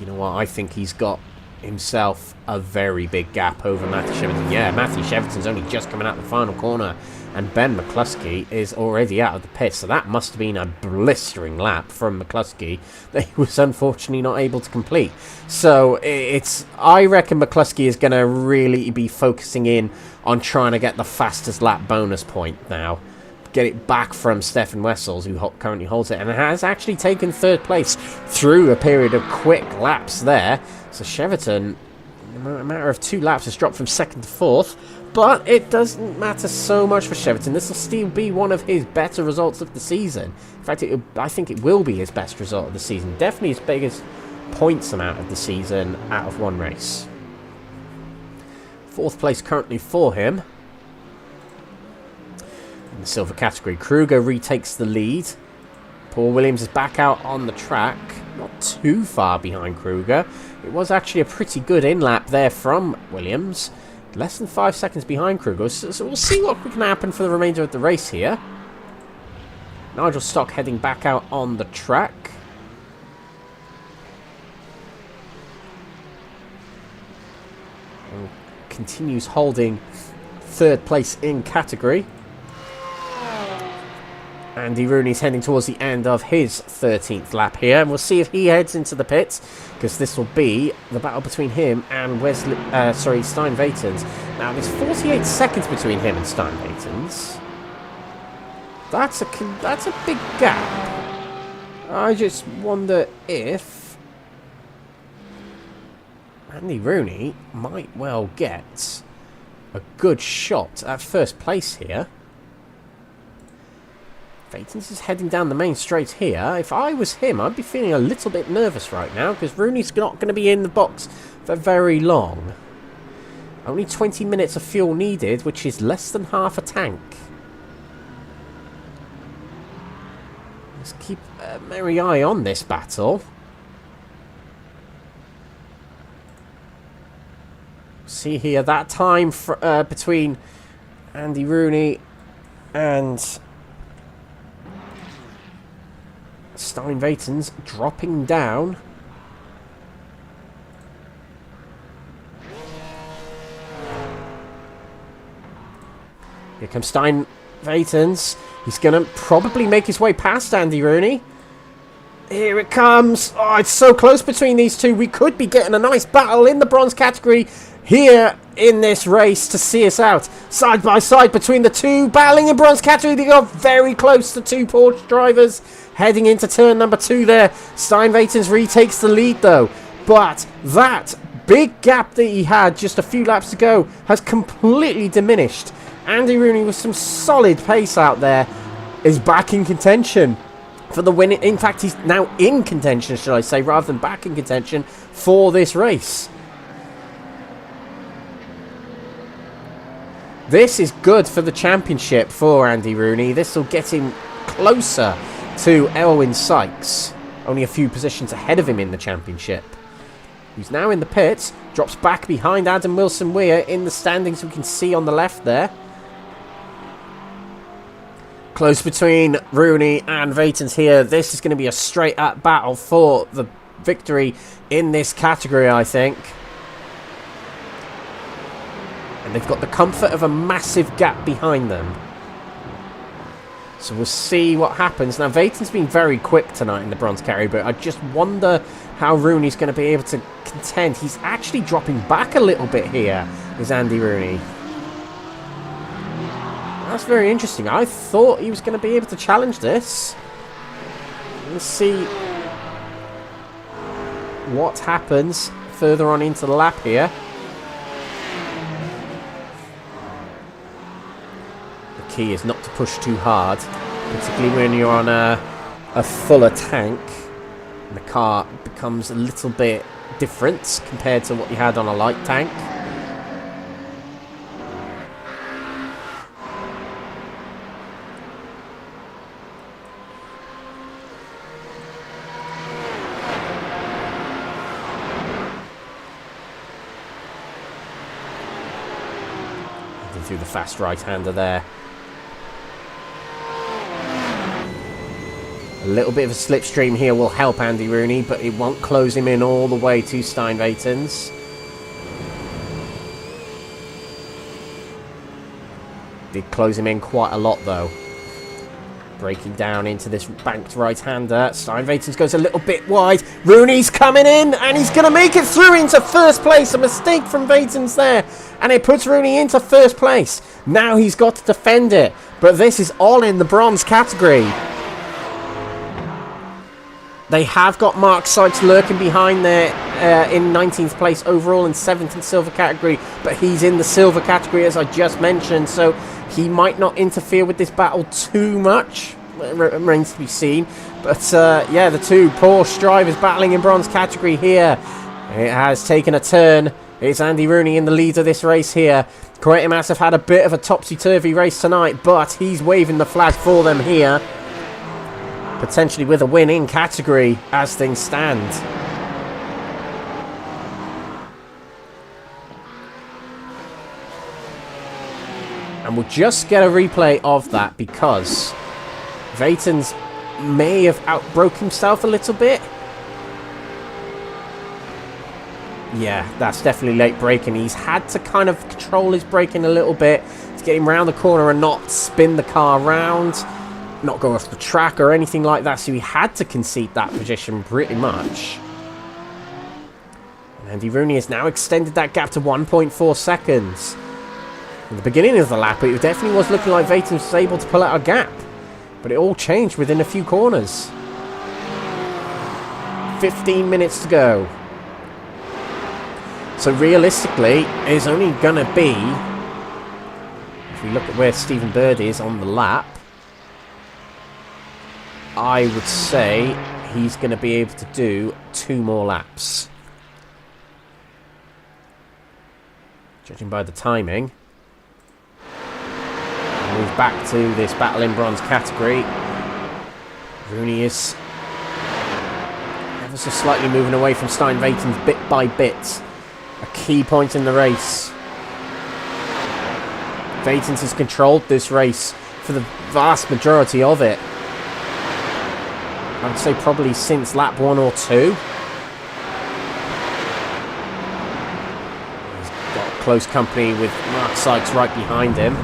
You know what? I think he's got himself a very big gap over Matthew Cheverton. Yeah, Matthew Cheverton's only just coming out the final corner And Ben McCluskey is already out of the pit, so that must have been a blistering lap from McCluskey that he was unfortunately not able to complete. So I reckon McCluskey is going to really be focusing in on trying to get the fastest lap bonus point now. Get it back from Stefan Wessels, who currently holds it, and has actually taken third place through a period of quick laps there. So Cheverton, in a matter of 2 laps, has dropped from 2nd to 4th. But it doesn't matter so much for Cheverton. This will still be one of his better results of the season. In fact, I think it will be his best result of the season. Definitely his biggest points amount of the season out of one race. 4th place currently for him. In the silver category, Kruger retakes the lead. Paul Williams is back out on the track. Not too far behind Kruger. It was actually a pretty good in-lap there from Williams. Less than 5 seconds behind Kruger, so we'll see what can happen for the remainder of the race here. Nigel Stock heading back out on the track. And continues holding 3rd place in category. Andy Rooney's heading towards the end of his 13th lap here, and we'll see if he heads into the pits, because this will be the battle between him and Stijn Vatens. Now, there's 48 seconds between him and Stijn Vatens. That's a big gap. I just wonder if Andy Rooney might well get a good shot at first place here. Vatens is heading down the main straight here. If I was him, I'd be feeling a little bit nervous right now, because Rooney's not going to be in the box for very long. Only 20 minutes of fuel needed, which is less than half a tank. Let's keep a merry eye on this battle. See here, that time between Andy Rooney and Stijn Vatens dropping down. Here comes Stijn Vatens. He's going to probably make his way past Andy Rooney. Here it comes. Oh, it's so close between these two. We could be getting a nice battle in the bronze category here in this race to see us out. Side by side between the two. Battling in bronze category. They got very close to 2 Porsche drivers. Heading into turn number 2 there. Stijn Vatens retakes the lead though. But that big gap that he had just a few laps to go has completely diminished. Andy Rooney with some solid pace out there is back in contention for the win. In fact, he's now in contention, shall I say, rather than back in contention for this race. This is good for the championship for Andy Rooney. This will get him closer to Elwyn Sykes, only a few positions ahead of him in the championship, who's now in the pits, drops back behind Adam Wilson-Weir in the standings we can see on the left there. Close between Rooney and Vatens here. This is going to be a straight up battle for the victory in this category, I think. And they've got the comfort of a massive gap behind them. So we'll see what happens. Now, Vaten's been very quick tonight in the bronze category, but I just wonder how Rooney's going to be able to contend. He's actually dropping back a little bit here, is Andy Rooney. That's very interesting. I thought he was going to be able to challenge this. Let's see what happens further on into the lap here. The key is not to push too hard, particularly when you're on a fuller tank. And the car becomes a little bit different compared to what you had on a light tank. Through the fast right-hander there. A little bit of a slipstream here will help Andy Rooney, but it won't close him in all the way to Stijn Vatens. Did close him in quite a lot, though. Breaking down into this banked right-hander. Stuyvesant goes a little bit wide. Rooney's coming in, and he's going to make it through into first place. A mistake from Vatens there, and it puts Rooney into first place. Now he's got to defend it, but this is all in the bronze category. They have got Mark Sykes lurking behind there in 19th place overall and 7th in silver category, but he's in the silver category as I just mentioned, so he might not interfere with this battle too much. It remains to be seen. But yeah, the two Porsche drivers battling in bronze category here. It has taken a turn. It's Andy Rooney in the lead of this race here. Quatermass have had a bit of a topsy-turvy race tonight, but he's waving the flag for them here. Potentially with a win in category as things stand. And we'll just get a replay of that because Vatens may have outbroke himself a little bit. Yeah, that's definitely late braking. He's had to kind of control his braking a little bit to get him round the corner and not spin the car round. Not go off the track or anything like that, so he had to concede that position pretty much. And Andy Rooney has now extended that gap to 1.4 seconds. At the beginning of the lap, it definitely was looking like Vatens was able to pull out a gap, but it all changed within a few corners. 15 minutes to go. So realistically, it's only going to be, if we look at where Stephen Bird is on the lap, I would say he's going to be able to do 2 more laps. Judging by the timing. Move back to this battle in bronze category. Rooney is ever so slightly moving away from Stuyvesant bit by bit. A key point in the race. Vatens has controlled this race for the vast majority of it. I would say probably since lap 1 or 2. He's got close company with Mark Sykes right behind him.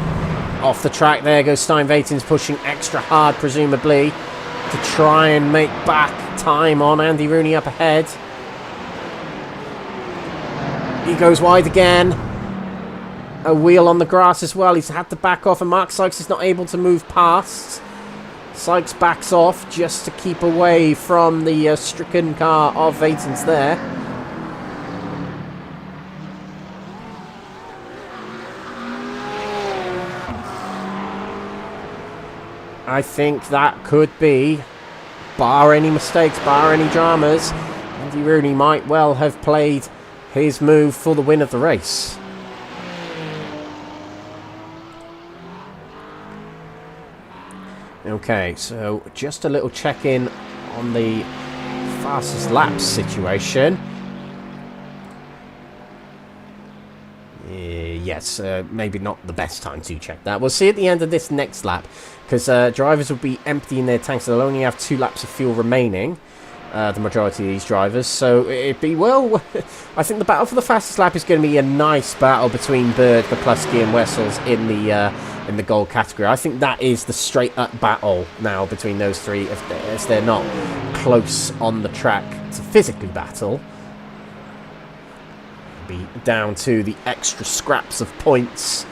Off the track there goes Stuyvesant, pushing extra hard presumably to try and make back time on Andy Rooney up ahead. He goes wide again. A wheel on the grass as well. He's had to back off and Mark Sykes is not able to move past. Sykes backs off just to keep away from the stricken car of Vatens there. I think that could be, bar any mistakes, bar any dramas, Andy Rooney might well have played his move for the win of the race. Okay, so just a little check-in on the fastest laps situation. Yes, maybe not the best time to check that. We'll see at the end of this next lap, because drivers will be emptying their tanks. They'll only have 2 laps of fuel remaining, the majority of these drivers. So it'd be, well, I think the battle for the fastest lap is going to be a nice battle between Bird, McCluskey and Wessels in the gold category. I think that is the straight-up battle now between those three, as they're not close on the track to physically battle. Be down to the extra scraps of points,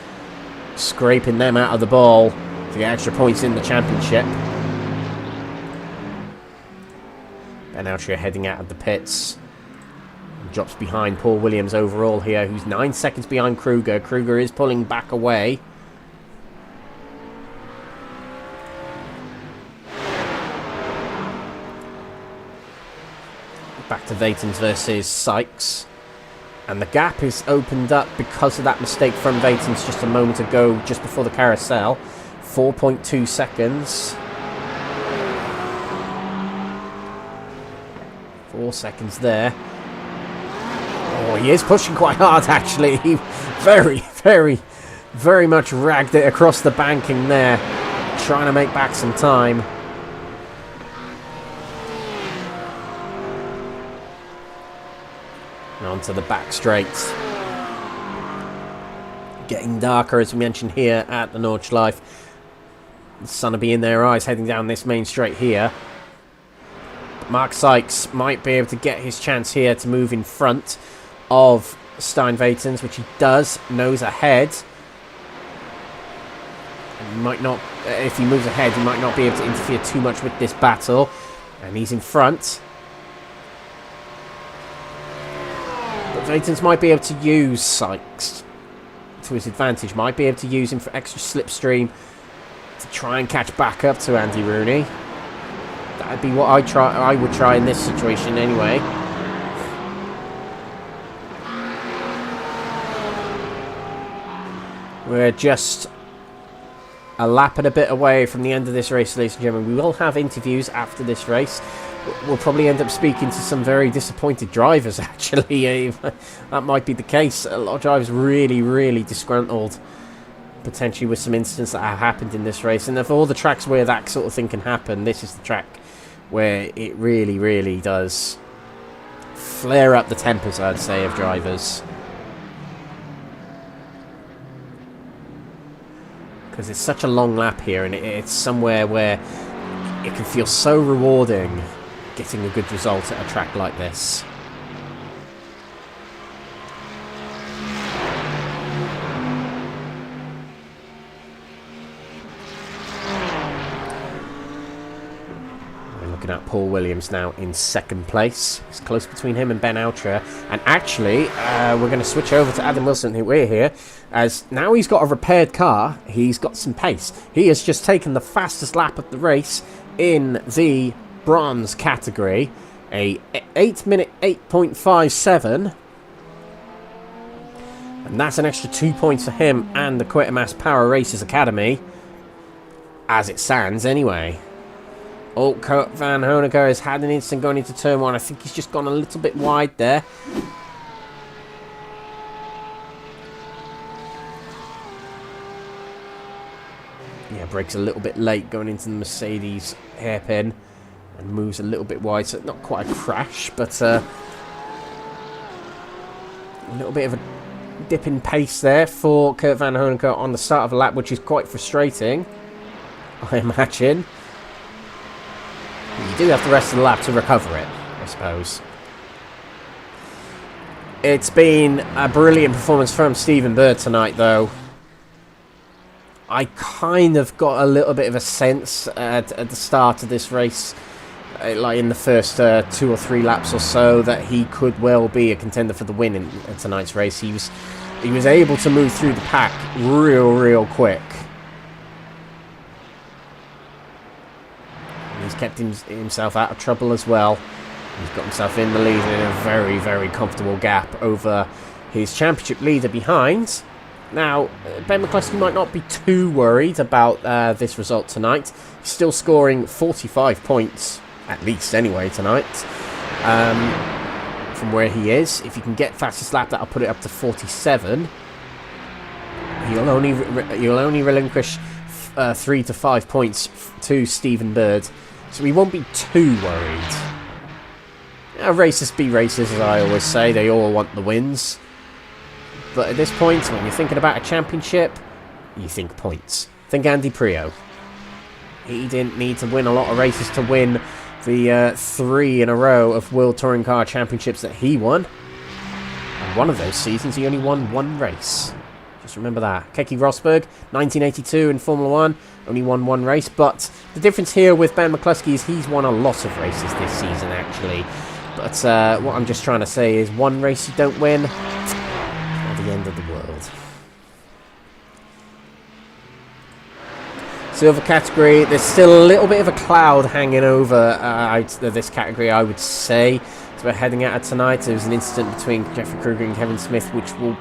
scraping them out of the ball to get extra points in the championship. Ben Altrier heading out of the pits. Drops behind Paul Williams overall here, who's 9 seconds behind Kruger. Kruger is pulling back away. Back to Vatens versus Sykes. And the gap is opened up because of that mistake from Vatens just a moment ago, just before the carousel. 4.2 seconds. 4 seconds there. Oh, he is pushing quite hard, actually. He very much ragged it across the banking there, trying to make back some time. Onto the back straights. Getting darker, as we mentioned here at the Nordschleife. The sun will be in their eyes heading down this main straight here. But Mark Sykes might be able to get his chance here to move in front of Steinvatens, which he does, nose ahead. And he might not, if he moves ahead, he might not be able to interfere too much with this battle. And he's in front. But Vatens might be able to use Sykes to his advantage. Might be able to use him for extra slipstream to try and catch back up to Andy Rooney. That'd be what I would try in this situation anyway. We're just a lap and a bit away from the end of this race, ladies and gentlemen. We will have interviews after this race. We'll probably end up speaking to some very disappointed drivers, actually. That might be the case. A lot of drivers really, really disgruntled, potentially with some incidents that have happened in this race. And of all the tracks where that sort of thing can happen, this is the track where it really, really does flare up the tempers, I'd say, of drivers. Because it's such a long lap here, and it's somewhere where it can feel so rewarding getting a good result at a track like this. We're looking at Paul Williams now in second place. It's close between him and Ben Outra. And actually, we're going to switch over to Adam Wilson, who we're here, as now he's got a repaired car. He's got some pace. He has just taken the fastest lap of the race in the bronze category, a 8 minute 8.57, and that's an extra 2 points for him and the Quatermass Power Racers Academy, as it stands anyway. Oh, Kurt Van Honecker has had an instant going into turn one. I think he's just gone a little bit wide there. Yeah, brakes a little bit late going into the Mercedes hairpin and moves a little bit wide, so not quite a crash, but a little bit of a dip in pace there for Kurt Van Honecker on the start of a lap, which is quite frustrating, I imagine. You do have the rest of the lap to recover it, I suppose. It's been a brilliant performance from Stephen Bird tonight, though. I kind of got a little bit of a sense at the start of this race, like in the first 2 or 3 laps or so, that he could well be a contender for the win in tonight's race. He was able to move through the pack real quick. And he's kept himself out of trouble as well. He's got himself in the lead in a very comfortable gap over his championship leader behind. Now, Ben McCluskey might not be too worried about this result tonight. He's still scoring 45 points, at least anyway, tonight, from where he is. If he can get fastest lap, that'll put it up to 47. He'll only relinquish 3 to 5 points to Stephen Bird, so he won't be too worried. Racers be racers, as I always say. They all want the wins. But at this point, when you're thinking about a championship, you think points. Think Andy Prio. He didn't need to win a lot of races to win the 3 in a row of World Touring Car Championships that he won. And one of those seasons, he only won 1 race. Just remember that. Keke Rosberg, 1982 in Formula 1, only won 1 race. But the difference here with Ben McCluskey is he's won a lot of races this season, actually. But what I'm just trying to say is 1 race you don't win, the end of the world. Silver category, there's still a little bit of a cloud hanging over this category, I would say. So we're heading at it tonight. There was an incident between Jeffrey Kruger and Kevin Smith, which will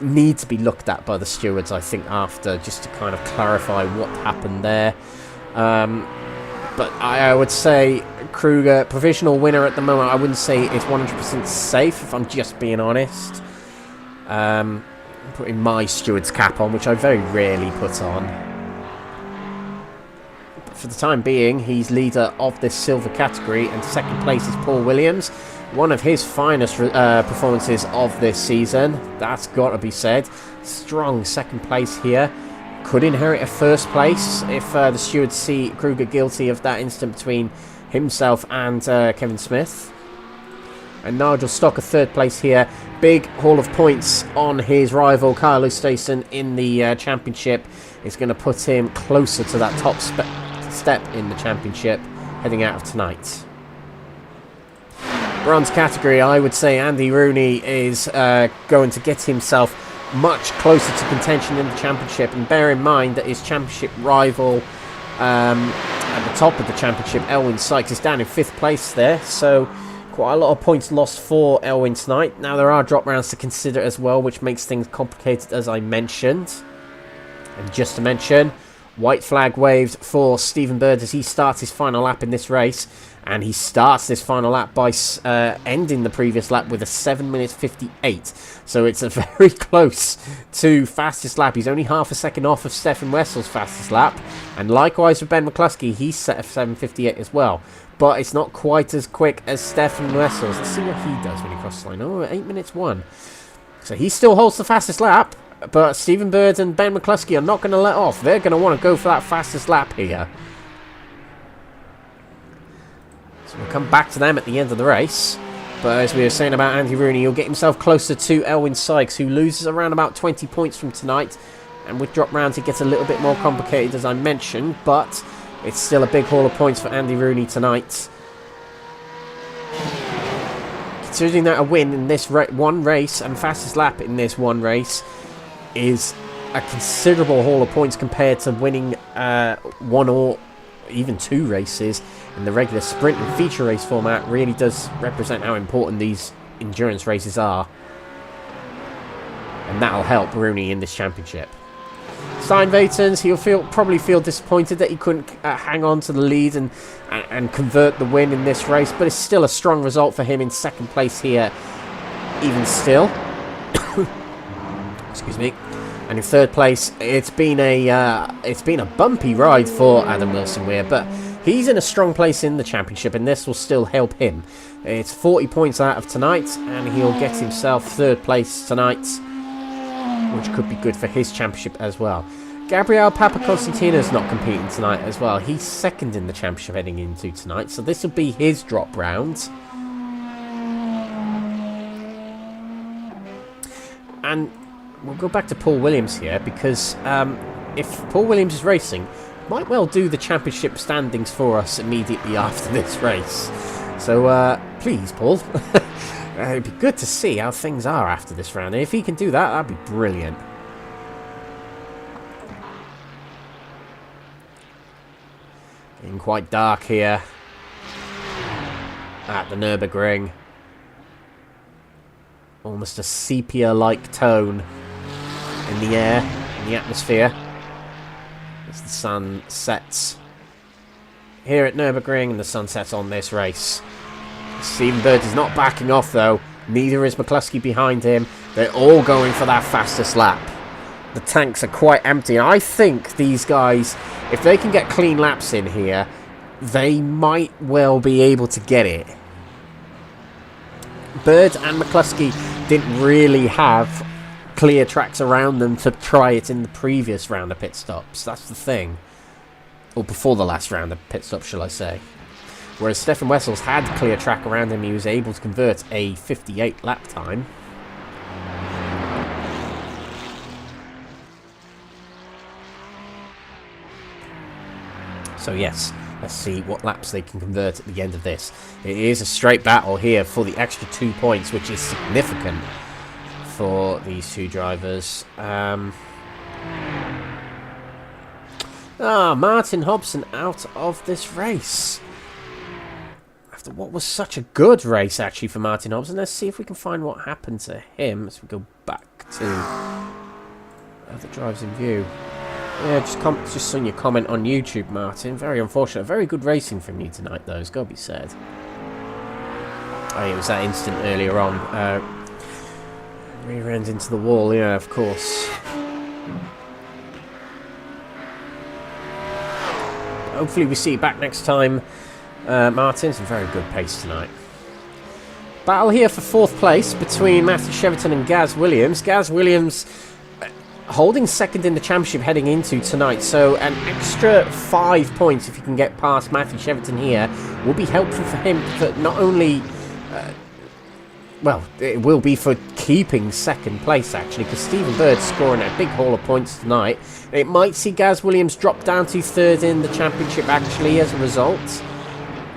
need to be looked at by the stewards, I think, after, just to kind of clarify what happened there. But I would say Kruger, provisional winner at the moment. I wouldn't say it's 100% safe, if I'm just being honest. Putting my steward's cap on, which I very rarely put on. But for the time being, he's leader of this silver category, and second place is Paul Williams. One of his finest performances of this season. That's got to be said. Strong second place here. Could inherit a first place if the stewards see Kruger guilty of that incident between himself and Kevin Smith. And Nigel Stock a third place here. Big haul of points on his rival Kyle Oosthuizen in the championship. Is going to put him closer to that top step in the championship heading out of tonight. Bronze category, I would say Andy Rooney is going to get himself much closer to contention in the championship, and bear in mind that his championship rival at the top of the championship, Elwyn Sykes, is down in 5th place there, so quite a lot of points lost for Elwyn tonight. Now there are drop rounds to consider as well, which makes things complicated, as I mentioned. And just to mention, white flag waved for Stephen Bird as he starts his final lap in this race. And he starts this final lap by ending the previous lap with a 7 minutes 58. So it's a very close to fastest lap. He's only half a second off of Stefan Wessel's fastest lap. And likewise with Ben McCluskey, he's set a 7:58 as well. But it's not quite as quick as Stefan Wessel's. Let's see what he does when he crosses the line. Oh, 8 minutes 1. So he still holds the fastest lap. But Stephen Bird and Ben McCluskey are not going to let off. They're going to want to go for that fastest lap here. So we'll come back to them at the end of the race. But as we were saying about Andy Rooney, he'll get himself closer to Elwyn Sykes, who loses around about 20 points from tonight. And with drop rounds, it gets a little bit more complicated, as I mentioned. But it's still a big haul of points for Andy Rooney tonight. Considering that a win in this one race and fastest lap in this one race is a considerable haul of points compared to winning one or even 2 races in the regular sprint and feature race format, really does represent how important these endurance races are. And that'll help Rooney in this championship. Steinvatens, he'll probably feel disappointed that he couldn't hang on to the lead and convert the win in this race, but it's still a strong result for him in second place here, even still. Excuse me. And in third place, it's been a bumpy ride for Adam Wilson-Weir, but he's in a strong place in the championship, and this will still help him. It's 40 points out of tonight, and he'll get himself third place tonight, which could be good for his championship as well. Gabriel Papakonstantino's not competing tonight as well. He's second in the championship heading into tonight, so this will be his drop round. And we'll go back to Paul Williams here, because if Paul Williams is racing, might well do the championship standings for us immediately after this race. So please, Paul, it'd be good to see how things are after this round. And if he can do that, that'd be brilliant. Getting quite dark here at the Nürburgring. Almost a sepia-like tone in the air, in the atmosphere, as the sun sets here at Nürburgring and the sun sets on this race. Stephen Bird is not backing off though, neither is McCluskey behind him. They're all going for that fastest lap. The tanks are quite empty. I think these guys, if they can get clean laps in here, they might well be able to get it. Bird and McCluskey didn't really have clear tracks around them to try it in the previous round of pit stops. That's the thing. Or before the last round of pit stops, shall I say. Whereas Stefan Wessels had clear track around him, he was able to convert a 58 lap time. So yes, let's see what laps they can convert at the end of this. It is a straight battle here for the extra 2 points, which is significant for these two drivers. Martin Hobson out of this race. After what was such a good race, actually, for Martin Hobson. Let's see if we can find what happened to him as we go back to other drives in view. Yeah, just seeing your comment on YouTube, Martin. Very unfortunate. Very good racing from you tonight, though. It's got to be said. Oh, it was that instant earlier on. Rear end into the wall, yeah, of course. Hopefully we see you back next time, Martin. Some very good pace tonight. Battle here for 4th place between Matthew Cheverton and Gaz Williams. Gaz Williams holding 2nd in the championship heading into tonight, so an extra 5 points if you can get past Matthew Cheverton here will be helpful for him, for not only well, it will be for keeping 2nd place actually, because Stephen Bird's scoring a big haul of points tonight. It might see Gaz Williams drop down to 3rd in the championship actually as a result,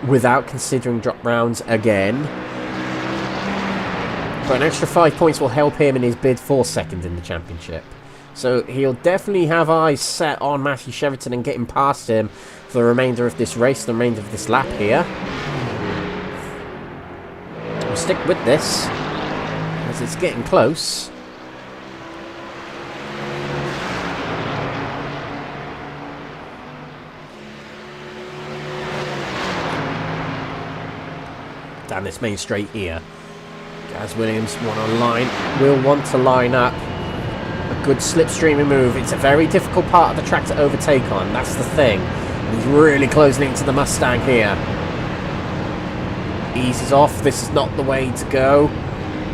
without considering drop rounds again. But an extra 5 points will help him in his bid for 2nd in the championship. So he'll definitely have eyes set on Matthew Cheverton and getting past him for the remainder of this race, the remainder of this lap here. We'll stick with this as it's getting close. Down this main straight here. Gaz Williams will want to line up a good slipstreaming move. It's a very difficult part of the track to overtake on, that's the thing. And he's really closing into the Mustang here. Eases off, this is not the way to go.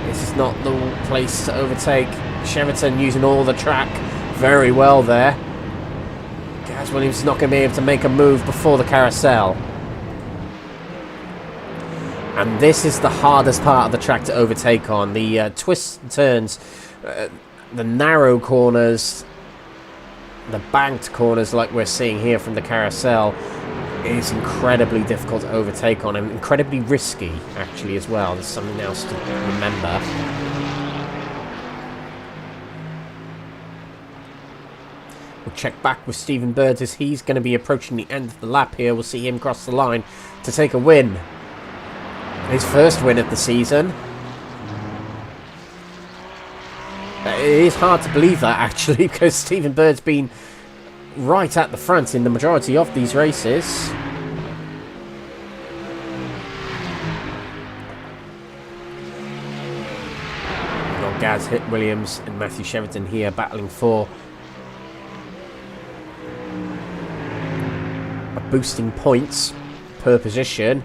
This is not the place to overtake. Cheverton using all the track very well there. Gaz Williams is not going to be able to make a move before the carousel. And this is the hardest part of the track to overtake on. The twists and turns, the narrow corners, the banked corners like we're seeing here from the carousel is incredibly difficult to overtake on, and incredibly risky actually as well. There's something else to remember. We'll check back with Stephen Bird as he's going to be approaching the end of the lap here. We'll see him cross the line to take a win. His first win of the season. It is hard to believe that actually, because Stephen Bird's been right at the front in the majority of these races. We've got Gaz Williams and Matthew Cheverton here battling for boosting points per position.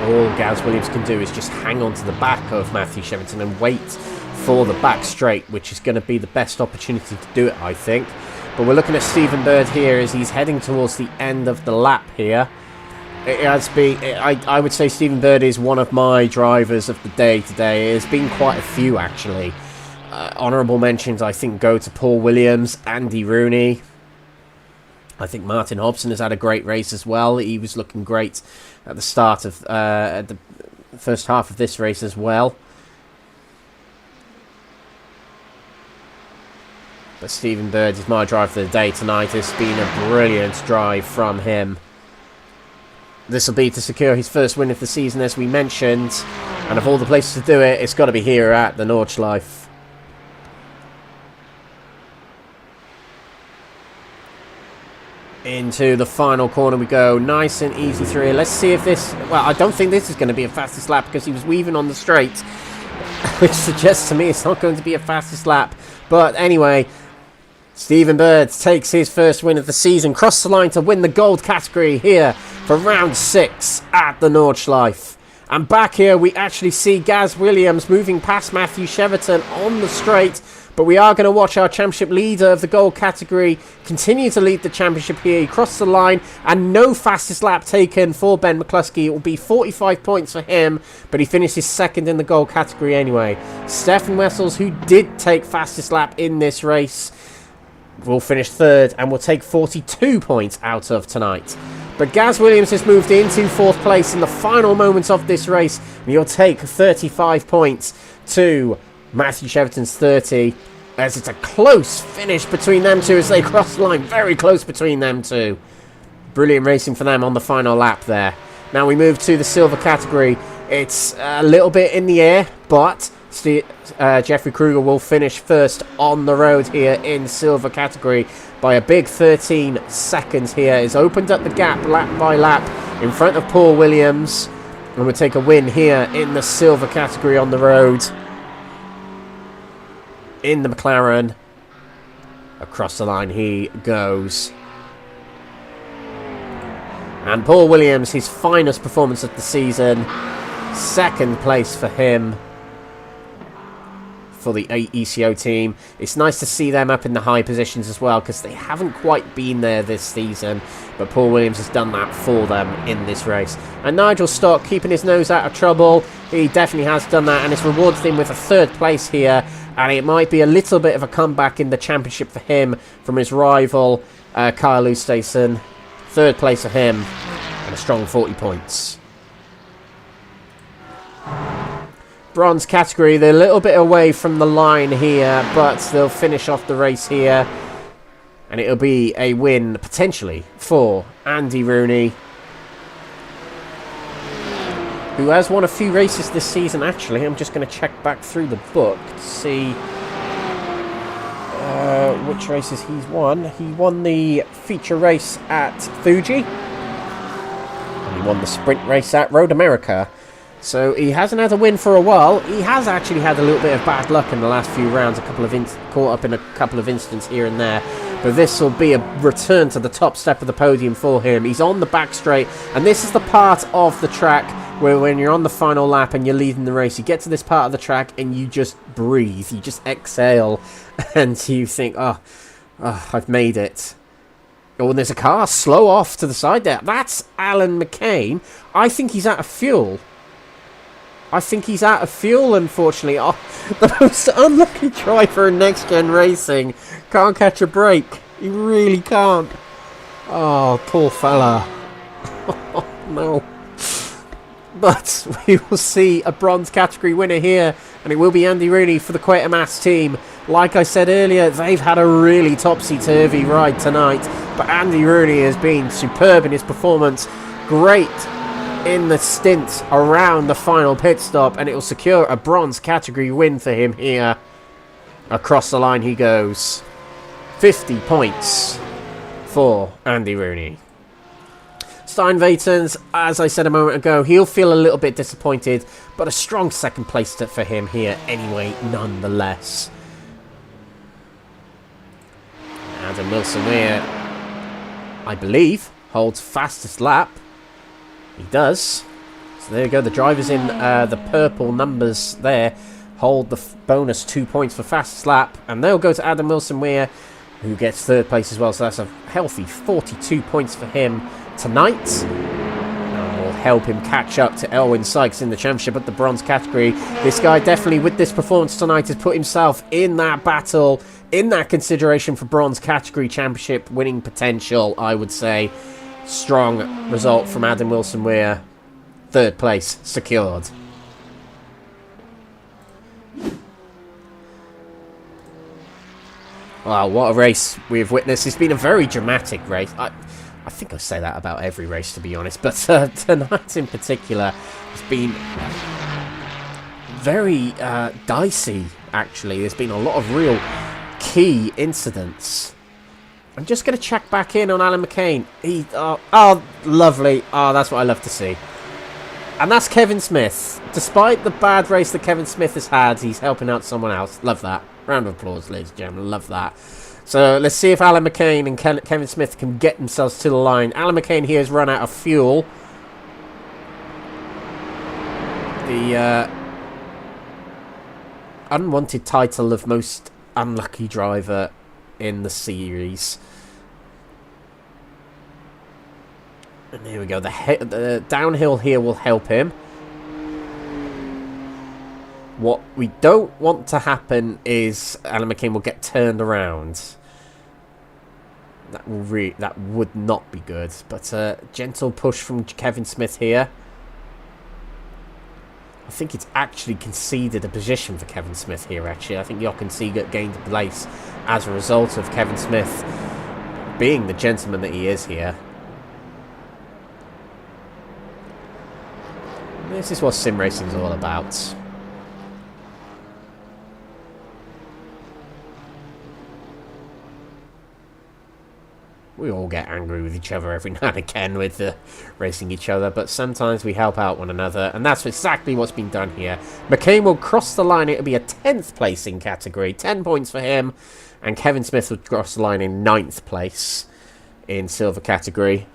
All Gaz Williams can do is just hang on to the back of Matthew Cheverton and wait for the back straight, which is going to be the best opportunity to do it, I think. But we're looking at Stephen Bird here as he's heading towards the end of the lap here. It has been, I would say Stephen Bird is one of my drivers of the day today. There's been quite a few actually. Honourable mentions I think go to Paul Williams, Andy Rooney. I think Martin Hobson has had a great race as well. He was looking great at the start of at the first half of this race as well. But Stephen Bird is my driver for the day tonight. It's been a brilliant drive from him. This will be to secure his first win of the season, as we mentioned. And of all the places to do it, it's got to be here at the Nordschleife. Into the final corner we go. Nice and easy through here. Let's see if this... Well, I don't think this is going to be a fastest lap because he was weaving on the straight. Which suggests to me it's not going to be a fastest lap. But anyway, Stephen Bird takes his first win of the season. Crossed the line to win the gold category here for round 6 at the Nordschleife. And back here we actually see Gaz Williams moving past Matthew Cheverton on the straight. But we are going to watch our championship leader of the gold category continue to lead the championship here. He crossed the line and no fastest lap taken for Ben McCluskey. It will be 45 points for him, but he finishes second in the gold category anyway. Stefan Wessels, who did take fastest lap in this race, will finish third and will take 42 points out of tonight. But Gaz Williams has moved into fourth place in the final moments of this race, and he'll take 35 points to Matthew Cheverton's 30, as it's a close finish between them two as they cross the line. Very close between them two. Brilliant racing for them on the final lap there. Now we move to the silver category. It's a little bit in the air, but Jeffrey Kruger will finish first on the road here in silver category by a big 13 seconds here. He's opened up the gap lap by lap in front of Paul Williams, and we'll take a win here in the silver category on the road. in the McLaren. Across the line he goes. And Paul Williams, his finest performance of the season. Second place for him. For the ECO team. It's nice to see them up in the high positions as well, because they haven't quite been there this season, but Paul Williams has done that for them in this race. And Nigel Stock keeping his nose out of trouble. He definitely has done that, and it's rewarded him with a third place here, and it might be a little bit of a comeback in the championship for him from his rival Kyle Oosthuizen. Third place for him and a strong 40 points. Bronze category, they're a little bit away from the line here, but they'll finish off the race here. And it'll be a win, potentially, for Andy Rooney, who has won a few races this season, actually. I'm just going to check back through the book to see which races he's won. He won the feature race at Fuji, and he won the sprint race at Road America. So he hasn't had a win for a while. He has actually had a little bit of bad luck in the last few rounds, caught up in a couple of incidents here and there. But this will be a return to the top step of the podium for him. He's on the back straight, and this is the part of the track where when you're on the final lap and you're leading the race, you get to this part of the track and you just breathe, you just exhale, and you think, oh, I've made it. Oh, and there's a car slow off to the side there. That's Alan McCain. I think he's out of fuel. Unfortunately. Oh, the most unlucky driver in Next Gen Racing. Can't catch a break. He really can't. Oh, poor fella. Oh, no. But we will see a bronze category winner here, and it will be Andy Rooney for the Quatermass team. Like I said earlier, they've had a really topsy-turvy ride tonight, but Andy Rooney has been superb in his performance. Great in the stint around the final pit stop, and it will secure a bronze category win for him here. Across the line he goes. 50 points for Andy Rooney. Steinvatens, as I said a moment ago, he'll feel a little bit disappointed, but a strong second place for him here anyway, nonetheless. Adam Wilson here, I believe, holds fastest lap. He does. So there you go. The drivers in the purple numbers there hold the bonus 2 points for fastest lap. And they'll go to Adam Wilson-Weir, who gets third place as well. So that's a healthy 42 points for him tonight. And will help him catch up to Elwyn Sykes in the championship at the bronze category. This guy definitely, with this performance tonight, has put himself in that battle, in that consideration for bronze category championship winning potential, I would say. Strong result from Adam Wilson-Weir. Third place secured. Wow, what a race we've witnessed. It's been a very dramatic race. I think I say that about every race, to be honest. But tonight in particular has been very dicey, actually. There's been a lot of real key incidents. I'm just going to check back in on Alan McCain. Oh, lovely. Oh, that's what I love to see. And that's Kevin Smith. Despite the bad race that Kevin Smith has had, he's helping out someone else. Love that. Round of applause, ladies and gentlemen. Love that. So let's see if Alan McCain and Kevin Smith can get themselves to the line. Alan McCain here has run out of fuel. The unwanted title of most unlucky driver in the series. And there we go. The downhill here will help him. What we don't want to happen is Alan McCain will get turned around. That would not be good. But a gentle push from Kevin Smith here. I think it's actually conceded a position for Kevin Smith here, actually. I think Jochen Siegert gained a place as a result of Kevin Smith being the gentleman that he is here. This is what sim racing is all about. we all get angry with each other every now and again with racing each other, but sometimes we help out one another, and that's exactly what's been done here. McCain will cross the line. It'll be a 10th placing category, 10 points for him, and Kevin Smith will cross the line in 9th place in silver category.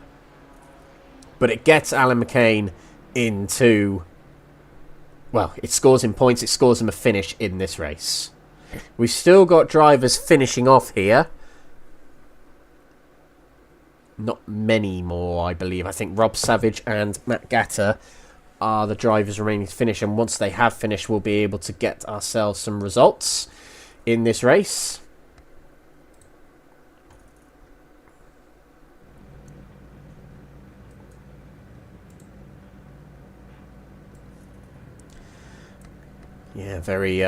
But it gets Alan McCain into... well, it scores him points, it scores him a finish in this race. We've still got drivers finishing off here. Not many more, I believe. I think Rob Savage and Matt Gatter are the drivers remaining to finish, and once they have finished, we'll be able to get ourselves some results in this race. Yeah, very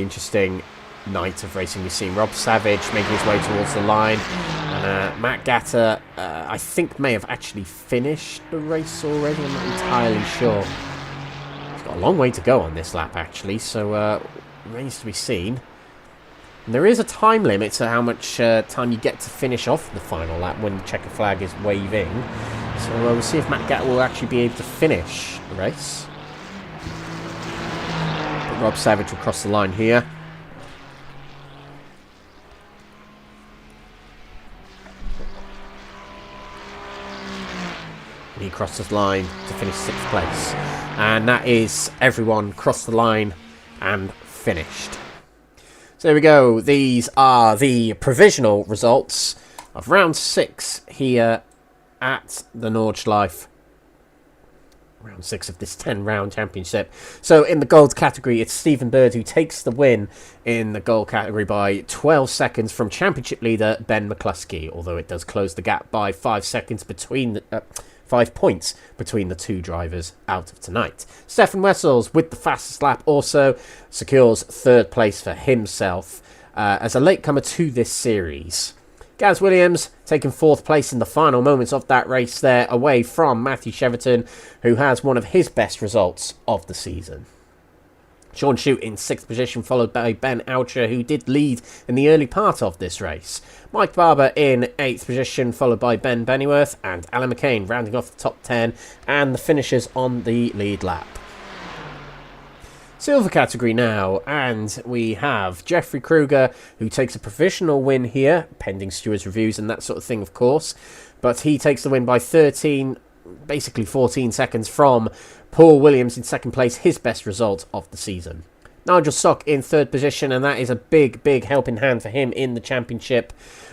interesting night of racing. We've seen Rob Savage making his way towards the line, and Matt Gatter, I think, may have actually finished the race already. I'm not entirely sure. He's got a long way to go on this lap, actually, so remains to be seen. And there is a time limit to how much time you get to finish off the final lap when the checker flag is waving. So we'll see if Matt Gatter will actually be able to finish the race. But Rob Savage will cross the line here. And he crosses the line to finish 6th place. And that is everyone crossed the line and finished. So there we go. These are the provisional results of round 6 here at the Nordschleife. Round 6 of this 10-round championship. So in the gold category, it's Stephen Bird who takes the win in the gold category by 12 seconds from championship leader Ben McCluskey, although it does close the gap by 5 seconds between the... 5 points between the two drivers out of tonight. Stefan Wessels, with the fastest lap, also secures 3rd place for himself as a latecomer to this series. Gaz Williams taking 4th place in the final moments of that race there, away from Matthew Cheverton, who has one of his best results of the season. Sean Shute in 6th position, followed by Ben Oucher, who did lead in the early part of this race. Mike Barber in 8th position, followed by Ben Bennyworth, and Alan McCain rounding off the top 10, and the finishers on the lead lap. Silver category now, and we have Jeffrey Kruger, who takes a provisional win here, pending stewards' reviews and that sort of thing, of course, but he takes the win by basically 14 seconds from Paul Williams in 2nd place, his best result of the season. Nigel Sock in 3rd position, and that is a big helping hand for him in the championship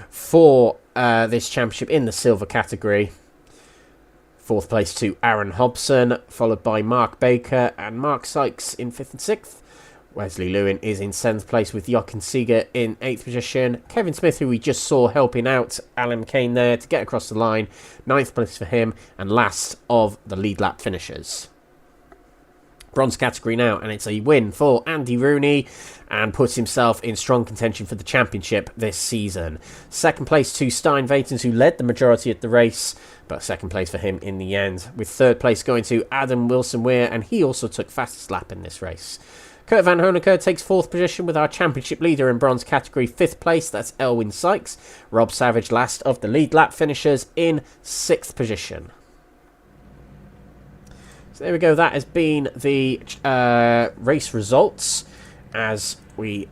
for this championship in the silver category. 4th place to Aaron Hobson, followed by Mark Baker and Mark Sykes in 5th and 6th. Wesley Lewin is in 7th place with Jochen Seeger in 8th position. Kevin Smith, who we just saw helping out Alan McCain there to get across the line, 9th place for him, and last of the lead lap finishers. Bronze category now, and it's a win for Andy Rooney, and puts himself in strong contention for the championship this season. 2nd place to Stein Vatens, who led the majority of the race, but 2nd place for him in the end, with 3rd place going to Adam Wilson-Weir, and he also took fastest lap in this race. Kurt Van Honecker takes 4th position with our championship leader in bronze category. 5th place, that's Elwyn Sykes. Rob Savage, last of the lead lap finishers, in 6th position. So there we go, that has been the race results as we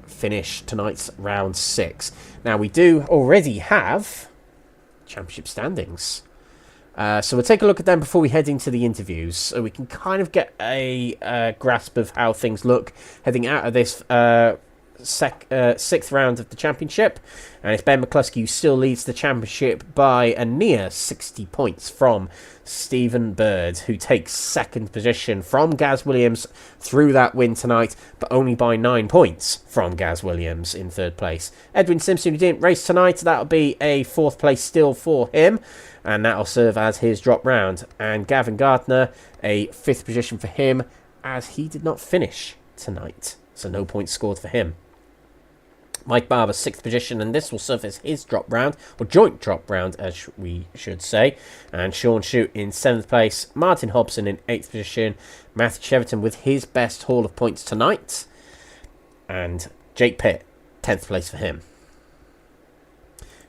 finish tonight's round 6. Now, we do already have championship standings. So we'll take a look at them before we head into the interviews, so we can kind of get a grasp of how things look heading out of this 6th round of the championship. And it's Ben McCluskey who still leads the championship by a near 60 points from Stephen Bird, who takes 2nd position from Gaz Williams through that win tonight, but only by 9 points from Gaz Williams in 3rd place. Edwin Simpson, who didn't race tonight, that'll be a 4th place still for him, and that'll serve as his drop round. And Gavin Gardner, a 5th position for him, as he did not finish tonight, so no points scored for him. Mike Barber, 6th position, and this will serve as his drop round, or joint drop round, as we should say. And Sean Shute in 7th place, Martin Hobson in 8th position, Matthew Cheverton with his best haul of points tonight, and Jake Pitt, 10th place for him.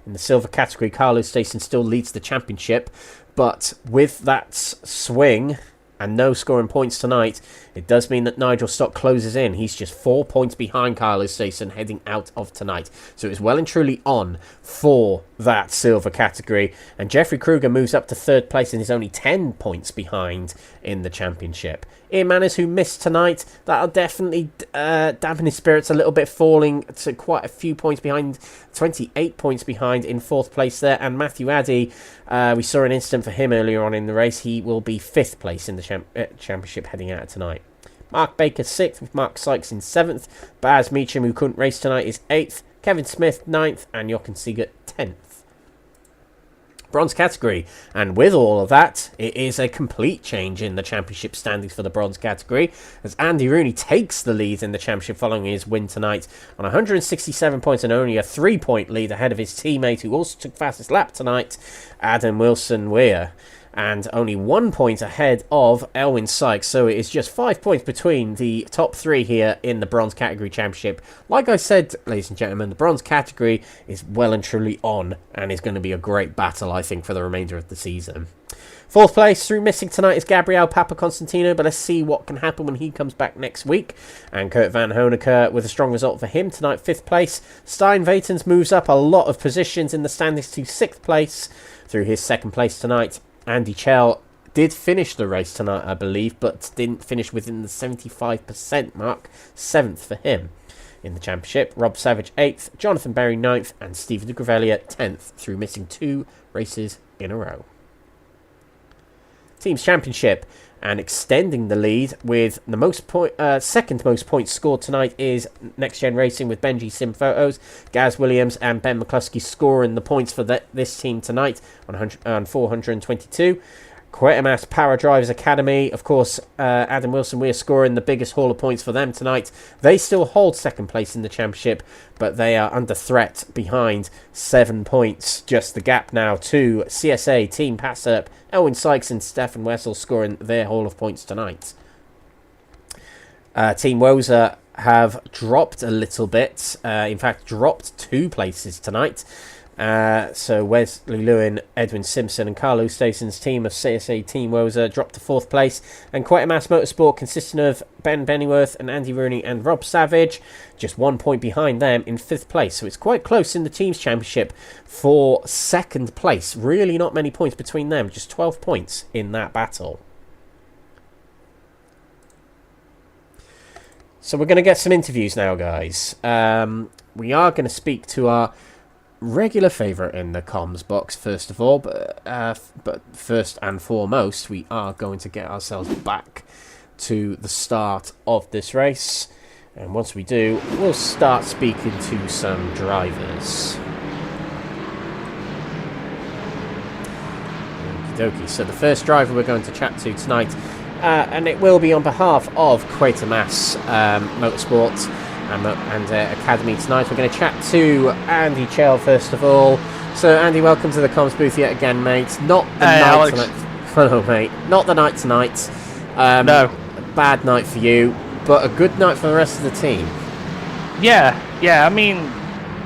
In the silver category, Carlos Stayson still leads the championship, but with that swing and no scoring points tonight, it does mean that Nigel Stock closes in. He's just 4 points behind Carlos Stayson heading out of tonight. So it's well and truly on for that silver category. And Jeffrey Kruger moves up to third place and is only 10 points behind in the championship. Ian Manners, who missed tonight, that'll definitely dampen his spirits a little bit, falling to quite a few points behind, 28 points behind in fourth place there. And Matthew Addy, we saw an incident for him earlier on in the race. He will be fifth place in the championship heading out tonight. Mark Baker 6th, with Mark Sykes in 7th. Baz Meacham, who couldn't race tonight, is 8th. Kevin Smith 9th, and Jochen Siegert 10th. Bronze category, and with all of that, it is a complete change in the championship standings for the bronze category, as Andy Rooney takes the lead in the championship following his win tonight on 167 points and only a 3-point lead ahead of his teammate who also took fastest lap tonight, Adam Wilson-Weir, and only 1 point ahead of Elwyn Sykes. So it is just 5 points between the top three here in the bronze category championship. Like I said, ladies and gentlemen, the bronze category is well and truly on, and is going to be a great battle, I think, for the remainder of the season. Fourth place through missing tonight is Gabriel Papaconstantino, but let's see what can happen when he comes back next week. And Kurt Van Honecker with a strong result for him tonight, fifth place. Stein Vatens moves up a lot of positions in the standings to sixth place through his second place tonight. Andy Chell did finish the race tonight, I believe, but didn't finish within the 75% mark. 7th for him in the championship. Rob Savage 8th, Jonathan Berry 9th, and Stephen de Gravelia 10th through missing 2 races in a row. Teams Championship, and extending the lead with the second most points scored tonight is Next Gen Racing with Benji Sim Photos. Gaz Williams and Ben McCluskey scoring the points for this team tonight on 422. Quetermass Power Drivers Academy, of course, Adam Wilson, we're scoring the biggest haul of points for them tonight. They still hold second place in the championship, but they are under threat behind 7 points. Just the gap now to CSA, Team Passup, Elwyn Sykes and Stefan Wessel scoring their haul of points tonight. Team Woza have dropped a little bit, in fact dropped 2 places tonight. So Wesley Lewin, Edwin Simpson and Carlos Stayson's team of CSA Team Woza dropped to 4th place, and Quetermass Motorsport, consisting of Ben Bennyworth and Andy Rooney and Rob Savage, just 1 point behind them in 5th place. So it's quite close in the Teams Championship for 2nd place. Really not many points between them, just 12 points in that battle. So we're going to get some interviews now, guys. We are going to speak to our regular favourite in the comms box first of all, but first and foremost we are going to get ourselves back to the start of this race, and once we do we'll start speaking to some drivers. Okie dokie. So the first driver we're going to chat to tonight, and it will be on behalf of Quetermass Motorsport and Academy tonight. We're going to chat to Andy Chell first of all. So Andy, welcome to the comms booth yet again, mate. Not the night Alex. tonight. Hello, mate. Not the night tonight. No. A bad night for you, but a good night for the rest of the team. Yeah. I mean,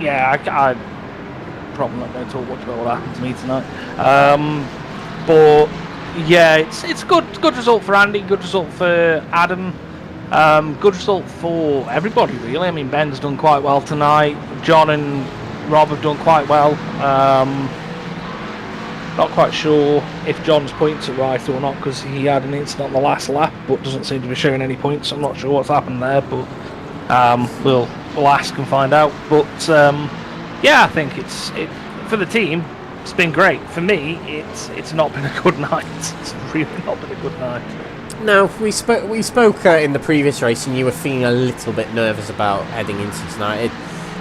I probably not going to talk much about what happened to me tonight. But yeah, it's good result for Andy. Good result for Adam. Good result for everybody, really. I mean, Ben's done quite well tonight. John and Rob have done quite well. Not quite sure if John's points are right or not, because he had an incident on the last lap, but doesn't seem to be showing any points. I'm not sure what's happened there, but we'll ask and find out. But yeah, I think it's for the team. It's been great. For me, it's not been a good night. It's really not been a good night. Now, we spoke in the previous race, and you were feeling a little bit nervous about heading into tonight.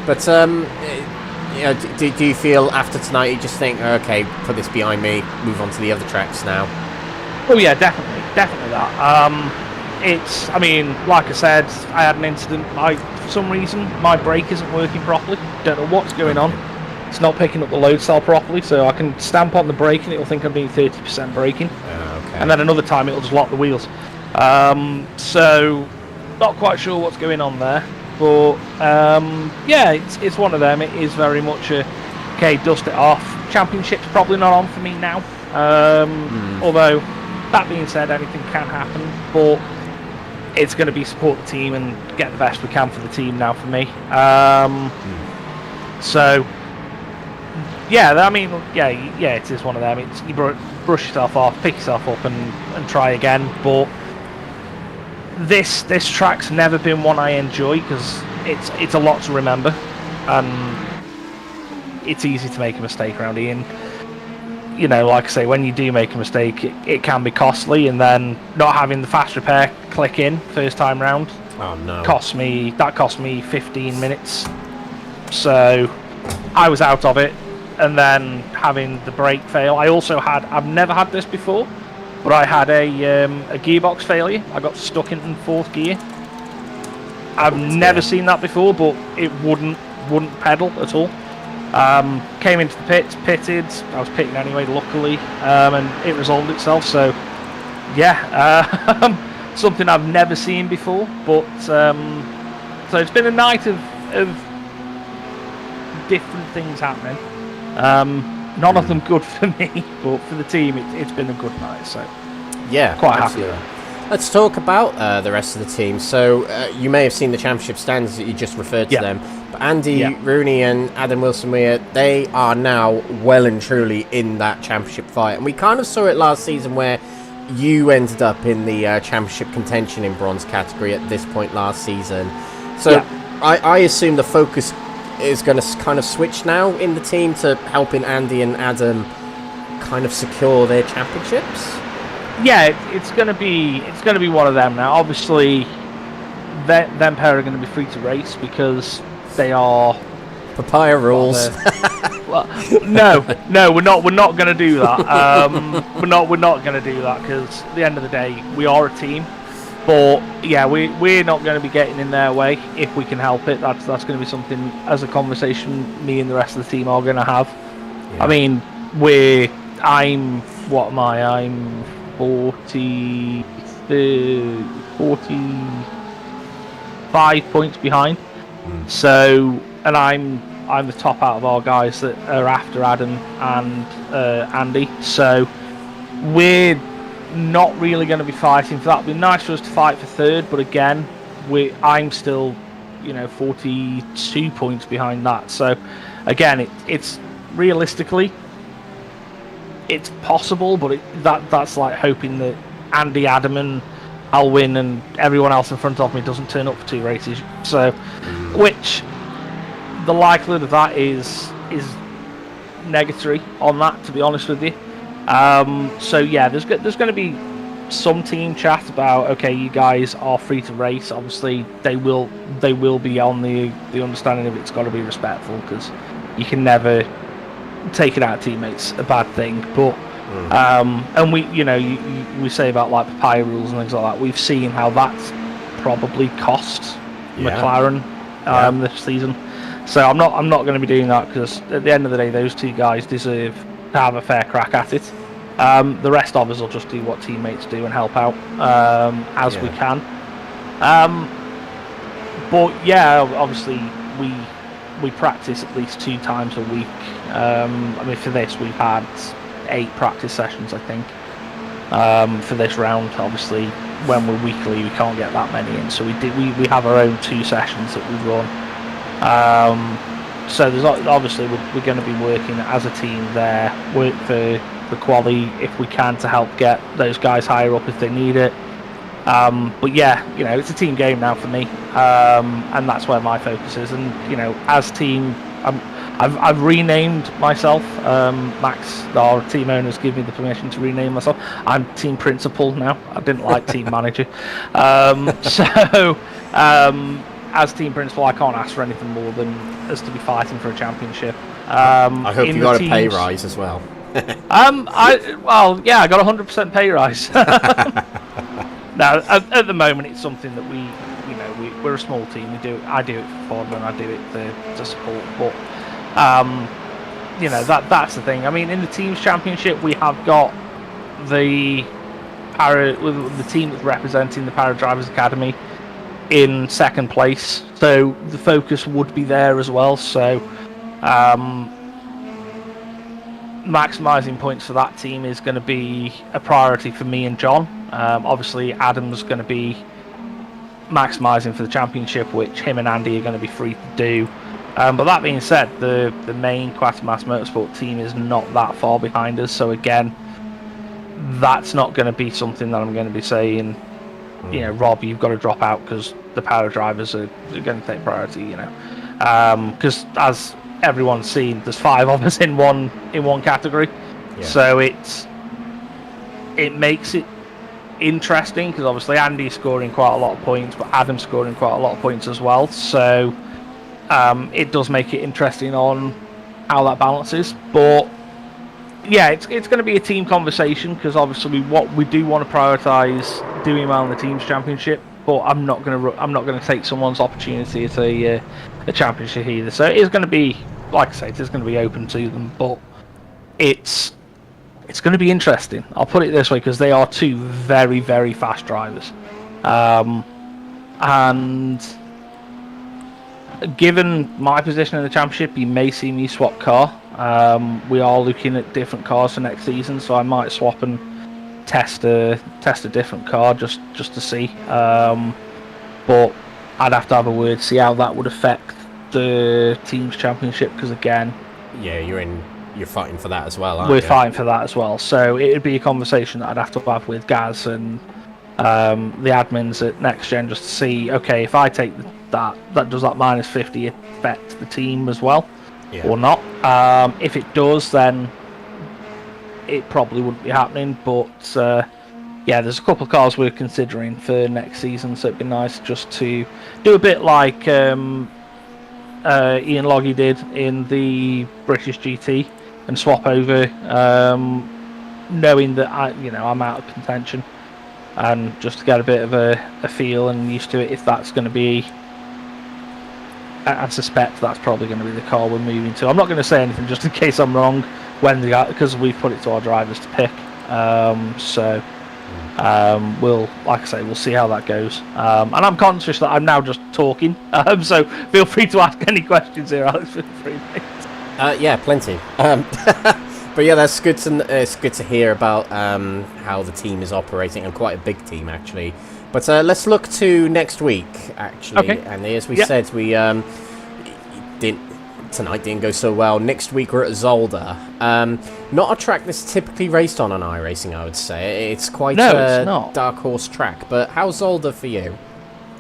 But do you feel after tonight you just think, okay, put this behind me, move on to the other tracks now? Oh yeah, definitely that. I mean, like I said, I had an incident. For some reason, my brake isn't working properly. Don't know what's going on. It's not picking up the load cell properly, so I can stamp on the brake and it'll think I'm doing 30% braking. Okay. And then another time it'll just lock the wheels. So not quite sure what's going on there, but yeah, it's one of them. It is very much a okay, dust it off. Championship's probably not on for me now. Although, that being said, anything can happen. But it's going to be support the team and get the best we can for the team now for me. So, yeah, I mean, yeah, it is one of them. It's, you brush yourself off, pick yourself up and try again. But this track's never been one I enjoy because it's a lot to remember. And it's easy to make a mistake around here. And, you know, like I say, when you do make a mistake, it can be costly, and then not having the fast repair click in first time round. Oh no! Cost me 15 minutes. So I was out of it, and then having the brake fail. I've never had this before, but I had a gearbox failure. I got stuck in fourth gear. I've never seen that before, but it wouldn't pedal at all. Came into the pits, pitted. I was pitting anyway, luckily, and it resolved itself. So, yeah, something I've never seen before. But so it's been a night of different things happening. None of them good for me, but for the team, it's been a good night. So, yeah, quite absolutely. happy. Let's talk about the rest of the team. So you may have seen the championship stands that you just referred to them. But Andy Rooney and Adam Wilson-Weir, they are now well and truly in that championship fight. And we kind of saw it last season where you ended up in the championship contention in bronze category at this point last season. So I assume the focus is going to kind of switch now in the team to helping Andy and Adam kind of secure their championships. Yeah, it's gonna be one of them now. Obviously, them pair are going to be free to race because they are papaya rules. Well, no, we're not going to do that. We're not going to do that because at the end of the day, we are a team. But yeah, we're not going to be getting in their way if we can help it. That's going to be something as a conversation me and the rest of the team are going to have. Yeah. I mean, I'm 45 points behind. So, and I'm the top out of our guys that are after Adam and Andy. So we're not really going to be fighting for that. It'd be nice for us to fight for third, but again, I'm still, 42 points behind that. So again, it's realistically, it's possible, but that's like hoping that Andy, Adam, and Elwyn and everyone else in front of me doesn't turn up for 2 races. So, which the likelihood of that is negatory on that, to be honest with you. So yeah, there's going to be some team chat about, okay, you guys are free to race. Obviously, they will be on the understanding of it's got to be respectful, because you can never take it out of teammates a bad thing. But and we say about like papaya rules and things like that. We've seen how that's probably cost McLaren this season. So I'm not going to be doing that, because at the end of the day, those 2 guys deserve to have a fair crack at it. The rest of us will just do what teammates do and help out as we can. But yeah, obviously we practice at least 2 times a week. I mean, for this we've had 8 practice sessions, I think. For this round, obviously, when we're weekly, we can't get that many in. So we have our own 2 sessions that we run. So there's obviously we're going to be working as a team there, work for the quali if we can to help get those guys higher up if they need it. But yeah, it's a team game now for me, and that's where my focus is. And as team, I've renamed myself. Max, our team owner, has given me the permission to rename myself. I'm team principal now. I didn't like team manager. As team principal, I can't ask for anything more than us to be fighting for a championship. I hope you got a pay rise as well. I got 100% pay rise. Now, at the moment, it's something that we're a small team. I do it for fun, and I do it to support. But that's the thing. I mean, in the teams championship, we have got the team that's representing the Para Drivers Academy in second place, so the focus would be there as well. So maximising points for that team is going to be a priority for me and John. Obviously, Adam's going to be maximising for the championship, which him and Andy are going to be free to do. But that being said, the main Quatermass Motorsport team is not that far behind us. So again, that's not going to be something that I'm going to be saying, you know, Rob, you've got to drop out because the power drivers are going to take priority. You know, because as everyone's seen, there's 5 of us in one category. Yeah. So it makes it interesting because obviously Andy's scoring quite a lot of points, but Adam's scoring quite a lot of points as well. So it does make it interesting on how that balances. But yeah, it's going to be a team conversation because obviously what we do want to prioritise doing well in the teams championship. But I'm not going to take someone's opportunity at a championship either. So it is going to be, like I say, it is going to be open to them. But it's going to be interesting. I'll put it this way because they are 2 very, very fast drivers. And given my position in the championship, you may see me swap car. We are looking at different cars for next season, so I might swap and test a different car just to see. But I'd have to have a word, see how that would affect the team's championship, because again, yeah, you're fighting for that as well, aren't we're you? fighting for that as well. So it would be a conversation that I'd have to have with Gaz and the admins at NXTGEN just to see, okay, if I take that does that minus 50 affect the team as well, or not? If it does, then it probably wouldn't be happening. But yeah, there's a couple of cars we're considering for next season, so it'd be nice just to do a bit like Ian Loggy did in the British GT and swap over, knowing that I'm out of contention, and just to get a bit of a feel and used to it. If that's going to be, I suspect that's probably going to be the car we're moving to. I'm not going to say anything just in case I'm wrong because we've put it to our drivers to pick. We'll, like I say, we'll see how that goes. And I'm conscious that I'm now just talking, so feel free to ask any questions here, Alex. Feel free. Yeah, plenty. But yeah, that's good it's good to hear about how the team is operating, and quite a big team actually. But let's look to next week actually. Okay. And as we said, we tonight didn't go so well. Next week we're at Zolder. Not a track that's typically raced on iRacing, I would say. It's quite a dark horse track. But how's Zolder for you?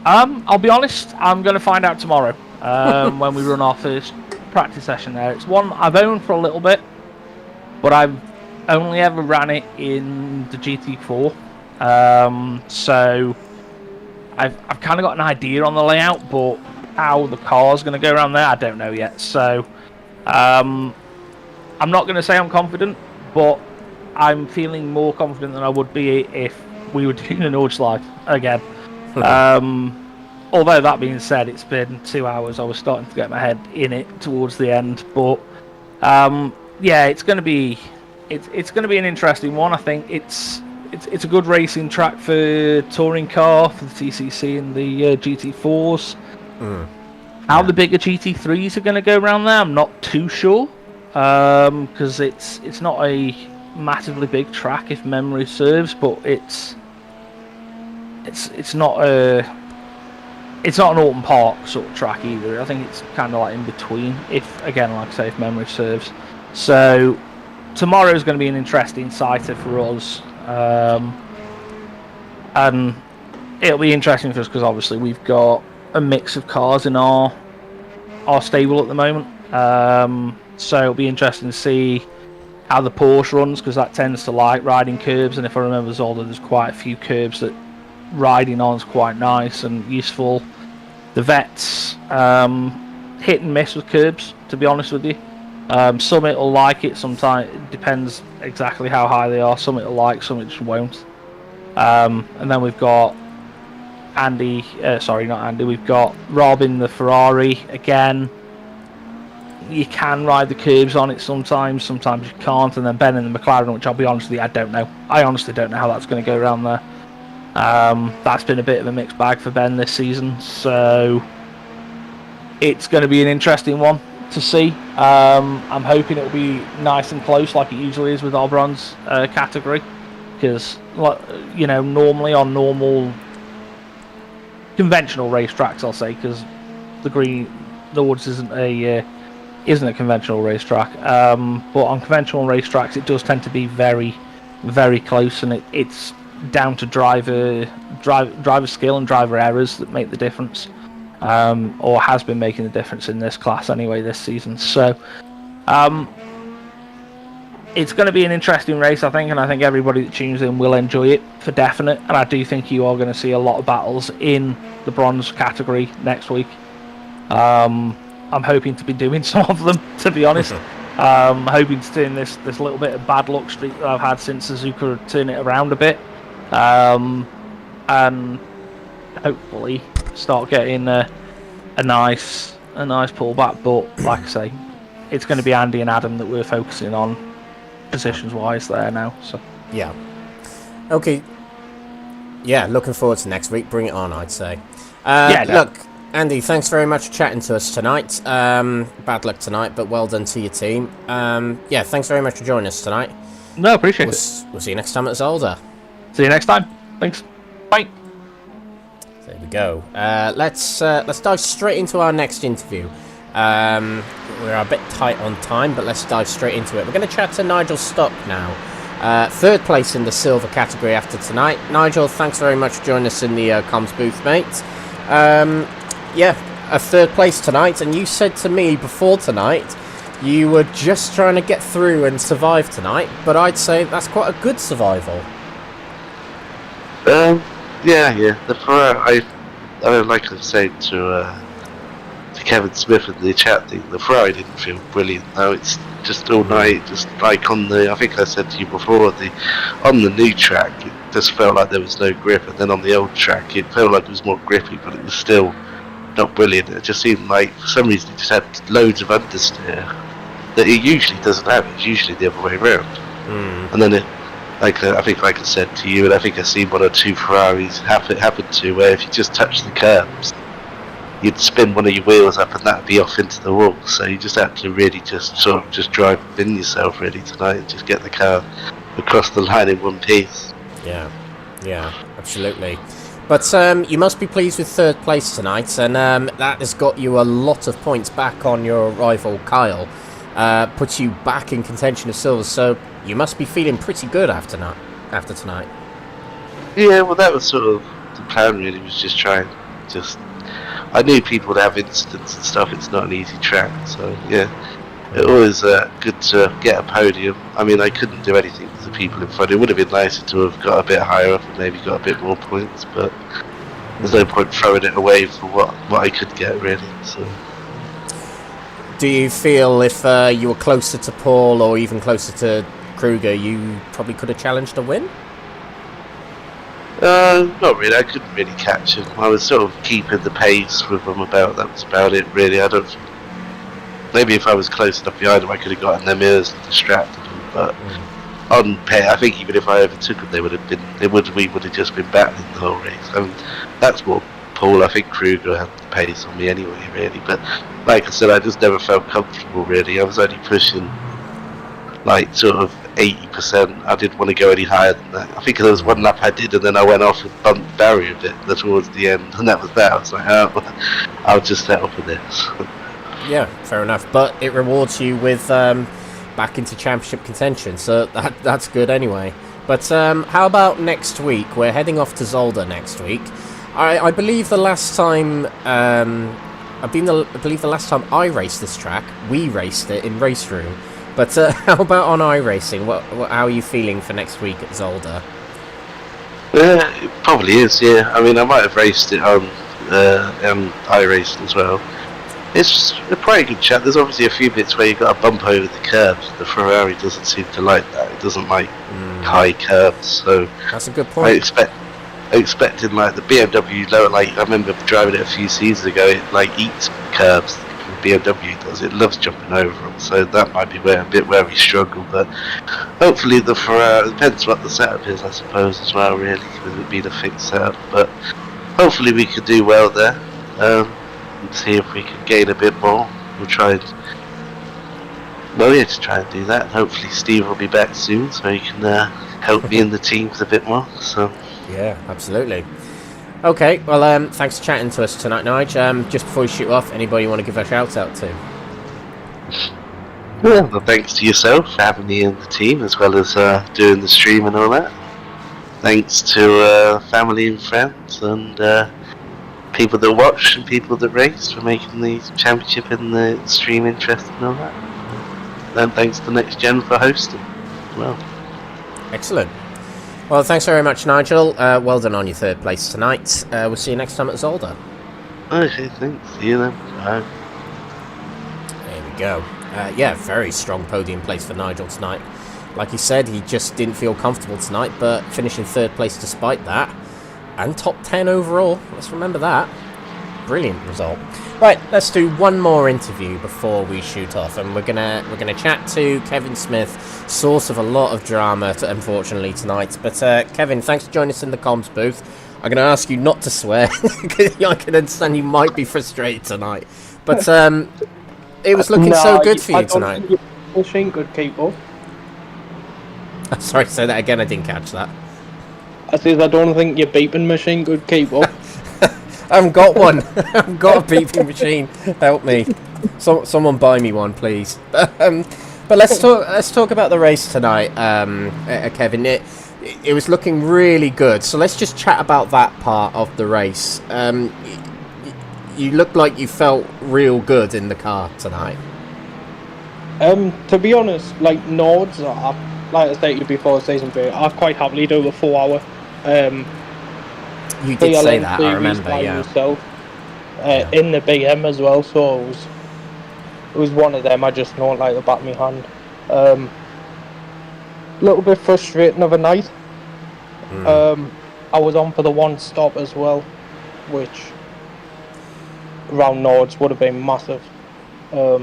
I'll be honest, I'm going to find out tomorrow when we run our first practice session there. It's one I've owned for a little bit, but I've only ever ran it in the GT4. So I've kind of got an idea on the layout, but how the car's going to go around there, I don't know yet. So I'm not going to say I'm confident, but I'm feeling more confident than I would be if we were doing an Nordschleife again. Although that being said, it's been 2 hours. I was starting to get my head in it towards the end, but yeah, it's going to be an interesting one. I think it's a good racing track for touring car, for the TCC and the GT4s. How the bigger GT3s are going to go around there, I'm not too sure, because it's not a massively big track if memory serves, but it's not an Alton Park sort of track either. I think it's kind of like in between, if again, like I say, if memory serves. So tomorrow is going to be an interesting sighter for us, and it'll be interesting for us because obviously we've got a mix of cars in our stable at the moment. So it'll be interesting to see how the Porsche runs, because that tends to like riding curbs, and if I remember Zolder, there's quite a few curbs that riding on is quite nice and useful. The Vets hit and miss with curbs, to be honest with you. Some it'll like it, sometimes it depends exactly how high they are. Some it'll like, some it just won't. And then we've got we've got Rob in the Ferrari again. You can ride the curbs on it sometimes you can't. And then Ben in the McLaren, which I'll be honest with you, I don't know. I honestly don't know how that's going to go around there. That's been a bit of a mixed bag for Ben this season, so it's going to be an interesting one to see. I'm hoping it'll be nice and close like it usually is with our bronze category, because normally on normal conventional racetracks, I'll say, because the Woods isn't a conventional racetrack, but on conventional racetracks it does tend to be very, very close, and it's down to driver skill and driver errors that make the difference, or has been making the difference in this class anyway this season. So it's going to be an interesting race, I think, and I think everybody that tunes in will enjoy it for definite. And I do think you are going to see a lot of battles in the bronze category next week. I'm hoping to be doing some of them, to be honest. Hoping to turn this little bit of bad luck streak that I've had since Suzuka, turn it around a bit, and hopefully start getting a nice pullback. But like I say, it's going to be Andy and Adam that we're focusing on positions wise there now. So yeah, okay, yeah, looking forward to next week. Bring it on, I'd say. Look, Andy, thanks very much for chatting to us tonight. Bad luck tonight, but well done to your team. Thanks very much for joining us tonight. No, appreciate it. We'll see you next time at Zolder. See you next time. Thanks. Bye. There we go. Let's dive straight into our next interview. We're a bit tight on time, but let's dive straight into it. We're going to chat to Nigel Stock now. Third place in the silver category after tonight. Nigel, thanks very much for joining us in the comms booth, mate. A third place tonight, and you said to me before tonight you were just trying to get through and survive tonight, but I'd say that's quite a good survival. The Ferrari, I like I said to Kevin Smith in the chat thing, the Ferrari didn't feel brilliant. No, it's just all night, just like on the, I think I said to you before, on the new track, it just felt like there was no grip, and then on the old track, it felt like it was more grippy, but it was still not brilliant. It just seemed like, for some reason, it just had loads of understeer that it usually doesn't have. It's usually the other way around. And then I think, like I said to you, and I think I've seen one or two Ferraris happen to, where if you just touch the curbs, you'd spin one of your wheels up and that'd be off into the wall. So you just had to really just sort of just drive within yourself really tonight and just get the car across the line in one piece. Yeah, absolutely. But you must be pleased with third place tonight, and that has got you a lot of points back on your rival Kyle. Puts you back in contention of silver, so you must be feeling pretty good after tonight. Yeah, well, that was sort of the plan really, was just trying, I knew people would have incidents and stuff. It's not an easy track, so yeah, it was good to get a podium. I mean, I couldn't do anything to the people in front. It would have been nicer to have got a bit higher up and maybe got a bit more points, but there's no point throwing it away for what I could get really. So, do you feel if you were closer to Paul or even closer to Kruger, you probably could have challenged a win? Not really. I couldn't really catch him. I was sort of keeping the pace with him that was about it really. I don't. Maybe if I was close enough behind him, I could have gotten them ears and distracted him. But on pair, I think even if I overtook him, we would have just been battling the whole race. I mean, that's more Paul. I think Kruger had the pace on me anyway, really. But like I said, I just never felt comfortable really. I was only pushing like sort of 80%. I didn't want to go any higher than that. I think there was one lap I did, and then I went off and bumped the barrier a bit towards the end, and that was that. I was like, I'll just settle for this. Yeah, fair enough. But it rewards you with back into championship contention, so that's good anyway. But how about next week? We're heading off to Zolder next week. I believe the last time I believe the last time I raced this track, we raced it in Race Room. But how about on iRacing? How are you feeling for next week at Zolder? It probably is, yeah. I mean, I might have raced it on iRacing as well. It's a pretty good chat. There's obviously a few bits where you've got to bump over the curbs. The Ferrari doesn't seem to like that. It doesn't like high curbs. So that's a good point. I expected like the BMW lower, like I remember driving it a few seasons ago. It like eats curbs. BMW does. It loves jumping over them, so that might be a bit where we struggle. But hopefully the Ferrari, depends what the setup is, I suppose, as well, really, because it'd be the fixed setup. But hopefully we could do well there, and see if we can gain a bit more. We'll try and Well, yeah, to try and do that. Hopefully Steve will be back soon so he can help me in the teams a bit more. So Yeah, absolutely. Okay, well, thanks for chatting to us tonight, Nige. Just before we shoot off, anybody you want to give a shout out to? well, thanks to yourself for having me in the team as well as doing the stream and all that. Thanks to family and friends and people that watch and people that race for making the championship and the stream interesting and all that. And thanks to NXTGEN for hosting. Well, Excellent. Well, thanks very much, Nigel. Well done on your third place tonight. We'll see you next time at Zolder. okay, thanks. See you then. Bye. There we go. Yeah, very strong podium place for Nigel tonight. Like he said, he just didn't feel comfortable tonight, but finishing third place despite that. And top 10 overall. Let's remember that. Brilliant result. Right, let's do one more interview before we shoot off, and we're gonna chat to Kevin Smith, source of a lot of drama, unfortunately, tonight. But Kevin, thanks for joining us in the comms booth. I'm gonna ask you not to swear, because I can understand you might be frustrated tonight. But it was looking so good for you tonight. Machine could keep up. Sorry, say that again. I didn't catch that. I said I don't think your beeping machine could keep up. I haven't got one. I haven't got a beeping machine. Help me. Someone buy me one, please. But let's talk about the race tonight, Kevin. It was looking really good. So let's just chat about that part of the race. You looked like you felt real good in the car tonight. To be honest, like Nords, like I stated before season 3, I'd quite happily do a 4 hour. You did say that, I remember, yeah. Myself, in the BM as well, so it was one of them. I just know it like the back of my hand. A little bit frustrating of a night. I was on for the one stop as well, which around Nords would have been massive. But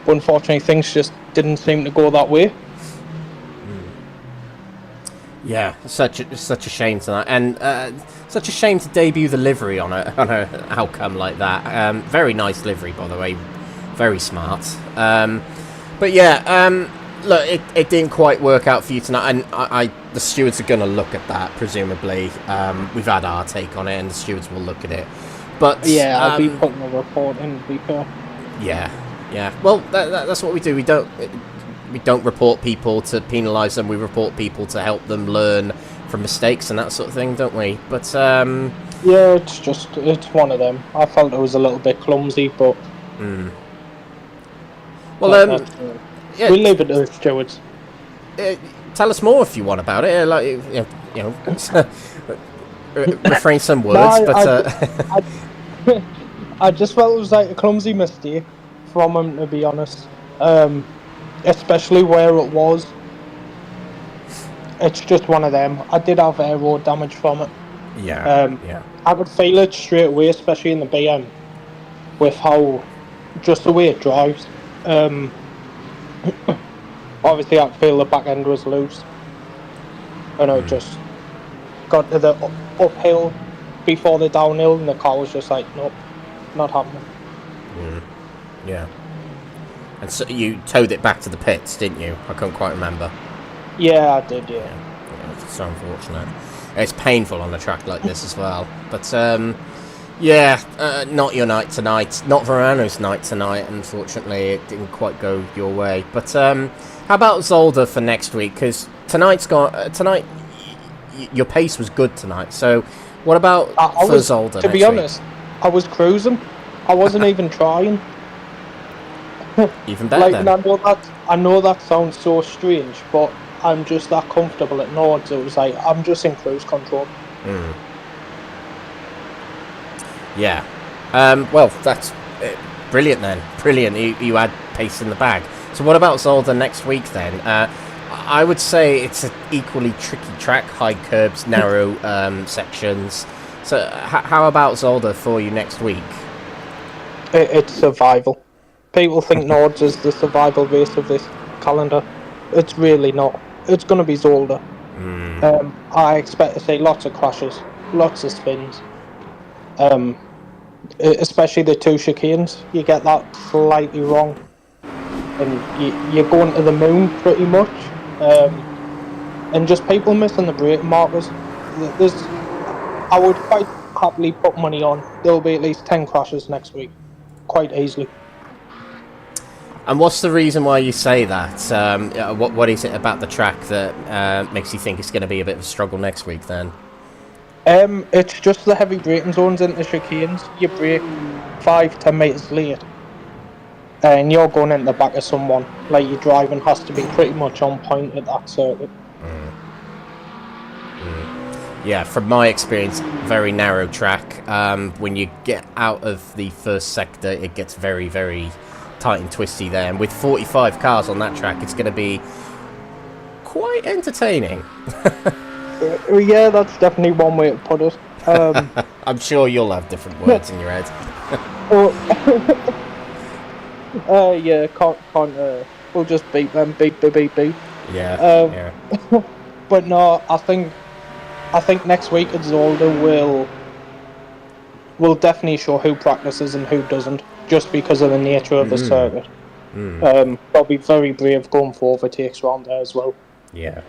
unfortunately, things just didn't seem to go that way. Yeah, such a shame tonight, and such a shame to debut the livery on a outcome like that. Very nice livery, by the way, very smart. But yeah, look, it didn't quite work out for you tonight, and the stewards are going to look at that presumably. We've had our take on it, and the stewards will look at it. But yeah, I'll be putting a report in. To be fair. Yeah. Well, that's what we do. We don't report people to penalise them. We report people to help them learn from mistakes and that sort of thing, don't we? But yeah, it's one of them. I felt it was a little bit clumsy, but well, yeah, we'll leave it to the stewards. Tell us more if you want about it. Like you know, refrain some words, but I just felt it was like a clumsy mistake from him, to be honest. Especially where it was. It's just one of them. I did have aero damage from it. Yeah. I could feel it straight away, especially in the BM, with how just the way it drives. Obviously, I could feel the back end was loose, and I just got to the uphill before the downhill, and the car was just like, nope, not happening. Yeah. And so you towed it back to the pits, didn't you? I couldn't quite remember. Yeah, I did, yeah. It's so unfortunate. It's painful on a track like this as well. But, not your night tonight. Not Verano's night tonight, unfortunately. It didn't quite go your way. But how about Zolder for next week? Because tonight, your pace was good tonight. So what about for Zolder to be honest, I was cruising. I wasn't even trying. Even better then. I know that sounds so strange, but I'm just that comfortable at Nords. It was like I'm just in cruise control. Yeah. Well, that's brilliant then. Brilliant. You had pace in the bag. So what about Zolder next week then? I would say it's an equally tricky track, high curbs, narrow sections. So how about Zolder for you next week? It's survival. People think Nords is the survival race of this calendar. It's really not. It's going to be Zolder. I expect to see lots of crashes, lots of spins. Especially the two chicanes. You get that slightly wrong, and you're going to the moon pretty much. And just people missing the braking markers. I would quite happily put money on there'll be at least 10 crashes next week, quite easily. And what's the reason why you say that? What is it about the track that makes you think it's going to be a bit of a struggle next week then? It's just the heavy braking zones into chicanes. You brake 5-10 metres late, and you're going into the back of someone. Like, your driving has to be pretty much on point at that circuit. Yeah, from my experience, very narrow track. When you get out of the first sector, it gets very, very tight and twisty there. And with 45 cars on that track, it's going to be quite entertaining. Yeah, that's definitely one way to put it. I'm sure you'll have different words in your head. Yeah, can't. We'll just beat them. Beep. Yeah. Yeah. But no, I think next week at Zolder will definitely show who practices and who doesn't, just because of the nature of the circuit. They'll be very brave going for overtakes around there as well. Yeah.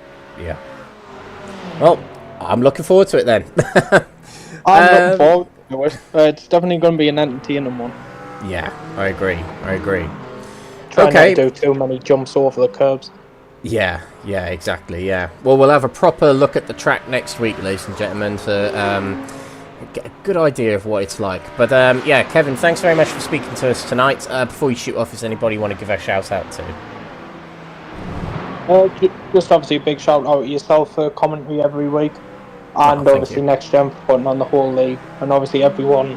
Well, I'm looking forward to it then. I'm looking forward to it. It's definitely going to be an entertaining one. Yeah, I agree. Try not to do too many jumps over the curbs. Yeah, exactly, yeah. Well, we'll have a proper look at the track next week, ladies and gentlemen, to get a good idea of what it's like. But, yeah, Kevin, thanks very much for speaking to us tonight. Before you shoot off, is anybody you want to give a shout-out to? Just obviously a big shout-out to yourself for commentary every week. And obviously NXTGEN for putting on the whole league. And obviously everyone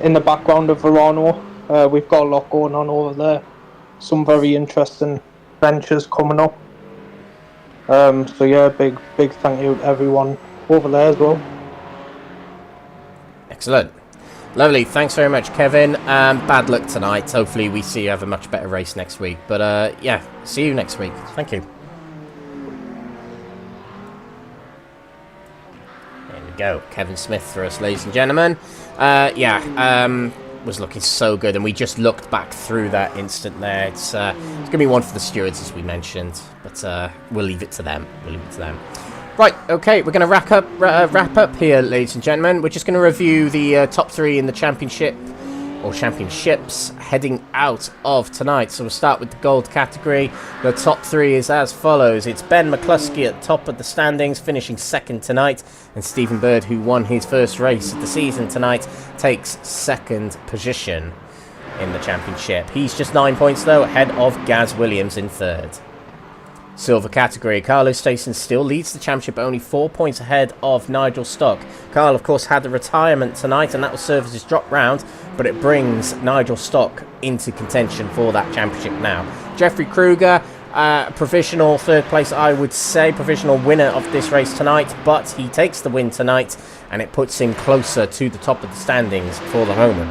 in the background of Verano. We've got a lot going on over there. Some very interesting ventures coming up. So yeah, big thank you to everyone over there as well. Excellent. Lovely. Thanks very much, Kevin. Bad luck tonight. Hopefully we see you have a much better race next week. But yeah, see you next week. Thank you. There we go. Kevin Smith for us, ladies and gentlemen. Was looking so good, and we just looked back through that instant there. It's going to be one for the stewards, as we mentioned, but we'll leave it to them. Right, okay, we're going to wrap up here, ladies and gentlemen. We're just going to review the top three in the championship, or championships, heading out of tonight. So we'll start with the gold category. The top three is as follows. It's Ben McCluskey at the top of the standings, finishing second tonight, and Stephen Bird, who won his first race of the season tonight, takes second position in the championship. He's just 9 points, though, ahead of Gaz Williams in third. Silver category, Carlos Stason still leads the championship, only 4 points ahead of Nigel Stock. Carl, of course, had the retirement tonight, and that will serve as his drop round, but it brings Nigel Stock into contention for that championship now. Jeffrey Kruger, provisional third place, I would say, provisional winner of this race tonight, but he takes the win tonight, and it puts him closer to the top of the standings for the Homan.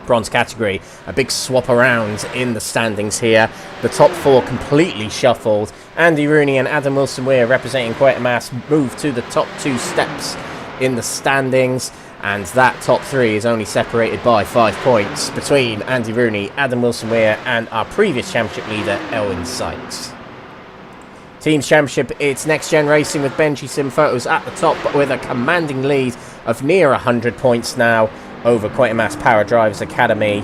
Bronze category, a big swap around in the standings here. The top four completely shuffled. Andy Rooney and Adam Wilson-Weir, representing Quatermass, move to the top two steps in the standings, and that top three is only separated by 5 points between Andy Rooney, Adam Wilson-Weir, and our previous championship leader, Elwyn Sykes. Teams Championship, it's NXTGEN Racing with Benji Sim Photos at the top, but with a commanding lead of near 100 points now over Quatermass Power Drivers Academy,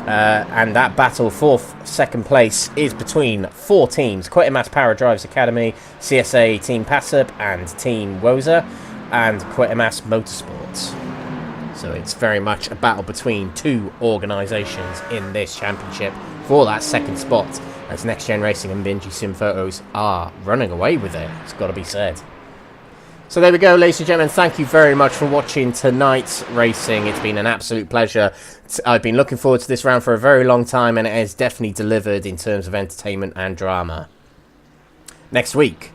and that battle for second place is between four teams: Quatermass Power Drivers Academy, CSA Team Passup and Team Woza, and Quatermass Motorsports. So it's very much a battle between two organisations in this championship for that second spot, as NXTGEN Racing and Benji Sim Photos are running away with it, it's got to be said. So there we go, ladies and gentlemen. Thank you very much for watching tonight's racing. It's been an absolute pleasure. I've been looking forward to this round for a very long time, and it has definitely delivered in terms of entertainment and drama. Next week,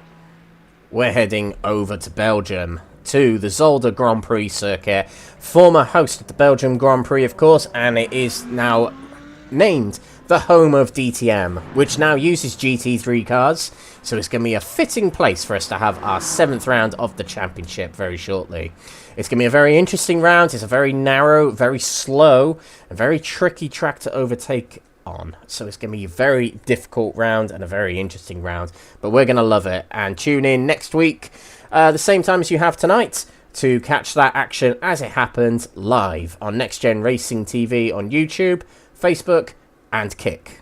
we're heading over to Belgium, to the Zolder Grand Prix circuit. Former host of the Belgium Grand Prix, of course, and it is now named the home of DTM, which now uses GT3 cars, so it's going to be a fitting place for us to have our 7th round of the championship very shortly. It's going to be a very interesting round. It's a very narrow, very slow, and very tricky track to overtake on. So it's going to be a very difficult round and a very interesting round, but we're going to love it. And tune in next week, the same time as you have tonight, to catch that action as it happens live on Next Gen Racing TV on YouTube, Facebook, and Kick.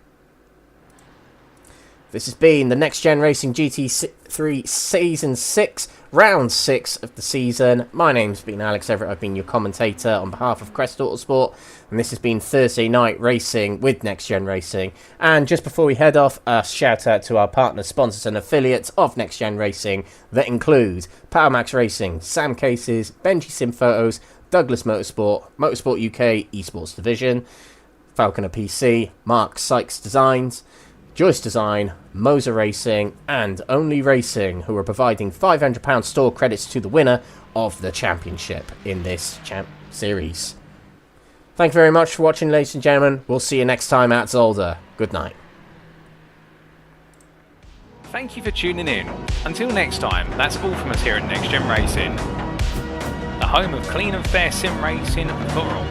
This has been the Next Gen Racing GT3 Season 6, Round 6 of the season. My name's been Alex Everett. I've been your commentator on behalf of Crest Autosport, and this has been Thursday Night Racing with Next Gen Racing. And just before we head off, a shout out to our partners, sponsors and affiliates of Next Gen Racing that include PowerMax Racing, Sam Cases, Benji Sim Photos, Douglas Motorsport, Motorsport UK Esports Division, Falconer PC, Mark Sykes Designs, Joyce Design, Moser Racing, and Only Racing, who are providing £500 store credits to the winner of the championship in this series. Thank you very much for watching, ladies and gentlemen. We'll see you next time at Zolder. Good night. Thank you for tuning in. Until next time, that's all from us here at Next Gen Racing, the home of clean and fair sim racing for all.